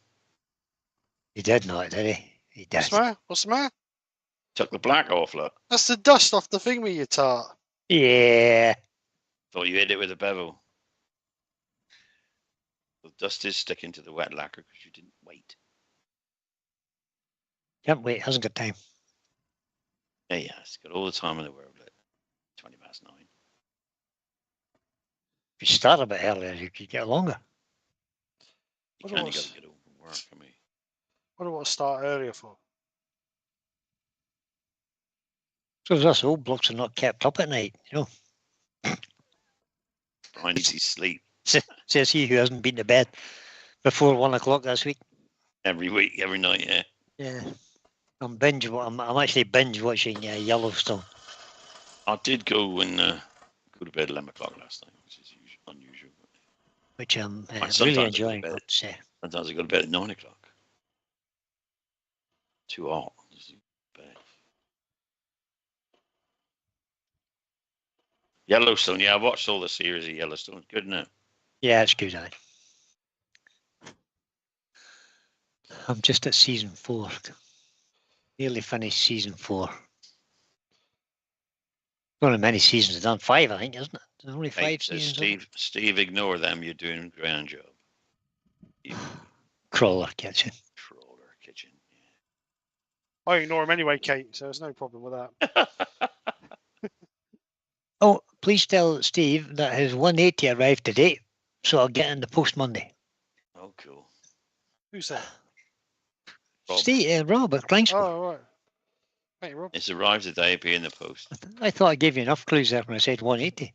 [SPEAKER 2] He did not, did he? He did.
[SPEAKER 1] What's the matter? What's the matter?
[SPEAKER 3] Took the black off, look.
[SPEAKER 1] That's the dust off the thing with your tart.
[SPEAKER 2] Yeah.
[SPEAKER 3] Thought you hit it with a bevel. The dust is sticking to the wet lacquer because you didn't wait.
[SPEAKER 2] Can't wait, hasn't got time.
[SPEAKER 3] Yeah, it's got all the time in the world. 9:20.
[SPEAKER 2] If you start a bit earlier, you could get longer.
[SPEAKER 3] You kind of got to get home from work. I mean,
[SPEAKER 1] What do I want to start earlier for?
[SPEAKER 2] So us old blokes are not kept up at night, you know.
[SPEAKER 3] Brian needs his sleep
[SPEAKER 2] Says he who hasn't been to bed before 1 o'clock this week.
[SPEAKER 3] every week, every night, yeah.
[SPEAKER 2] Yeah. I'm actually binge watching Yellowstone.
[SPEAKER 3] I did go and go to bed at 11 o'clock last night, which is unusual.
[SPEAKER 2] Which I'm
[SPEAKER 3] Sometimes
[SPEAKER 2] really
[SPEAKER 3] I go to
[SPEAKER 2] enjoying.
[SPEAKER 3] bed.
[SPEAKER 2] I'd say.
[SPEAKER 3] Sometimes I go to bed at 9 o'clock. Too hot. Just go to bed. Yellowstone, yeah, I watched all the series of Yellowstone. Good, isn't it?
[SPEAKER 2] Yeah, it's good. I'm just at season 4. Nearly finished season 4. Only many seasons. I've done 5, I think, isn't it? There's only 5
[SPEAKER 3] Hey, says
[SPEAKER 2] seasons.
[SPEAKER 3] Steve, ignore them. You're doing a grand job.
[SPEAKER 2] Crawler kitchen.
[SPEAKER 3] Crawler kitchen.
[SPEAKER 1] I ignore him anyway, Kate, so there's no problem with that.
[SPEAKER 2] Oh, please tell Steve that his 180 arrived today, so I'll get in the post Monday.
[SPEAKER 3] Oh, cool.
[SPEAKER 1] Who's that?
[SPEAKER 3] Rob.
[SPEAKER 2] Steve, Rob at Cranksville.
[SPEAKER 1] Oh, right. Hey, Rob.
[SPEAKER 3] It's arrived today, be in the post.
[SPEAKER 2] I thought I gave you enough clues there when I said 180.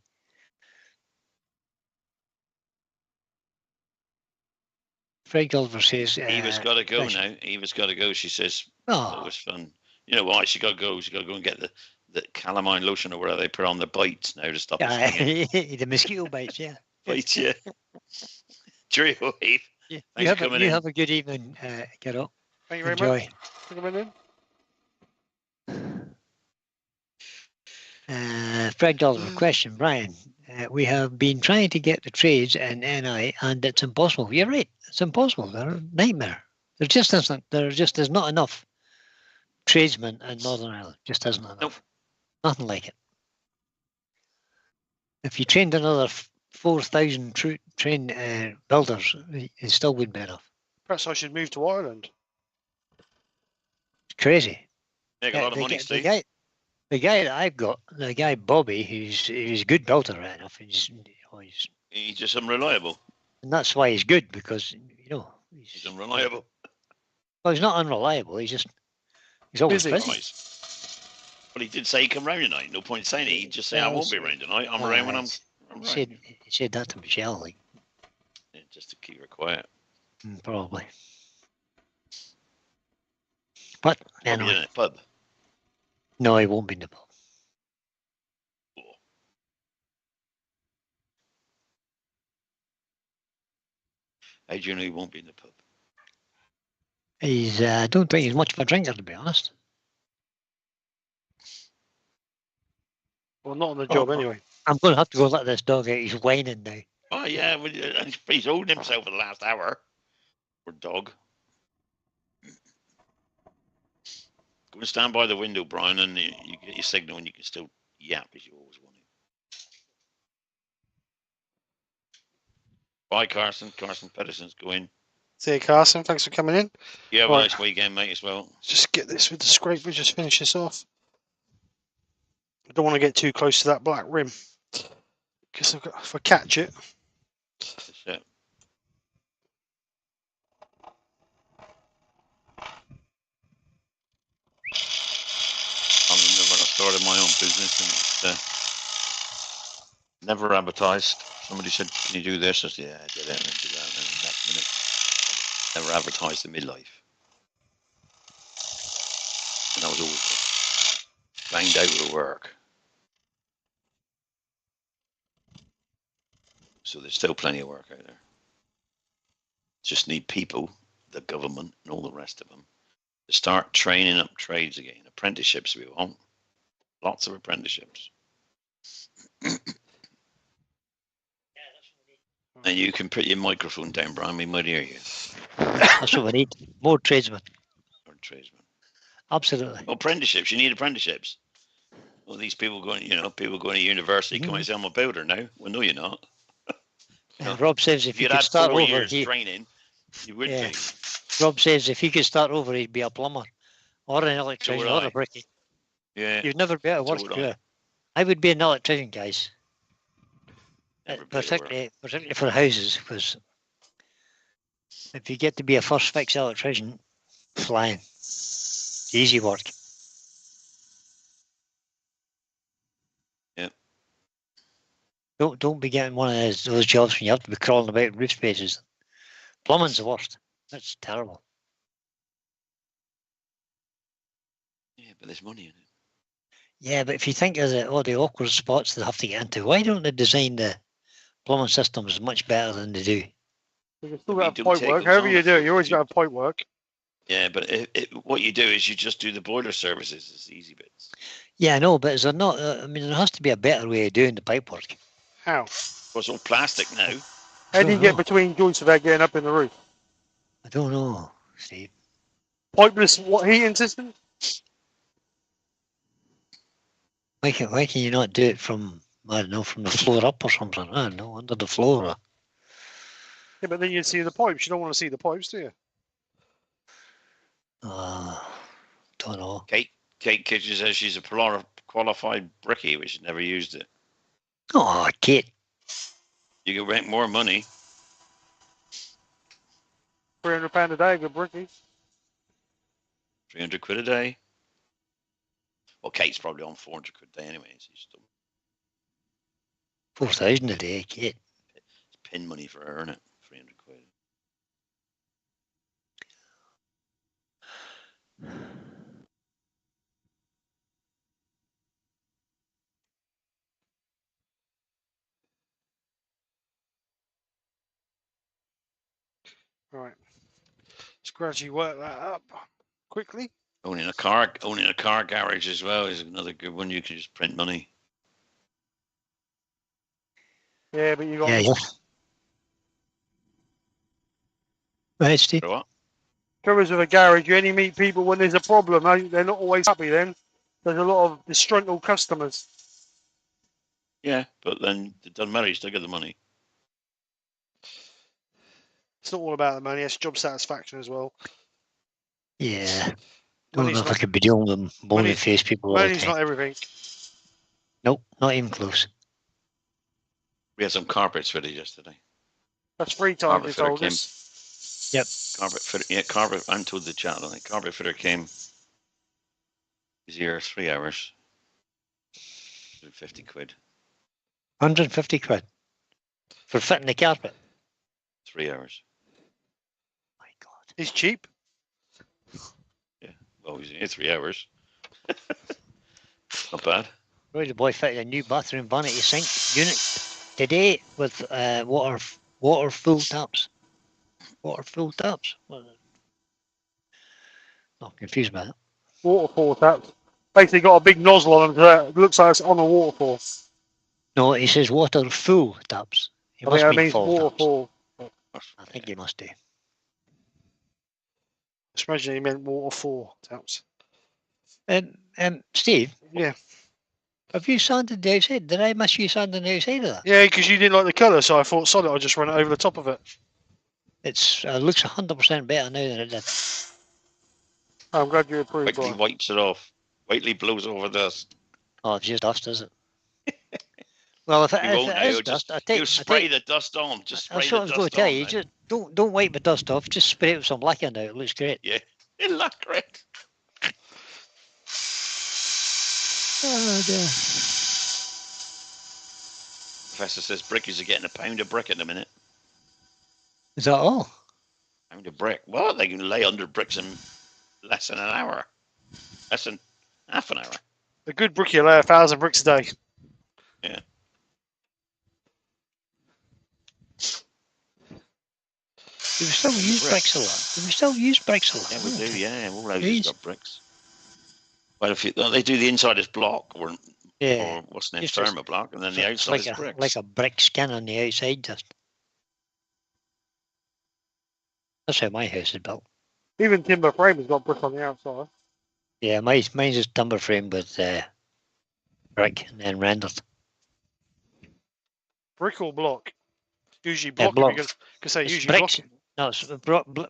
[SPEAKER 2] Fred Gulliver says...
[SPEAKER 3] Eva's got to go
[SPEAKER 2] thanks.
[SPEAKER 3] now. Eva's got to go. She says,
[SPEAKER 2] Oh,
[SPEAKER 3] it was fun. You know why? She got to go. She got to go and get the calamine lotion or whatever they put on the bites now to stop the stinging.
[SPEAKER 2] the mosquito bites, yeah.
[SPEAKER 3] Bites, yeah. Cheerio, Eve.
[SPEAKER 2] Yeah.
[SPEAKER 3] Thanks for coming in.
[SPEAKER 2] You have a good evening, kiddo.
[SPEAKER 1] Thank you very
[SPEAKER 2] Enjoy.
[SPEAKER 1] much. For coming in.
[SPEAKER 2] Fred Gulliver, question, Brian. We have been trying to get the trades in NI and it's impossible. You're right, it's impossible. They're a nightmare. There just isn't. There just is not enough tradesmen in Northern Ireland. Just isn't enough.
[SPEAKER 3] Nope.
[SPEAKER 2] Nothing like it. If you trained another 4,000 trained builders, it still wouldn't be enough.
[SPEAKER 1] Perhaps I should move to Ireland.
[SPEAKER 2] It's crazy.
[SPEAKER 3] Make a lot of money, Steve.
[SPEAKER 2] The guy that I've got, the guy Bobby, he's a good builder, right enough. He's
[SPEAKER 3] just unreliable.
[SPEAKER 2] and that's why he's good, because
[SPEAKER 3] He's unreliable.
[SPEAKER 2] Well, he's not unreliable. He's always
[SPEAKER 1] Busy.
[SPEAKER 2] busy.
[SPEAKER 3] Right. Well, he did say he come round tonight. No point saying it. He'd just say I won't be around tonight. I'm around when I'm
[SPEAKER 2] He
[SPEAKER 3] right.
[SPEAKER 2] said that to Michelle, like,
[SPEAKER 3] Yeah, just to keep her quiet.
[SPEAKER 2] probably. But
[SPEAKER 3] Probably
[SPEAKER 2] anyway,
[SPEAKER 3] in a pub.
[SPEAKER 2] no, he won't be in the pub.
[SPEAKER 3] How do you know he won't be in the pub?
[SPEAKER 2] He's I don't think he's much of a drinker, to be honest.
[SPEAKER 1] Well, not on the job
[SPEAKER 2] Oh.
[SPEAKER 1] anyway.
[SPEAKER 2] I'm going to have to go let this dog out. He's whining now.
[SPEAKER 3] Oh, yeah. Well, he's holding himself for the last hour. Poor dog. Go and stand by the window, Brian, and you get your signal and you can still yap as you always want to. Bye, Carson. Carson Pedersen's going.
[SPEAKER 1] See you, Carson. Thanks for coming in.
[SPEAKER 3] You have
[SPEAKER 1] Right.
[SPEAKER 3] a nice weekend, mate, as well.
[SPEAKER 1] Just get this with the scraper. Just finish this off. I don't want to get too close to that black rim. Because if I catch it,
[SPEAKER 3] That's it. I remember when I started my own business and it's never advertised. Somebody said, "Can you do this?" I said, "Yeah, I did it and do that." And the next minute, never advertised in midlife. And I was always banged out with work. So there's still plenty of work out there. Just need people, the government and all the rest of them, to start training up trades again. Apprenticeships we want. Lots of apprenticeships. And you can put your microphone down, Brian. We might hear you.
[SPEAKER 2] That's what we need. More tradesmen.
[SPEAKER 3] Or tradesmen.
[SPEAKER 2] Absolutely.
[SPEAKER 3] Apprenticeships. You need apprenticeships. Well, these people going, people going to university come out and say, "I'm a builder now." Well, no, you're not.
[SPEAKER 2] Rob says if you
[SPEAKER 3] you'd
[SPEAKER 2] could
[SPEAKER 3] had
[SPEAKER 2] start
[SPEAKER 3] 4
[SPEAKER 2] over,
[SPEAKER 3] years training, you would
[SPEAKER 2] Yeah.
[SPEAKER 3] be.
[SPEAKER 2] Rob says if he could start over, he'd be a plumber or an electrician
[SPEAKER 3] would
[SPEAKER 2] or
[SPEAKER 3] I.
[SPEAKER 2] a brickie.
[SPEAKER 3] Yeah.
[SPEAKER 2] You'd never be able to
[SPEAKER 3] So
[SPEAKER 2] work
[SPEAKER 3] would I.
[SPEAKER 2] here. I would be an electrician, guys.
[SPEAKER 3] Never be able to work.
[SPEAKER 2] Particularly for houses, because if you get to be a first fix electrician, flying. Easy work.
[SPEAKER 3] Yeah.
[SPEAKER 2] Don't be getting one of those jobs when you have to be crawling about roof spaces. Plumbing's the worst. That's terrible.
[SPEAKER 3] Yeah, but there's money in it.
[SPEAKER 2] Yeah, but if you think of all the awkward spots they have to get into, why don't they design the plumbing systems much better than they do?
[SPEAKER 1] you can still
[SPEAKER 3] We
[SPEAKER 1] have
[SPEAKER 3] don't
[SPEAKER 1] point
[SPEAKER 3] take
[SPEAKER 1] work.
[SPEAKER 3] those
[SPEAKER 1] However
[SPEAKER 3] on
[SPEAKER 1] you
[SPEAKER 3] at
[SPEAKER 1] do it,
[SPEAKER 3] first.
[SPEAKER 1] you always got to have point work.
[SPEAKER 3] Yeah, but what you do is you just do the boiler services. It's the easy bits.
[SPEAKER 2] Yeah, I know, but is there not? There has to be a better way of doing the pipework.
[SPEAKER 1] How?
[SPEAKER 3] Well, it's all plastic now.
[SPEAKER 1] How do you
[SPEAKER 2] don't
[SPEAKER 1] get
[SPEAKER 2] know.
[SPEAKER 1] between joints without getting up in the roof?
[SPEAKER 2] I don't know, Steve.
[SPEAKER 1] Pipeless heating system?
[SPEAKER 2] Why can you not do it from, I don't know, from the floor up or something? I don't know, under the floor.
[SPEAKER 1] Yeah, but then you see the pipes. You don't want to see the pipes, do you?
[SPEAKER 2] Don't know.
[SPEAKER 3] Kate Kitchen says she's a qualified brickie, but she's never used it.
[SPEAKER 2] Oh, Kate.
[SPEAKER 3] You can make more money.
[SPEAKER 1] £300 a day, good brickie.
[SPEAKER 3] 300 quid a day. Well, Kate's probably on 400 quid a day anyway. So she's still
[SPEAKER 2] 4,000 a day, Kate.
[SPEAKER 3] it's pin money for her, isn't it? 300 quid.
[SPEAKER 1] Right. Let's gradually work that up quickly.
[SPEAKER 3] Owning a car garage as well is another good one. You can just print money.
[SPEAKER 1] Yeah, but you got
[SPEAKER 2] Yeah. Right, Steve.
[SPEAKER 3] For what?
[SPEAKER 1] troubles with a garage. You only meet people when there's a problem. They're not always happy then. There's a lot of disgruntled customers.
[SPEAKER 3] Yeah, but then it doesn't matter. You still get the money.
[SPEAKER 1] It's not all about the money. It's job satisfaction as well.
[SPEAKER 2] Yeah. Don't
[SPEAKER 1] Money's
[SPEAKER 2] know if I
[SPEAKER 1] not,
[SPEAKER 2] could be dealing with them bony face people all the
[SPEAKER 1] money's
[SPEAKER 2] time.
[SPEAKER 1] not everything.
[SPEAKER 2] Nope, not even close.
[SPEAKER 3] We had some carpets fitted yesterday.
[SPEAKER 1] That's free time, they
[SPEAKER 3] Carpet fitter
[SPEAKER 1] told
[SPEAKER 3] came.
[SPEAKER 1] us.
[SPEAKER 2] Yep.
[SPEAKER 3] Carpet fitter. Yeah, carpet. I'm told the chat on it. Carpet fitter came. He's here 3 hours. 50 quid.
[SPEAKER 2] 150 quid for fitting the carpet.
[SPEAKER 3] 3 hours.
[SPEAKER 2] My God.
[SPEAKER 1] It's cheap.
[SPEAKER 3] Well, he's here 3 hours. Not bad.
[SPEAKER 2] Right, the boy fitted a new bathroom vanity sink unit today with water full taps. Water full taps. Not confused by that.
[SPEAKER 1] Waterfall taps. Basically got a big nozzle on them. So it looks like it's on a waterfall.
[SPEAKER 2] No, he says water full taps. He
[SPEAKER 1] I
[SPEAKER 2] must
[SPEAKER 1] think that
[SPEAKER 2] mean
[SPEAKER 1] means
[SPEAKER 2] full taps.
[SPEAKER 1] waterfall.
[SPEAKER 2] I think he must do.
[SPEAKER 1] Just imagine he meant waterfall taps.
[SPEAKER 2] Steve,
[SPEAKER 1] Yeah.
[SPEAKER 2] have you sanded the outside? Did I miss you sanding the outside of that?
[SPEAKER 1] Yeah, because you didn't like the colour, so I thought, solid, I'll just run it over the top of it.
[SPEAKER 2] It's looks 100% better now than it did.
[SPEAKER 1] I'm glad you approved,
[SPEAKER 3] Whiteley
[SPEAKER 1] Brian.
[SPEAKER 3] wipes it off. Whiteley blows over dust.
[SPEAKER 2] Oh, it's just dust, is it? Well, if it,
[SPEAKER 3] He
[SPEAKER 2] if
[SPEAKER 3] won't
[SPEAKER 2] it
[SPEAKER 3] now.
[SPEAKER 2] is
[SPEAKER 3] He'll
[SPEAKER 2] dust,
[SPEAKER 3] just,
[SPEAKER 2] I
[SPEAKER 3] he'll
[SPEAKER 2] take.
[SPEAKER 3] spray the dust on. Just spray
[SPEAKER 2] That's
[SPEAKER 3] the
[SPEAKER 2] what I was
[SPEAKER 3] dust
[SPEAKER 2] going to tell
[SPEAKER 3] on.
[SPEAKER 2] you.
[SPEAKER 3] Now.
[SPEAKER 2] Just don't wipe the dust off. Just spray it with some lacquer now. It looks great.
[SPEAKER 3] Yeah, it'll look great.
[SPEAKER 2] Oh dear.
[SPEAKER 3] Professor says brickies are getting £1 a brick at the minute.
[SPEAKER 2] Is that all?
[SPEAKER 3] £1 a brick. Well, they can lay under bricks in less than an hour. Less than half an hour.
[SPEAKER 1] A good brickie will lay 1,000 bricks a day.
[SPEAKER 3] Yeah.
[SPEAKER 2] Do we still use bricks a lot? Do we still use bricks a lot?
[SPEAKER 3] Yeah, we do. Yeah, all houses
[SPEAKER 2] Jeez.
[SPEAKER 3] got bricks. Well, if they do the inside is block or
[SPEAKER 2] Yeah.
[SPEAKER 3] what's the name,
[SPEAKER 2] Just as-
[SPEAKER 3] thermal block, and then the
[SPEAKER 2] It's
[SPEAKER 3] outside
[SPEAKER 2] like
[SPEAKER 3] is
[SPEAKER 2] a
[SPEAKER 3] bricks.
[SPEAKER 2] like a brick skin on the outside. Just that's how my house is built.
[SPEAKER 1] Even timber frame has got brick on the outside.
[SPEAKER 2] Yeah, mine's is timber frame with brick and then rendered.
[SPEAKER 1] Brick or block? Usually
[SPEAKER 2] Yeah,
[SPEAKER 1] block.
[SPEAKER 2] block.
[SPEAKER 1] Because say
[SPEAKER 2] It's
[SPEAKER 1] usually
[SPEAKER 2] bricks.
[SPEAKER 1] block.
[SPEAKER 2] No, it's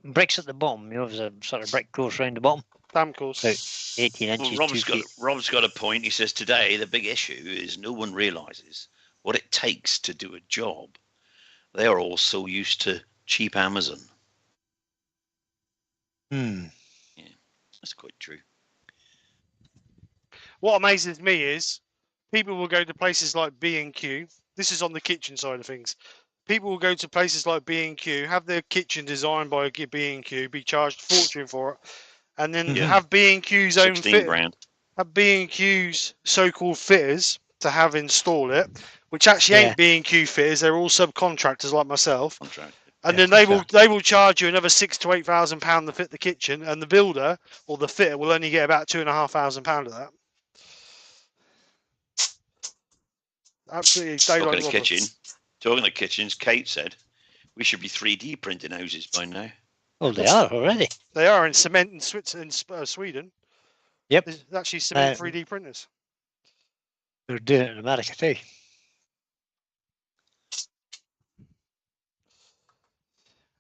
[SPEAKER 2] bricks at the bottom. You know, there's a sort of brick course round the bottom.
[SPEAKER 1] Damn course.
[SPEAKER 2] About 18
[SPEAKER 3] Well,
[SPEAKER 2] inches, 2 feet.
[SPEAKER 3] Rob's got a point. He says today the big issue is no one realizes what it takes to do a job. They are all so used to cheap Amazon. That's quite true.
[SPEAKER 1] What amazes me is people will go to places like B&Q. This is on the kitchen side of things. People will go to places like B&Q, have their kitchen designed by B&Q, be charged a fortune for it, and then have B&Q's own
[SPEAKER 3] 16
[SPEAKER 1] fit,
[SPEAKER 3] grand.
[SPEAKER 1] have B&Q's so-called fitters to have install it, which actually ain't B&Q fitters. They're all subcontractors like myself. And then they will charge you another £6,000 to £8,000 to fit the kitchen, and the builder or the fitter will only get about £2,500 of that. Absolutely daylight robbery.
[SPEAKER 3] Talking of kitchens, Kate said we should be 3D printing houses by now.
[SPEAKER 2] Oh, they are already.
[SPEAKER 1] They are in cement in Switzerland, Sweden.
[SPEAKER 2] Yep.
[SPEAKER 1] There's actually cement 3D printers.
[SPEAKER 2] They're doing it in America too.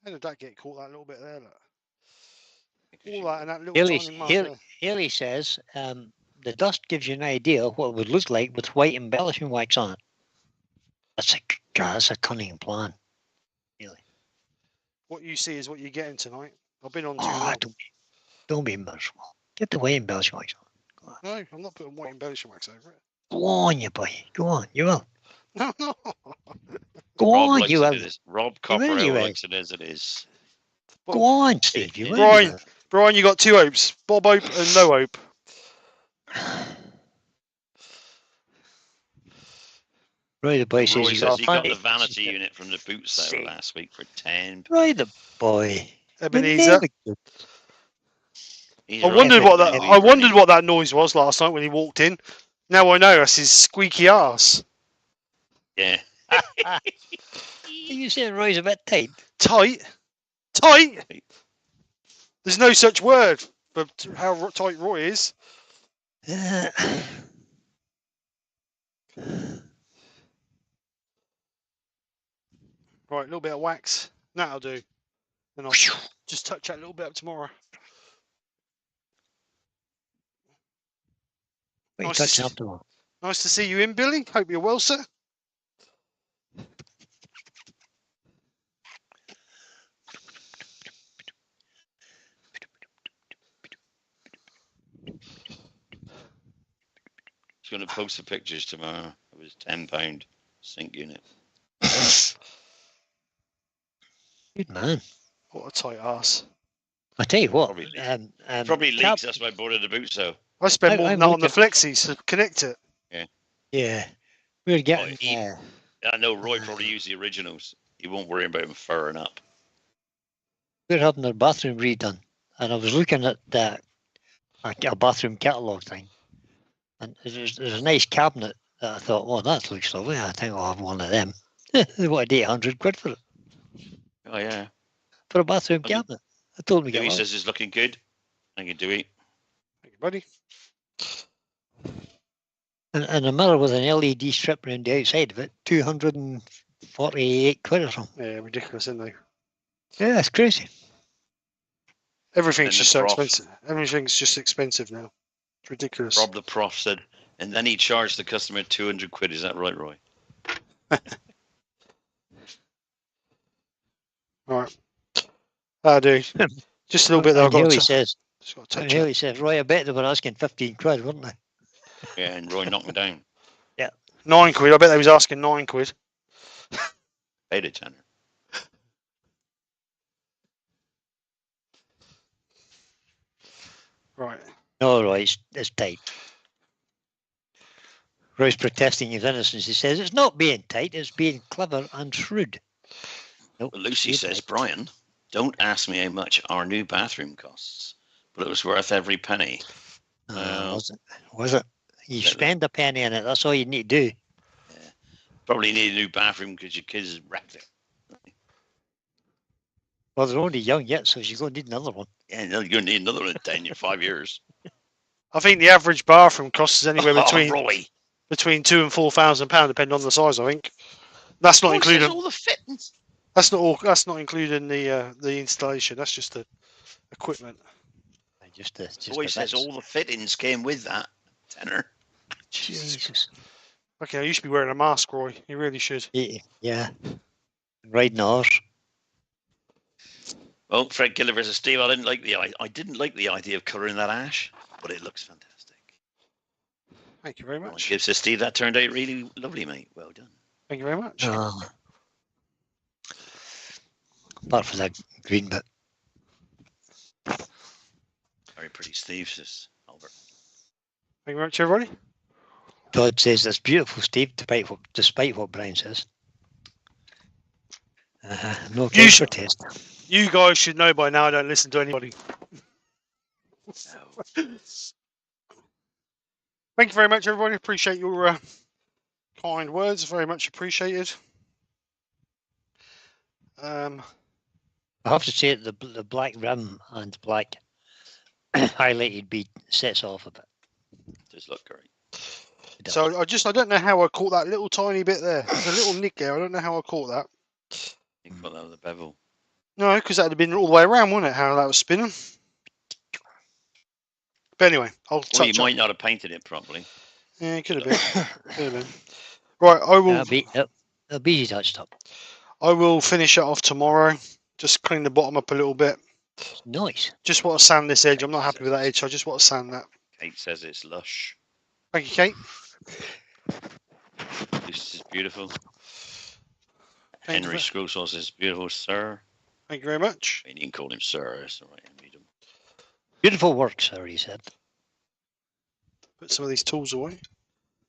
[SPEAKER 1] How did that get caught? That little bit there, look.
[SPEAKER 3] Because
[SPEAKER 1] All
[SPEAKER 3] she
[SPEAKER 1] that and
[SPEAKER 3] will.
[SPEAKER 1] that little
[SPEAKER 2] Haley,
[SPEAKER 1] tiny mark there.
[SPEAKER 2] Haley says the dust gives you an idea of what it would look like with white embellishing wax on it. That's a cunning plan. Really.
[SPEAKER 1] What you see is what you're getting tonight. I've been on too
[SPEAKER 2] Oh,
[SPEAKER 1] long.
[SPEAKER 2] don't be miserable. Get the white embellishing wax on.
[SPEAKER 1] No, I'm not putting white embellishing wax over it.
[SPEAKER 2] Go on, you boy. Go on. You will.
[SPEAKER 1] No, no.
[SPEAKER 2] Go
[SPEAKER 3] Rob
[SPEAKER 2] on,
[SPEAKER 3] likes
[SPEAKER 2] you
[SPEAKER 3] it
[SPEAKER 2] will.
[SPEAKER 3] as Rob
[SPEAKER 2] You will,
[SPEAKER 3] Copperell
[SPEAKER 2] you will.
[SPEAKER 3] likes it as it is.
[SPEAKER 2] Go on, Steve. You will.
[SPEAKER 1] Brian, Brian, you got two hopes: Bob Hope and No Hope.
[SPEAKER 2] Roy the boy
[SPEAKER 3] Roy
[SPEAKER 2] says
[SPEAKER 3] says he got the
[SPEAKER 2] fancy-
[SPEAKER 3] vanity unit from the boot sale
[SPEAKER 2] See.
[SPEAKER 3] last week for £10.
[SPEAKER 2] Roy the boy.
[SPEAKER 1] Ebenezer.
[SPEAKER 2] Never good.
[SPEAKER 3] He's
[SPEAKER 1] I
[SPEAKER 3] right,
[SPEAKER 1] wondered what
[SPEAKER 3] Rob,
[SPEAKER 1] that.
[SPEAKER 3] he's
[SPEAKER 1] I wondered
[SPEAKER 3] really-
[SPEAKER 1] what that noise was last night when he walked in. Now I know that's his squeaky ass.
[SPEAKER 3] Yeah.
[SPEAKER 2] Are you saying Roy's a bit tight?
[SPEAKER 1] Tight, tight. There's no such word for how tight Roy is. Right, a little bit of wax. That'll do. And I'll just touch that a little bit up tomorrow.
[SPEAKER 2] What are you
[SPEAKER 1] Nice
[SPEAKER 2] touching
[SPEAKER 1] to
[SPEAKER 2] up tomorrow?
[SPEAKER 1] Nice to see you in, Billy. Hope you're well, sir.
[SPEAKER 3] He's going to post the pictures tomorrow of his £10 sink unit.
[SPEAKER 2] Good man.
[SPEAKER 1] What a tight ass.
[SPEAKER 2] I tell you what.
[SPEAKER 3] Probably
[SPEAKER 2] Probably
[SPEAKER 3] leaks, that's why I bought it at the boot sale.
[SPEAKER 1] I spend more
[SPEAKER 2] I'm
[SPEAKER 1] than that on the
[SPEAKER 2] looking-
[SPEAKER 1] flexies to connect it.
[SPEAKER 2] Yeah. We're getting.
[SPEAKER 3] I know Roy probably used the originals. He won't worry about him furring up.
[SPEAKER 2] We're having our bathroom redone, and I was looking at a bathroom catalogue thing, and there's a nice cabinet that I thought, well, that looks lovely. I think I'll have one of them. They wanted £800 for it,
[SPEAKER 3] Oh, yeah.
[SPEAKER 2] for a bathroom
[SPEAKER 3] I mean,
[SPEAKER 2] cabinet. I told him to
[SPEAKER 3] Dewey
[SPEAKER 2] get one.
[SPEAKER 3] says it's looking good. Thank you, Dewey.
[SPEAKER 1] Thank you, buddy.
[SPEAKER 2] And a mirror with an LED strip around the outside of it, 248 quid or something.
[SPEAKER 1] Yeah, ridiculous, isn't they?
[SPEAKER 2] Yeah, that's crazy.
[SPEAKER 1] Everything's
[SPEAKER 3] And the
[SPEAKER 1] just so
[SPEAKER 3] prof.
[SPEAKER 1] expensive. Everything's just expensive now. It's ridiculous.
[SPEAKER 3] Rob the prof said, and then he charged the customer 200 quid. Is that right, Roy?
[SPEAKER 1] Right. I do. Just a little bit that I've
[SPEAKER 2] And
[SPEAKER 1] got
[SPEAKER 2] Haley
[SPEAKER 1] to,
[SPEAKER 2] says,
[SPEAKER 1] just got to
[SPEAKER 2] and
[SPEAKER 1] touch it.
[SPEAKER 2] Haley says, Roy, I bet they were asking 15 quid, weren't they?
[SPEAKER 3] Yeah, and Roy knocked me down.
[SPEAKER 1] £9. I bet they was asking £9.
[SPEAKER 3] Paid a tenner.
[SPEAKER 1] Right.
[SPEAKER 2] No, Roy, it's tight. Roy's protesting his innocence. He says, it's not being tight, it's being clever and shrewd. Nope.
[SPEAKER 3] But Lucy
[SPEAKER 2] you're
[SPEAKER 3] says,
[SPEAKER 2] right.
[SPEAKER 3] Brian, don't ask me how much our new bathroom costs, but it was worth every penny.
[SPEAKER 2] Was it? You spend a penny on it, that's all you need to do.
[SPEAKER 3] Probably need a new bathroom because your kids wrecked it.
[SPEAKER 2] Well, they're only young yet, so you're going to need another one.
[SPEAKER 3] Yeah, you're going to need another one in 10 years, 5 years.
[SPEAKER 1] I think the average bathroom costs is anywhere between
[SPEAKER 3] Roy.
[SPEAKER 1] between £2,000 and £4,000, depending on the size. I think that's not
[SPEAKER 3] Roy says
[SPEAKER 1] including.
[SPEAKER 3] all the fittings.
[SPEAKER 1] That's not all. That's not including the installation. That's just the equipment.
[SPEAKER 2] Just
[SPEAKER 3] Roy
[SPEAKER 2] the
[SPEAKER 3] says
[SPEAKER 2] bits.
[SPEAKER 3] all the fittings came with that tenner.
[SPEAKER 2] Jesus.
[SPEAKER 1] Okay, you should be wearing a mask, Roy. You really should.
[SPEAKER 2] Yeah. Riding a horse.
[SPEAKER 3] Well, Fred Gilliver says, Steve, I didn't like the idea of colouring that ash, but it looks fantastic.
[SPEAKER 1] Thank you very
[SPEAKER 3] Well,
[SPEAKER 1] much.
[SPEAKER 3] Gibbs says, Steve, that turned out really lovely, mate. Well done.
[SPEAKER 1] Thank you very much.
[SPEAKER 2] Oh. Apart from that green bit.
[SPEAKER 3] Very pretty, Steve, says Albert.
[SPEAKER 1] Thank you very much, everybody.
[SPEAKER 2] Todd says that's beautiful, Steve, despite what Brian says. No
[SPEAKER 1] You
[SPEAKER 2] case for
[SPEAKER 1] should-
[SPEAKER 2] taste.
[SPEAKER 1] You guys should know by now. I don't listen to anybody.
[SPEAKER 3] No.
[SPEAKER 1] Thank you very much, everybody. Appreciate your kind words. Very much appreciated.
[SPEAKER 2] I have to say that the black rim and black highlighted bead sets off a bit.
[SPEAKER 3] Does look great.
[SPEAKER 2] It does.
[SPEAKER 1] So I don't know how I caught that little tiny bit there. There's a little nick there. I don't know how I caught that.
[SPEAKER 3] You can put that on the bevel.
[SPEAKER 1] No, because that'd have been all the way around, wouldn't it? How that was spinning. But anyway, I'll
[SPEAKER 3] Or you
[SPEAKER 1] touch
[SPEAKER 3] might
[SPEAKER 1] up.
[SPEAKER 3] not have painted it properly.
[SPEAKER 1] Yeah, it could have been. Could have been. Right, I will.
[SPEAKER 2] It'll be touched up.
[SPEAKER 1] I will finish it off tomorrow. Just clean the bottom up a little bit.
[SPEAKER 2] Nice.
[SPEAKER 1] Just want to sand this edge. I'm not happy with that edge, so I just want to sand that.
[SPEAKER 3] Kate says it's lush.
[SPEAKER 1] Thank you, Kate.
[SPEAKER 3] This is beautiful.
[SPEAKER 1] Thank
[SPEAKER 3] Henry
[SPEAKER 1] you,
[SPEAKER 3] Screwsauce is beautiful, sir.
[SPEAKER 1] thank you very much.
[SPEAKER 3] I mean, you can call him sir. That's all right. I mean,
[SPEAKER 2] Beautiful work, sir, he said.
[SPEAKER 1] Put some of these tools away.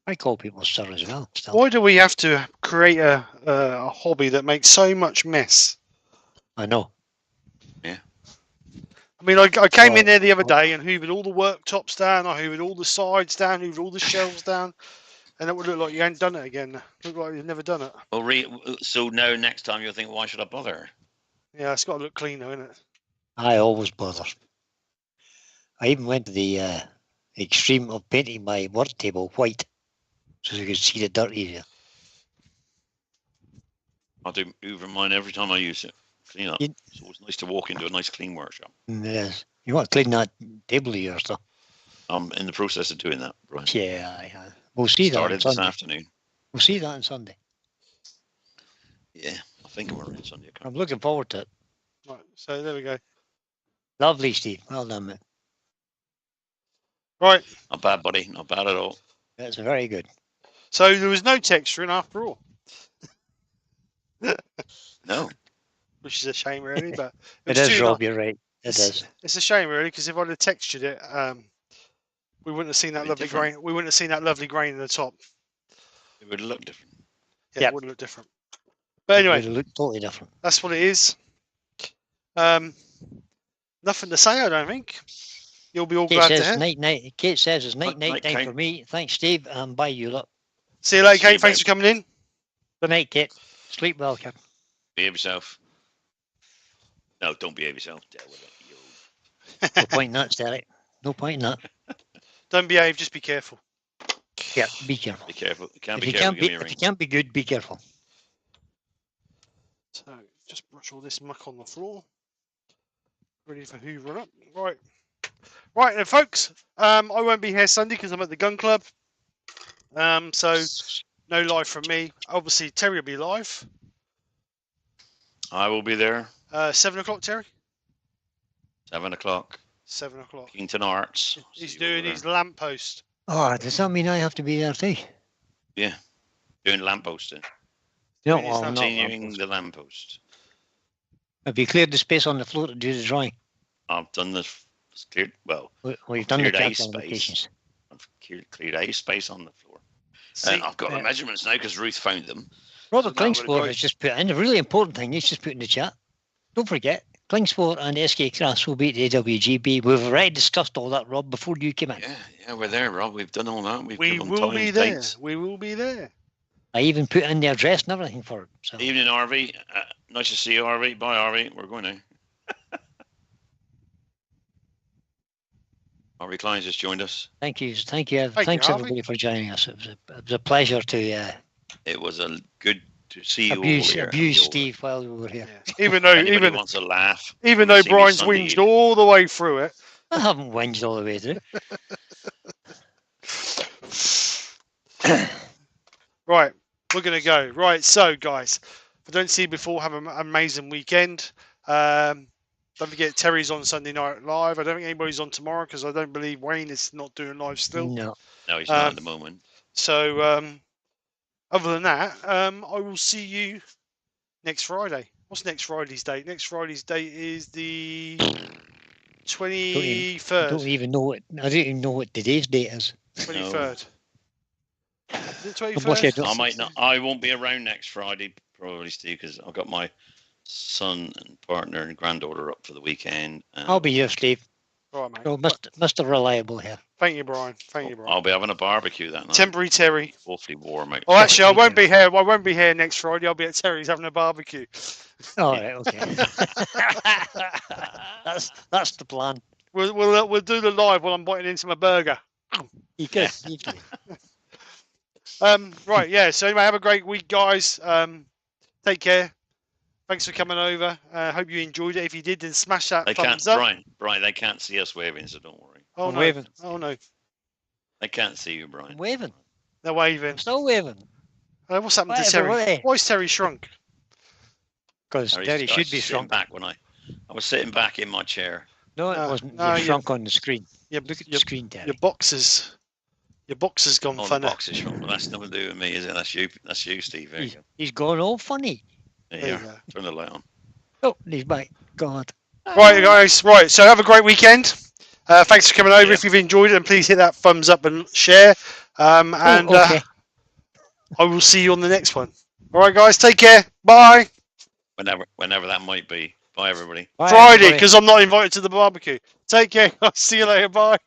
[SPEAKER 2] I call people sir as well. Still.
[SPEAKER 1] Why do we have to create a hobby that makes so much mess?
[SPEAKER 2] I know.
[SPEAKER 1] I mean, I came in
[SPEAKER 2] Well,
[SPEAKER 1] there the other day and hoovered all the worktops down. I hoovered all the sides down, hoovered all the shelves down. And it would look like you hadn't done it again. Look like you've never done it.
[SPEAKER 3] well, so now next time you'll think, why should I bother?
[SPEAKER 1] Yeah, it's got to look clean though, isn't it?
[SPEAKER 2] I always bother. I even went to the extreme of painting my work table white so you could see the dirt area.
[SPEAKER 3] I'll do Hoover mine every time I use it. Clean up.
[SPEAKER 2] You-
[SPEAKER 3] It's always nice to walk into a nice clean workshop.
[SPEAKER 2] Yes. You want to clean that table of yours, though?
[SPEAKER 3] I'm in the process of doing that, Brian.
[SPEAKER 2] Yeah. We'll see that on
[SPEAKER 3] Started this
[SPEAKER 2] Sunday.
[SPEAKER 3] afternoon.
[SPEAKER 2] We'll see that on Sunday.
[SPEAKER 3] Yeah, I think we're in Sunday.
[SPEAKER 2] I'm looking forward to it.
[SPEAKER 1] Right, so there we go.
[SPEAKER 2] Lovely, Steve. Well done, mate.
[SPEAKER 1] Right,
[SPEAKER 3] Not bad, buddy. Not bad at all.
[SPEAKER 2] That's very good.
[SPEAKER 1] so there was no texturing after all,
[SPEAKER 3] No.
[SPEAKER 1] which is a shame really, but
[SPEAKER 2] It
[SPEAKER 1] was
[SPEAKER 2] is,
[SPEAKER 1] too
[SPEAKER 2] Rob.
[SPEAKER 1] ni-
[SPEAKER 2] You're right. It is.
[SPEAKER 1] It's a shame really, because if I'd have textured it, we wouldn't have seen that
[SPEAKER 3] It'd be
[SPEAKER 1] lovely
[SPEAKER 3] different.
[SPEAKER 1] grain. We wouldn't have seen that lovely grain in the top.
[SPEAKER 3] It would look different.
[SPEAKER 1] Yeah,
[SPEAKER 2] Yep.
[SPEAKER 1] it would have looked different. But anyway,
[SPEAKER 2] It looked totally different.
[SPEAKER 1] that's what it is. Nothing to say, I don't think. You'll be all
[SPEAKER 2] Kate
[SPEAKER 1] glad to
[SPEAKER 2] says
[SPEAKER 1] hear.
[SPEAKER 2] night. Kate says it's night
[SPEAKER 3] Night,
[SPEAKER 2] time
[SPEAKER 3] Kate.
[SPEAKER 2] for me. Thanks, Steve. And bye, you lot.
[SPEAKER 1] See you later,
[SPEAKER 3] See you,
[SPEAKER 1] Kate. Thanks
[SPEAKER 3] babe.
[SPEAKER 1] for coming in.
[SPEAKER 2] Good night, Kate. Sleep well, Kate.
[SPEAKER 3] Behave yourself. No, don't behave yourself. Deal with it.
[SPEAKER 2] No point in that, Sterling. No point in that.
[SPEAKER 1] Don't behave, just be careful.
[SPEAKER 2] Yeah, be careful.
[SPEAKER 3] Be careful. You can't
[SPEAKER 2] If
[SPEAKER 3] be
[SPEAKER 2] you
[SPEAKER 3] careful.
[SPEAKER 2] can't
[SPEAKER 3] Give
[SPEAKER 2] be,
[SPEAKER 3] me a
[SPEAKER 2] if
[SPEAKER 3] ring.
[SPEAKER 2] you can't be good, be careful.
[SPEAKER 1] So just brush all this muck on the floor. Ready for hoover up. Right then, folks. I won't be here Sunday because I'm at the gun club. So no live from me. Obviously, Terry will be live.
[SPEAKER 3] I will be there.
[SPEAKER 1] 7 o'clock, Terry.
[SPEAKER 3] 7 o'clock.
[SPEAKER 1] 7 o'clock.
[SPEAKER 3] Kington Arts.
[SPEAKER 1] He's
[SPEAKER 3] See you over
[SPEAKER 1] doing
[SPEAKER 3] there.
[SPEAKER 1] his lamppost.
[SPEAKER 2] Oh, does that mean I have to be there too?
[SPEAKER 3] Doing lampposting.
[SPEAKER 2] No,
[SPEAKER 1] Doing his
[SPEAKER 2] well, I'm not.
[SPEAKER 3] Continuing the lamppost.
[SPEAKER 2] Have you cleared the space on the floor to do the drawing?
[SPEAKER 3] I've done this. It's cleared. Well,
[SPEAKER 2] We've done the
[SPEAKER 3] Cleared a
[SPEAKER 2] capital
[SPEAKER 3] space.
[SPEAKER 2] allocations.
[SPEAKER 3] I've cleared a space on the floor.
[SPEAKER 1] See,
[SPEAKER 3] And I've got the
[SPEAKER 2] yeah.
[SPEAKER 3] measurements now because Ruth found them.
[SPEAKER 2] Robert
[SPEAKER 3] that would
[SPEAKER 2] Klingsport
[SPEAKER 3] go-
[SPEAKER 2] has just put in a really important thing. He's just put in the chat. Don't forget, Klingsport and skkrafts will be at the AWGB. We've already discussed all that, Rob, before you came in.
[SPEAKER 3] Yeah, we're there, Rob. We've done all that. We've
[SPEAKER 1] we
[SPEAKER 3] given
[SPEAKER 1] will be
[SPEAKER 3] times,
[SPEAKER 1] there.
[SPEAKER 3] dates.
[SPEAKER 1] We will be there.
[SPEAKER 2] I even put in the address and everything for it. So
[SPEAKER 3] Evening, RV. Nice to see you, RV. Bye, RV. We're going now. RV Klein just joined us.
[SPEAKER 2] thank you.
[SPEAKER 1] Thank you,
[SPEAKER 2] Thanks
[SPEAKER 1] Harvey.
[SPEAKER 2] everybody for joining us. It was a pleasure to
[SPEAKER 3] It was a good to see you all here.
[SPEAKER 2] abuse Steve while we were here.
[SPEAKER 1] Yeah. Even though,
[SPEAKER 3] Anybody wants to laugh.
[SPEAKER 1] even
[SPEAKER 3] come
[SPEAKER 1] though
[SPEAKER 3] and see me
[SPEAKER 1] Brian's
[SPEAKER 3] Sunday
[SPEAKER 1] whinged
[SPEAKER 3] evening.
[SPEAKER 1] all the way through it.
[SPEAKER 2] I haven't whinged all the way through.
[SPEAKER 1] Right, we're gonna go. Right, so guys, if I don't see you before, have an amazing weekend. Don't forget Terry's on Sunday night live. I don't think anybody's on tomorrow because I don't believe Wayne is not doing live still.
[SPEAKER 2] No.
[SPEAKER 3] No, he's not at the moment.
[SPEAKER 1] So other than that, I will see you next Friday. What's next Friday's date? Next Friday's date is the
[SPEAKER 2] I
[SPEAKER 1] 23rd.
[SPEAKER 2] don't even know what today's date is.
[SPEAKER 1] 23rd. Is it
[SPEAKER 2] Unless
[SPEAKER 1] 23rd?
[SPEAKER 3] I might not. I won't be around next Friday, probably, Steve, because I've got my son and partner and granddaughter up for the weekend. And
[SPEAKER 2] I'll be here, Steve.
[SPEAKER 1] All right, mate.
[SPEAKER 2] So Mr. Reliable here.
[SPEAKER 1] Thank you, Brian. Thank you, Brian.
[SPEAKER 3] I'll be having a barbecue that night.
[SPEAKER 1] Temporary Terry.
[SPEAKER 3] Awfully warm out.
[SPEAKER 1] Oh, actually, I won't
[SPEAKER 2] Thank you.
[SPEAKER 1] be here. I won't be here next Friday. I'll be at Terry's having a barbecue.
[SPEAKER 2] All right, okay. that's the plan.
[SPEAKER 1] We'll do the live while I'm biting into my burger.
[SPEAKER 2] You could. You could.
[SPEAKER 1] Right, yeah. So anyway, have a great week, guys. Take care. thanks for coming over. Hope you enjoyed it. If you did, then smash that
[SPEAKER 3] They can't,
[SPEAKER 1] thumbs up.
[SPEAKER 3] Brian, they can't see us waving, so don't worry.
[SPEAKER 1] Oh
[SPEAKER 2] I'm
[SPEAKER 1] no!
[SPEAKER 2] waving.
[SPEAKER 1] Oh no!
[SPEAKER 3] They can't see you, Brian.
[SPEAKER 2] I'm waving.
[SPEAKER 1] They're waving.
[SPEAKER 2] I'm still waving.
[SPEAKER 1] What's happened
[SPEAKER 2] Why,
[SPEAKER 1] to Terry?
[SPEAKER 2] everybody?
[SPEAKER 1] Why's Terry shrunk?
[SPEAKER 2] Because
[SPEAKER 3] I
[SPEAKER 2] Terry
[SPEAKER 3] was
[SPEAKER 2] should be
[SPEAKER 3] sitting
[SPEAKER 2] shrunk.
[SPEAKER 3] back when I was sitting back in my chair.
[SPEAKER 2] No, it
[SPEAKER 1] No,
[SPEAKER 2] wasn't.
[SPEAKER 1] no,
[SPEAKER 2] You
[SPEAKER 1] you-
[SPEAKER 2] shrunk on the screen.
[SPEAKER 1] Your,
[SPEAKER 2] Look at the
[SPEAKER 1] your,
[SPEAKER 2] screen, Terry.
[SPEAKER 1] your boxes. Your boxes gone
[SPEAKER 3] Oh, the
[SPEAKER 1] funny.
[SPEAKER 3] box is shrunk. That's nothing to do with me, is it? That's you. That's you, Steve. There you go.
[SPEAKER 2] He's gone all funny.
[SPEAKER 3] There
[SPEAKER 1] There
[SPEAKER 3] you
[SPEAKER 1] you
[SPEAKER 3] are.
[SPEAKER 1] go.
[SPEAKER 3] Turn the light on.
[SPEAKER 2] Oh, he's back. God.
[SPEAKER 1] Right, guys. Right. So have a great weekend. Thanks for coming over.
[SPEAKER 3] Yeah.
[SPEAKER 1] If you've enjoyed it, and please hit that thumbs up and share. And
[SPEAKER 2] okay.
[SPEAKER 1] I will see you on the next one. All right, guys. Take care. Bye.
[SPEAKER 3] Whenever that might be. Bye, everybody.
[SPEAKER 2] Bye,
[SPEAKER 1] Friday,
[SPEAKER 2] everybody.
[SPEAKER 1] because I'm not invited to the barbecue. Take care. I'll see you later. Bye.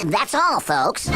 [SPEAKER 4] That's all, folks.